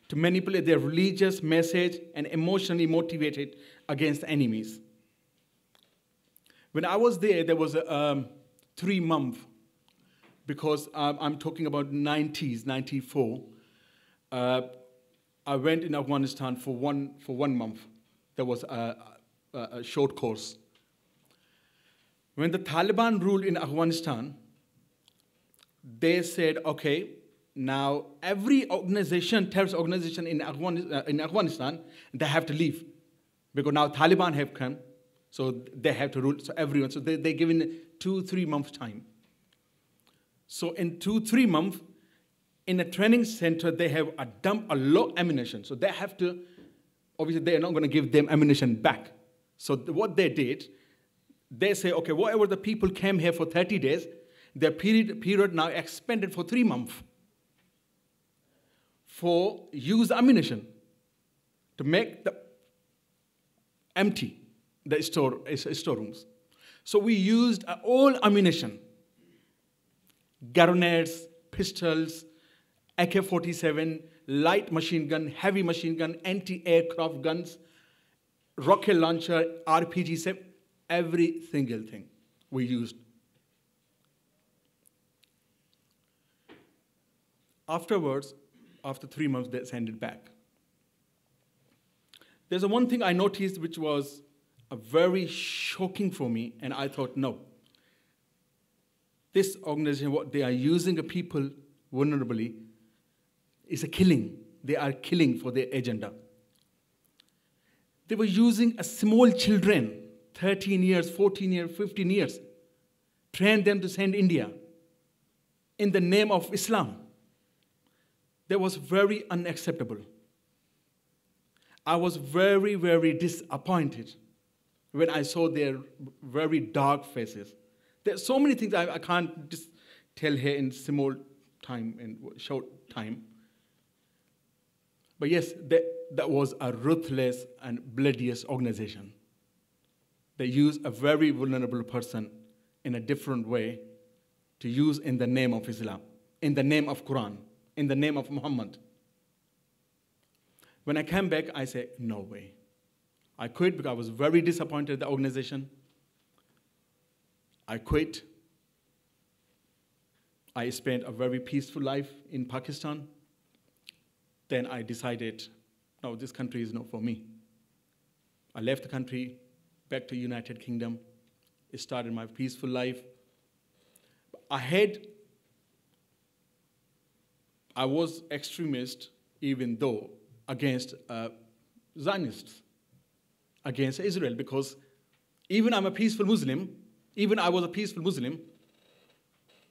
to manipulate their religious message and emotionally motivated against enemies. When I was there was a 3-month, because I'm talking about 90s, 94. I went in Afghanistan for one month. There was a short course. When the Taliban ruled in Afghanistan, they said, okay, now every organization, terrorist organization in Afghanistan, they have to leave. Because now Taliban have come, so they have to rule, so everyone. So they're given 2-3 months time. So in 2-3 months, in a training center, they have dumped a lot of ammunition. So they have to, obviously they are not going to give them ammunition back. So what they did, they say, okay, whatever the people came here for 30 days, their period now expanded for 3 months for used ammunition to make the empty the storerooms. So we used all ammunition, grenades, pistols, AK-47, light machine gun, heavy machine gun, anti-aircraft guns, rocket launcher, RPG, every single thing we used. Afterwards, after 3 months, they sent it back. There's one thing I noticed which was very shocking for me, and I thought, no. This organization, what they are using the people vulnerably, is a killing. They are killing for their agenda. They were using small children, 13 years, 14 years, 15 years, train them to send India in the name of Islam. That was very unacceptable. I was very, very disappointed when I saw their very dark faces. There's so many things I can't just tell here in small time, in short time. But yes, that was a ruthless and bloodiest organization. They use a very vulnerable person in a different way to use in the name of Islam, in the name of Quran, in the name of Muhammad. When I came back, I said, no way. I quit because I was very disappointed in the organization. I quit. I spent a very peaceful life in Pakistan. Then I decided, no, this country is not for me. I left the country, back to United Kingdom, started my peaceful life. I was extremist, even though against Zionists, against Israel, because even I'm a peaceful Muslim, even I was a peaceful Muslim,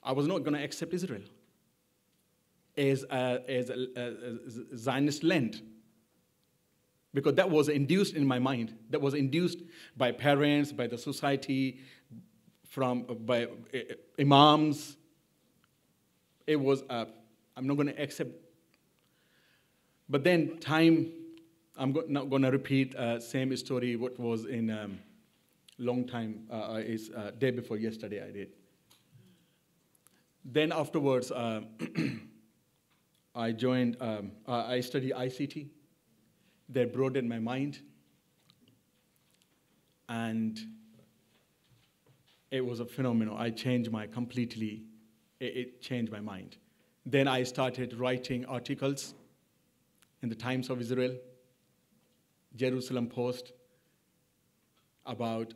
I was not going to accept Israel as a Zionist land, because that was induced in my mind. That was induced by parents, by the society, by imams. It was, I'm not going to accept. But then time, I'm not going to repeat same story what was in long time, is day before yesterday I did. Then afterwards, I joined, I studied ICT. They broadened my mind. And it was a phenomenon. I changed my completely, it changed my mind. Then I started writing articles in the Times of Israel, Jerusalem Post, about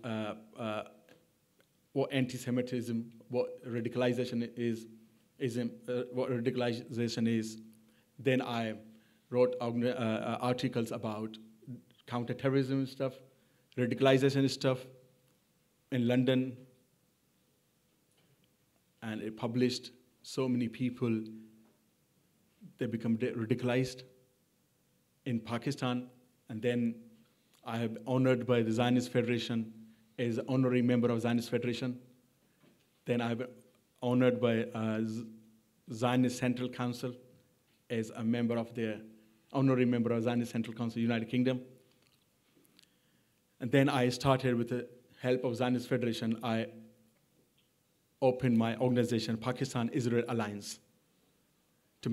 what anti-Semitism, what radicalization is, what radicalization is. Then I wrote articles about counter-terrorism stuff, radicalization stuff in London, and it published. So many people, they become radicalized in Pakistan, and then I have honored by the Zionist Federation as an honorary member of Zionist Federation. Then I have honored by Zionist Central Council as a member of the honorary member of Zionist Central Council, United Kingdom. And then I started with the help of Zionist Federation, I opened my organization, Pakistan-Israel Alliance, to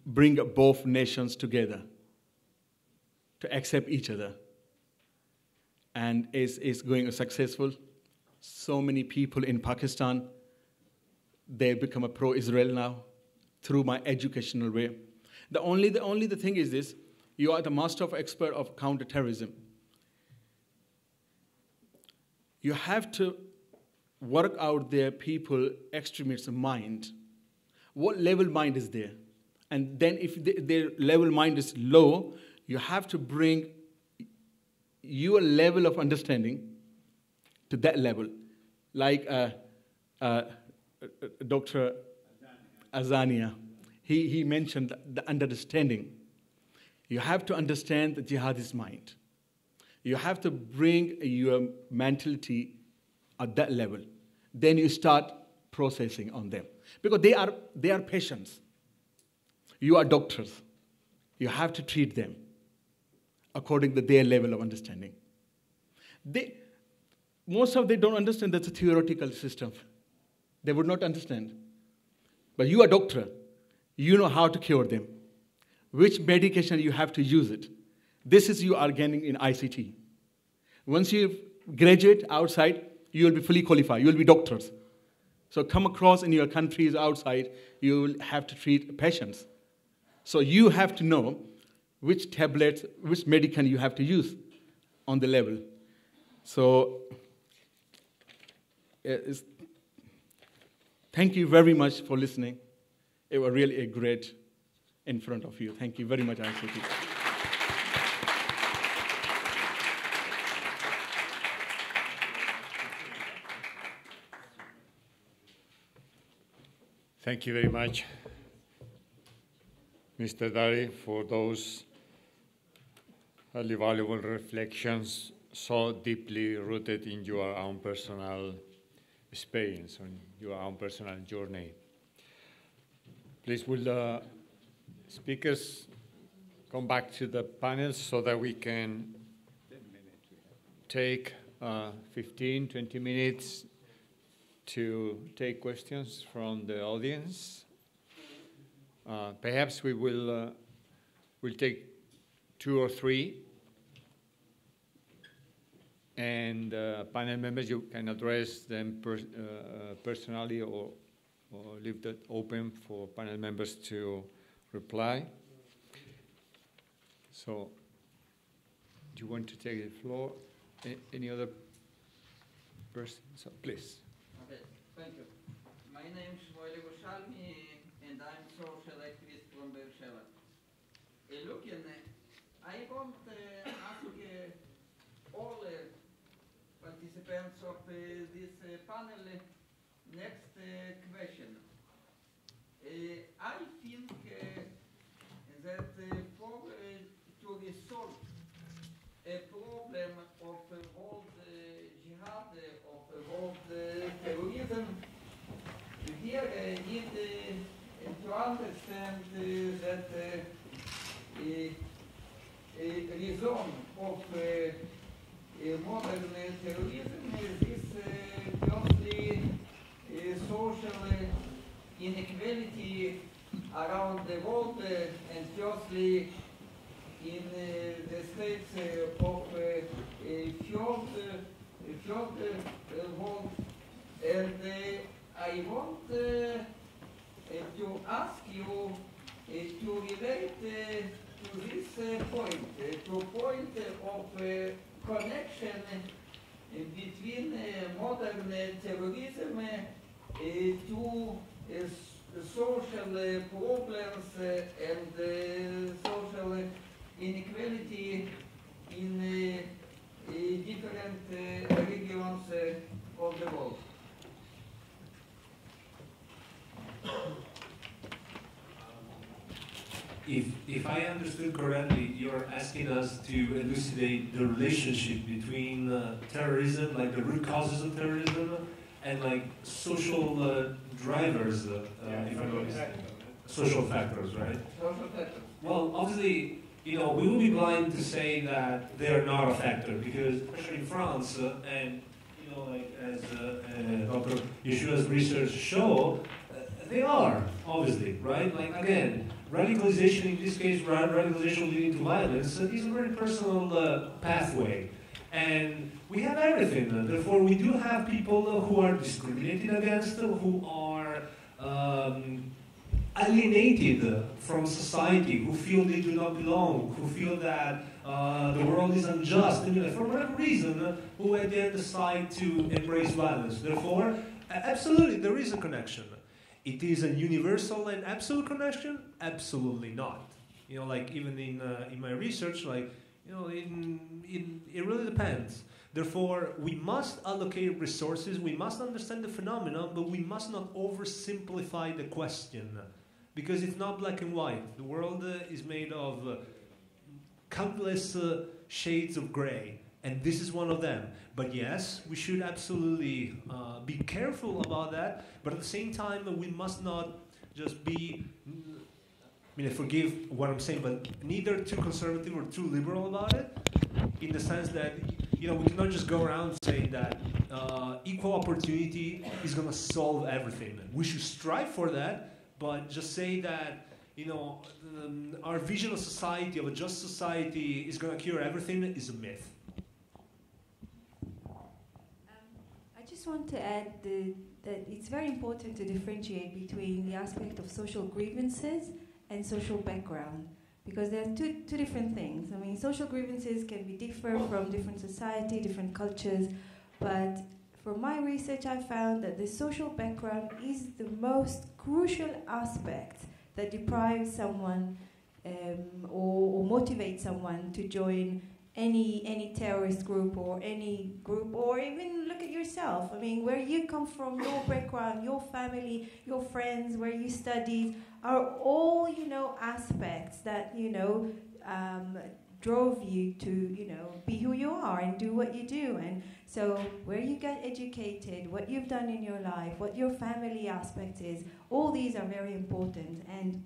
bring both nations together, to accept each other. And it's going successful. So many people in Pakistan, they become a pro-Israel now through my educational way. The only thing is this: you are the master of expert of counter-terrorism. You have to work out their people extremist mind. What level mind is there? And then if their level mind is low, you have to bring your level of understanding to that level. Like Dr. Azani, he mentioned the understanding. You have to understand the jihadist mind. You have to bring your mentality at that level. Then you start processing on them. Because they are patients. You are doctors. You have to treat them according to their level of understanding. Most of them don't understand that's a theoretical system. They would not understand. But you are a doctor. You know how to cure them. Which medication you have to use it. This is you are gaining in ICT. Once you graduate outside, you will be fully qualified. You will be doctors. So come across in your countries outside, you will have to treat patients. So you have to know which tablets, which medicine you have to use on the level. So thank you very much for listening. It was really a great in front of you. Thank you very much, ICT. Thank you very much, Mr. Dahri, for those highly valuable reflections so deeply rooted in your own personal experience, on your own personal journey. Please, will the speakers come back to the panel so that we can take 15, 20 minutes to take questions from the audience. Perhaps we will we'll take 2 or 3, and panel members, you can address them personally or leave that open for panel members to reply. So, do you want to take the floor? Any other person? So, please. Okay, thank you. My name is Yehoshua, and I'm social activist from Beersheba. Look, I want to ask all participants of this panel next question. I think that for to resolve a problem of world jihad, of world terrorism, here need to understand that a reason of modern terrorism is mostly social inequality around the world, and firstly in the states of third world. And I want to ask you to relate to this point, to point of connection between modern terrorism to social problems and social inequality in different regions of the world. If I understood correctly, you're asking us to elucidate the relationship between terrorism, like the root causes of terrorism, and like social drivers, if I'm not mistaken. Social factors, right? Social factors. Well, obviously, we will be blind to say that they are not a factor, because especially in France, and like as Dr. Yeshua's research show, they are, obviously, right? Like, again, radicalization, in this case, radicalization leading to violence, is a very personal pathway. And we have everything. Therefore, we do have people who are discriminated against, who are alienated from society, who feel they do not belong, who feel that the world is unjust, and for whatever reason, who at the end decide to embrace violence. Therefore, absolutely, there is a connection. It is a universal and absolute connection? Absolutely not. Like even in my research, like it really depends. Therefore, we must allocate resources. We must understand the phenomenon, but we must not oversimplify the question, because it's not black and white. The world is made of countless shades of gray. And this is one of them. But yes, we should absolutely be careful about that. But at the same time, we must not just be, forgive what I'm saying, but neither too conservative or too liberal about it. In the sense that, we cannot just go around saying that equal opportunity is going to solve everything. We should strive for that, but just say that, our vision of society, of a just society, is going to cure everything is a myth. I just want to add that it's very important to differentiate between the aspect of social grievances and social background, because there are two different things. Social grievances can be different from different society, different cultures, but from my research I found that the social background is the most crucial aspect that deprives someone or motivates someone to join any terrorist group or any group, or even look at yourself. Where you come from, your background, your family, your friends, where you studied, are all, aspects that, drove you to, be who you are and do what you do. And so where you got educated, what you've done in your life, what your family aspect is, all these are very important. And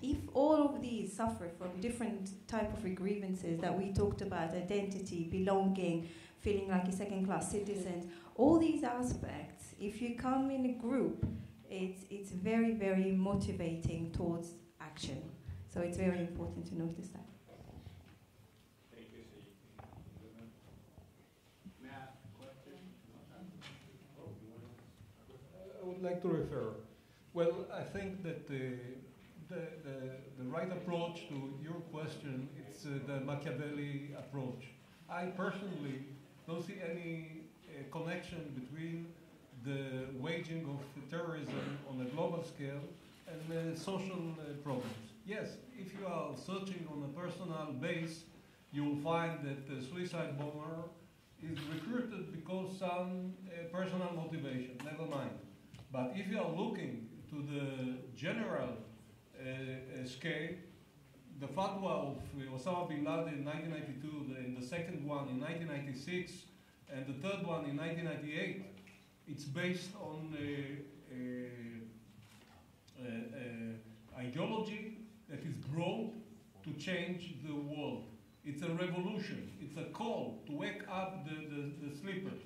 If all of these suffer from different type of grievances that we talked about, identity, belonging, feeling like a second-class citizen, all these aspects, if you come in a group, it's very, very motivating towards action. So it's very important to notice that. Thank you, I would like to refer. Well, I think that the right approach to your question is the Machiavelli approach. I personally don't see any connection between the waging of terrorism on a global scale and social problems. Yes, if you are searching on a personal base, you will find that the suicide bomber is recruited because some personal motivation, never mind. But if you are looking to the general scale, the fatwa of Osama bin Laden in 1992, and the second one in 1996, and the third one in 1998, it's based on ideology that is brought to change the world. It's a revolution. It's a call to wake up the sleepers.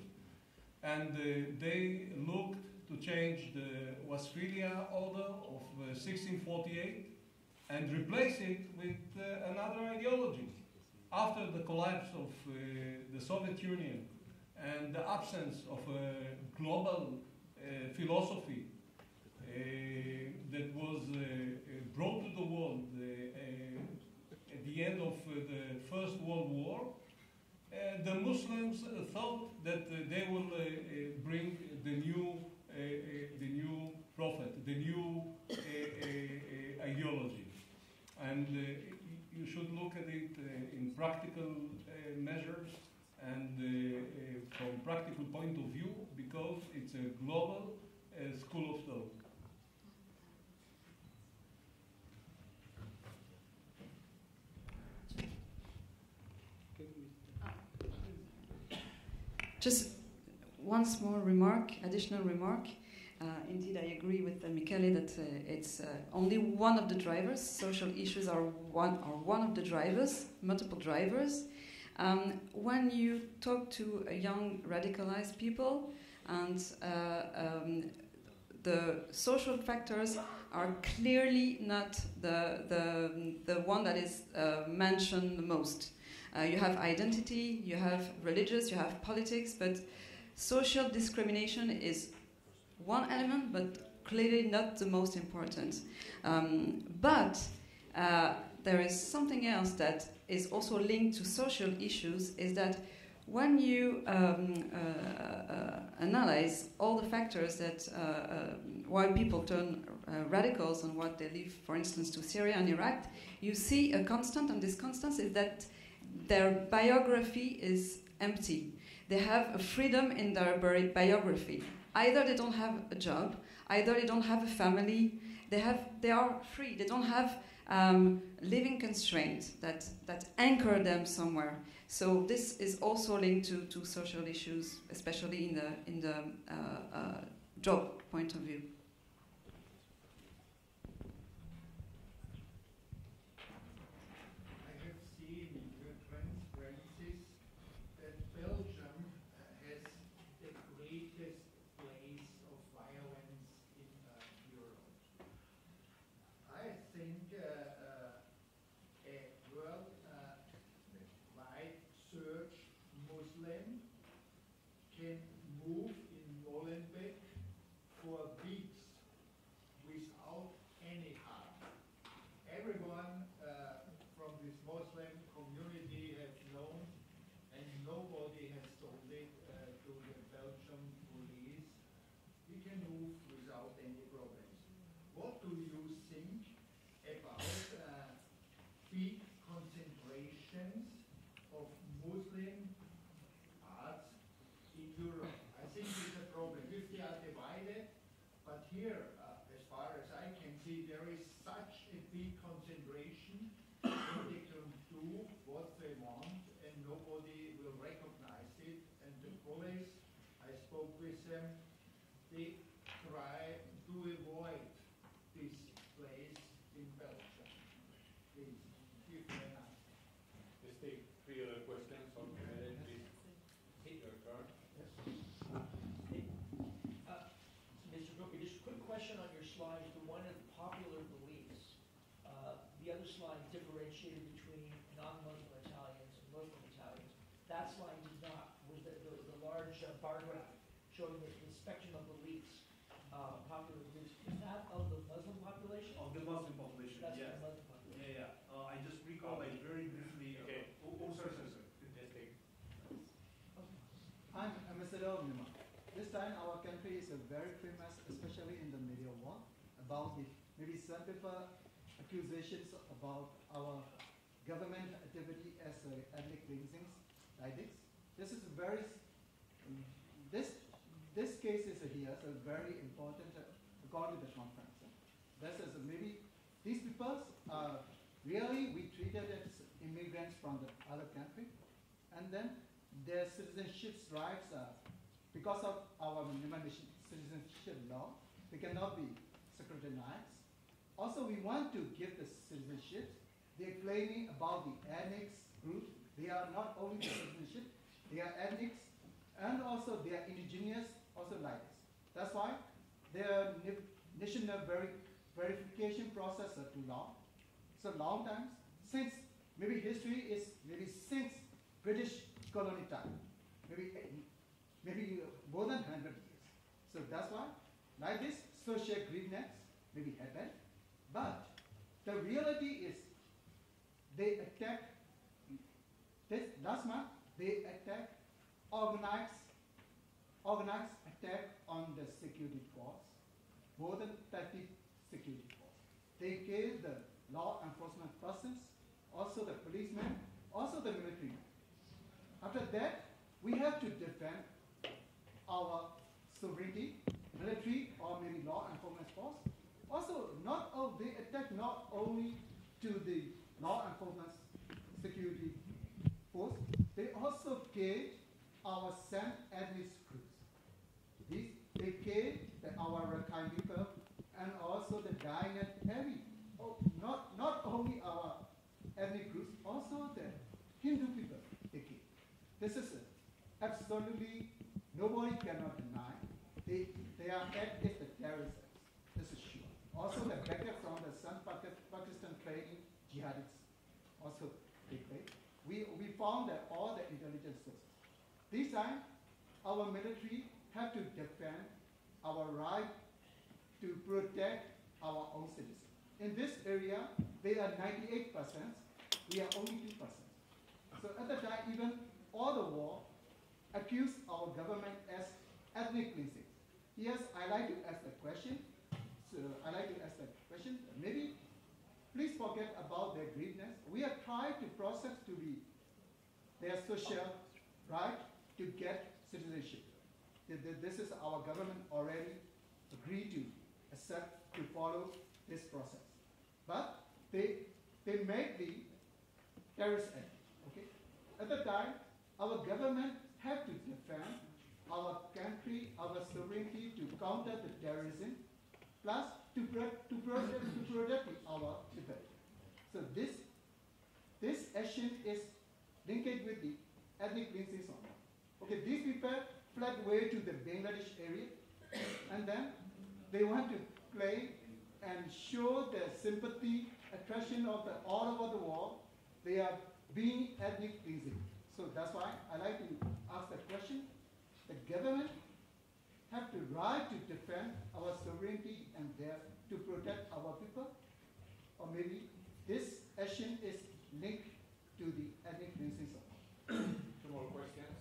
And they looked to change the Westphalia Order of 1648 and replace it with another ideology. After the collapse of the Soviet Union and the absence of a global philosophy that was brought to the world at the end of the First World War, the Muslims thought that they will bring the new prophet, the new ideology. And you should look at it in practical measures and from practical point of view, because it's a global school of thought. Just one small remark, additional remark. Indeed, I agree with Michele that it's only one of the drivers. Social issues are one of the drivers, multiple drivers. When you talk to young radicalized people, and the social factors are clearly not the one that is mentioned the most. You have identity, you have religious, you have politics, but social discrimination is one element, but clearly not the most important. But there is something else that is also linked to social issues, is that when you analyze all the factors that why people turn radicals and what they leave, for instance, to Syria and Iraq, you see a constant, and this constant is that their biography is empty. They have a freedom in their biography. Either they don't have a job, either they don't have a family, they are free. They don't have living constraints that anchor them somewhere. So this is also linked to social issues, especially in the job point of view. can move in Molenbeek for weeks without any harm. Everyone from this Muslim community has known, and nobody has told it to the Belgian police. We can move without any problems. What do you think about big concentrations of Muslim arts in Europe? I think it's a problem. If they are divided, but here, as far as I can see, there is such a big concentration that they can do what they want and nobody will recognize it. And the police, I spoke with them, they try to avoid this place in Belgium. question on your slide to one of the popular beliefs. The other slide differentiated between non-Muslim Italians and Muslim Italians. That slide did not, was the large bar graph showing the spectrum of beliefs, popular beliefs. Is that of the Muslim population? Of the Muslim population, That's yes. the Muslim population. Yeah, yeah. I just recall like very briefly. Okay. Sorry. I'm Ambassador of Myanmar. This time our country is very famous, especially in the media war, about the maybe some people accusations about our government activity as ethnic cleansings like this. This is very, this case is here, so very important according to the conference. This is maybe, these people really we treated as immigrants from the other country, and then their citizenship rights because of our citizenship law, they cannot be scrutinized. Also, we want to give the citizenship. They're claiming about the ethnic group. They are not only the citizenship, they are ethnics, and also they are indigenous, also like this. That's why their national verification process are too long. So long times, since maybe history is maybe since British colony time, maybe more than 100 years. So that's why, like this, social grievance maybe happened. But the reality is, they attack, this last month, they attack, organized attack on the security force, more than 30 security force. They killed the law enforcement persons, also the policemen, also the military. After that, we have to defend our sovereignty, military or maybe law enforcement force. Also, they attack not only to the law enforcement security force, they also killed our San ethnic groups. They killed our Rakhine people and also the Dahri heavy. Not only our ethnic groups, also the Hindu people they killed. This is absolutely nobody cannot deny. They are act as the terrorists. This is sure. Also the backup from the Sun Pakistan training jihadists also take place. We found that all the intelligence sources. This time, our military have to defend our right to protect our own citizens. In this area, they are 98%, we are only 2%. So at the time, even all the war accused our government as ethnic cleansing. Yes, I like to ask the question. Maybe please forget about their greediness. We are trying to process to be their social right to get citizenship. This is our government already agreed to accept to follow this process. But they make the terrorist act. Okay? At the time, our government had to defend our country, our sovereignty to counter the terrorism, plus to protect our people. So this action is linked with the ethnic cleansing. Okay, these people fled away to the Bangladesh area, and then they want to play and show their sympathy, attraction of all over the world. They are being ethnic cleansing. So that's why I like to ask the question. The government have the right to defend our sovereignty and to protect our people, or maybe this action is linked to the ethnic cleansing. Two more questions.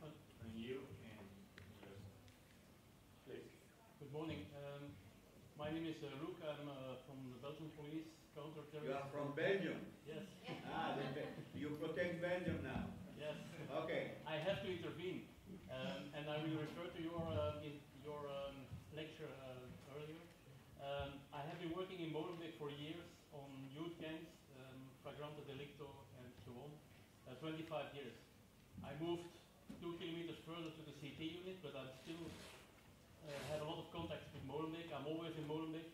And you and please. Good morning. My name is Rook. I'm from the Belgian police, Counter-Terrorism. You are from Belgium? Yes. You protect Belgium now? Yes. Okay. I have to intervene, and I will refer to your lecture earlier. I have been working in Molenbeek for years on youth gangs, flagrante delicto, and so on. 25 years. I moved 2 kilometers further to the CT unit, but I still have a lot of contacts with Molenbeek. I'm always in Molenbeek.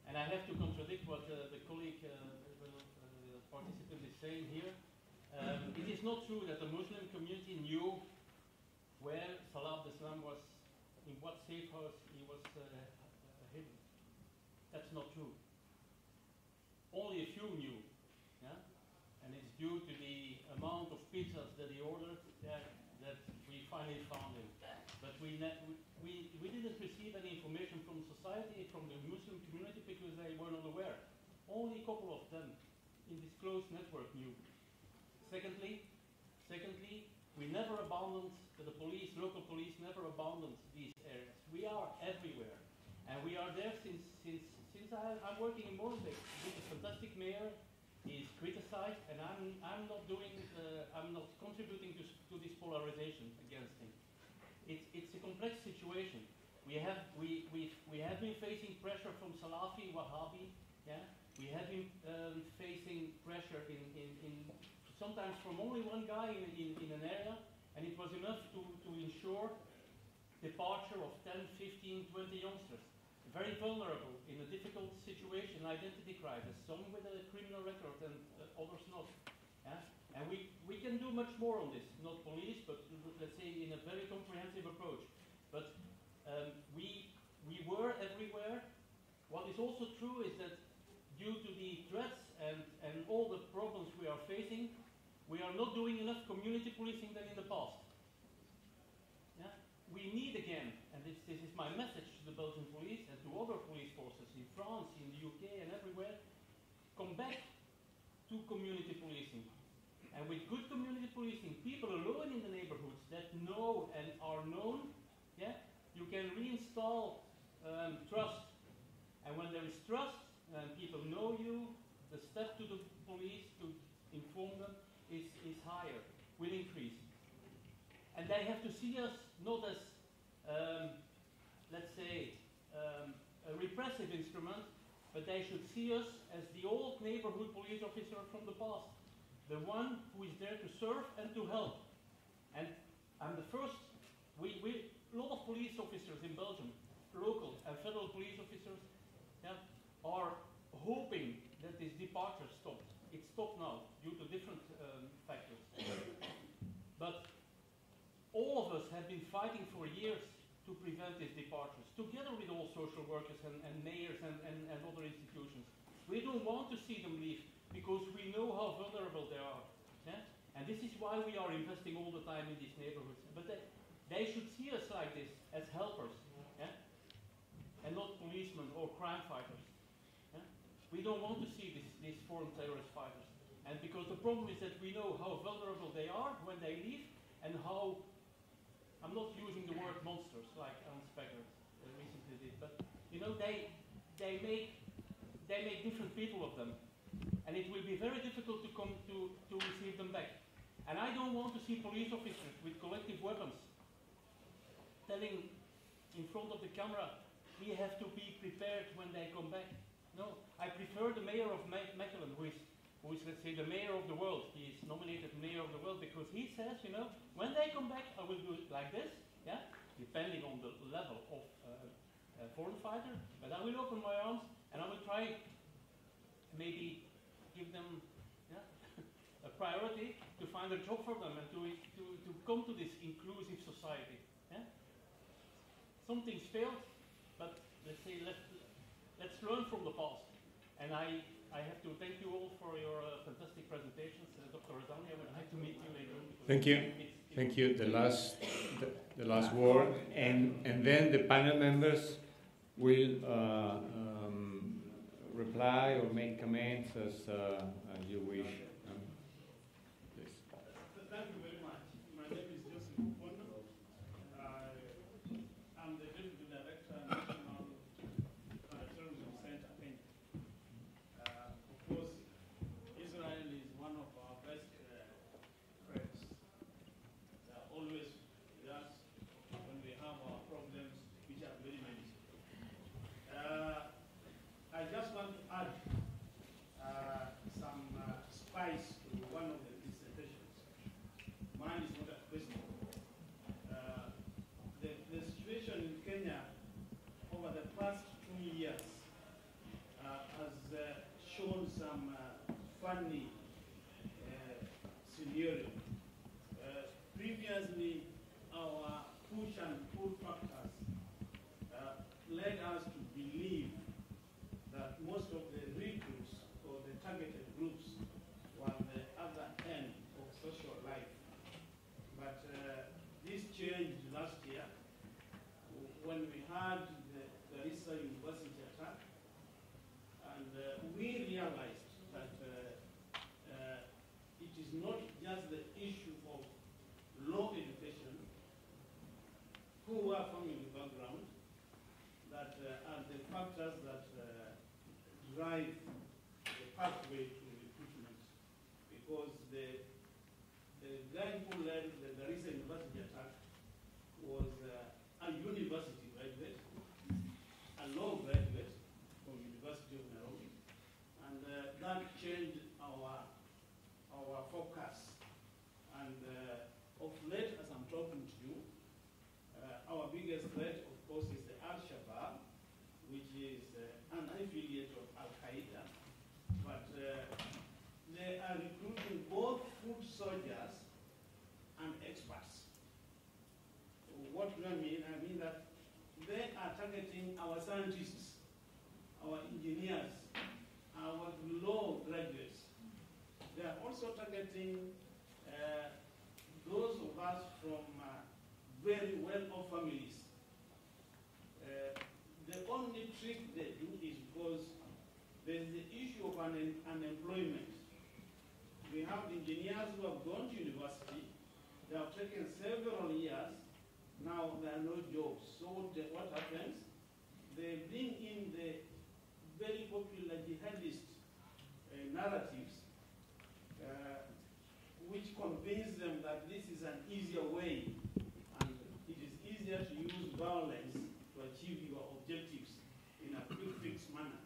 And I have to contradict what the colleague, participant is saying here. It is not true that the Muslim community knew where Salah Abdeslam was in what safe house he was hidden. That's not true. Only a few knew, yeah? And it's due to the amount of pizzas that he ordered that we finally found him. But we didn't receive any information from society, from the Muslim community, because they were not aware. Only a couple of them in this closed network knew. Secondly, we never abandoned, the police, local police never abandoned these areas. We are everywhere. And we are there since I'm working in Molenbeek. He's a fantastic mayor. He's criticized, and I'm not contributing to this polarization against him. It's a complex situation. We have been facing pressure from Salafi, Wahhabi. Yeah, we have been facing pressure in sometimes from only one guy in an area, and it was enough to ensure departure of 10, 15, 20 youngsters. Very vulnerable in a difficult situation, identity crisis, some with a criminal record and others not. Yeah? And we can do much more on this, not police, but let's say in a very comprehensive approach. But we were everywhere. What is also true is that due to the threats and all the problems we are facing, we are not doing enough community policing than in the past. Yeah? We need again, and this is my message to the Belgian police and to other police forces in France, in the UK and everywhere, come back to community policing. And with good community policing, people alone in the neighborhoods that know and are known, yeah, you can reinstall trust. And when there is trust and people know you, the step to the police to inform them is higher, will increase. And they have to see us not as, let's say, a repressive instrument, but they should see us as the old neighborhood police officer from the past, the one who is there to serve and to help. And I'm the first, a lot of police officers in Belgium, local and federal police officers, yeah, are hoping that this departure stopped. It stopped now due to different factors. But all of us have been fighting for years to prevent these departures, together with all social workers and mayors and other institutions. We don't want to see them leave because we know how vulnerable they are. Yeah? And this is why we are investing all the time in these neighborhoods. But they should see us like this, as helpers, yeah? And not policemen or crime fighters. Yeah? We don't want to see these foreign terrorist fighters. And because the problem is that we know how vulnerable they are when they leave, and how, I'm not using the word monsters like Ernst Becker recently did, but you know, they make different people of them. And it will be very difficult to receive them back. And I don't want to see police officers with collective weapons telling in front of the camera, we have to be prepared when they come back. No, I prefer the mayor of Mechelen, who is, let's say, the mayor of the world. He is nominated mayor of the world because he says, you know, when they come back, I will do it like this, yeah, depending on the level of a foreign fighter, but I will open my arms and I will try maybe give them, yeah, a priority to find a job for them and to come to this inclusive society. Yeah? Some things failed, but let's say let's learn from the past. And I have to thank you all for your fantastic presentations. Dr. Azani, I would like to meet you later on. Thank you. Thank you. The last word, and then the panel members will reply or make comments as you wish. Please. Thank you very much. My name is Joseph Kondo. I'm the Deputy Director of National Counter-Terrorism Center, Kenya. Of course, Israel is one of our best friends. They are always with us when we have our problems, which are very many. I just want to add some spice to one of the presentations. Mine is not a question. The situation in Kenya over the past 2 years has shown some funny scenario. Previously, our push and pull factors led us to believe that most of the recruits or the targeted groups were on the other end of social life. But this changed last year when we had the Garissa University attack, and we realized that it is not just the issue of low education, poor family background, that are the factors that drive the pathway to recruitment. Because the guy who led the Garissa University attack was a university graduate, a law graduate from University of Nairobi, and that changed our focus. And of late, as I'm talking to you, our biggest threat, of course, is the Al-Shabaab, which is an affiliate of Al-Qaeda. But they are recruiting both foot soldiers and experts. What do I mean? I mean that they are targeting our scientists, our engineers, our law graduates. They are also targeting those of us from very well-off families. The only trick they do is because there's the issue of unemployment. We have engineers who have gone to university. They have taken several years. Now there are no jobs. So what happens? They bring in the very popular jihadist narratives, which convince them that this is an easier way, and it is easier to use violence to achieve your objectives in a quick fix manner.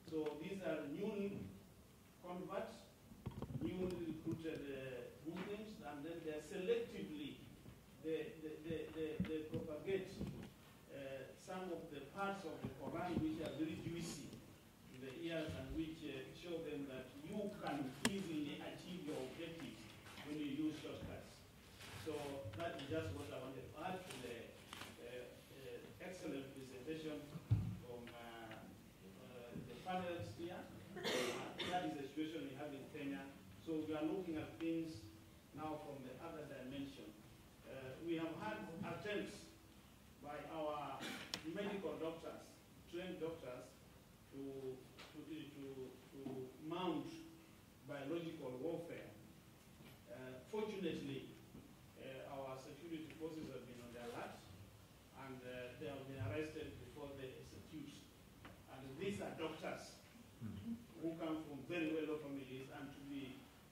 So these are new converts, newly recruited Muslims, and then they selectively they propagate some of the parts of the Quran which are very juicy in the ears and which show them that you can easily achieve your objectives when you use shortcuts. So that is just what I wanted to add to the excellent presentation from the panelists here. That is the situation we have in Kenya. So we are looking at things now from the other dimension. We have had attempts by our medical doctors, trained doctors, to mount biological warfare. Fortunately, our security forces have been on the alert, and they have been arrested before they execute. And these are doctors who come from very well-off families and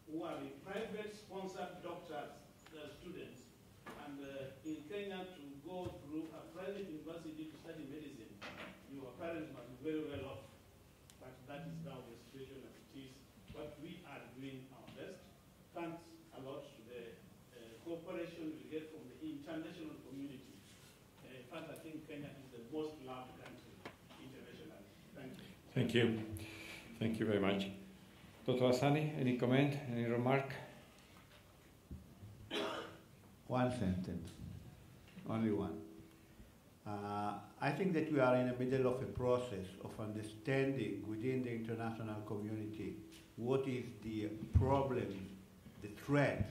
who are private sponsored doctors, students. And in Kenya, to go through a private university to study medicine, your parents must be very well off. But that is now the situation as it is. But we are doing our best. Thanks a lot to the cooperation we get from the international community. In fact, I think Kenya is the most loved country internationally. Thank you. Thank you. Thank you very much. Dr. Azani, any comment, any remark? One sentence, only one. I think that we are in the middle of a process of understanding within the international community what is the problem, the threat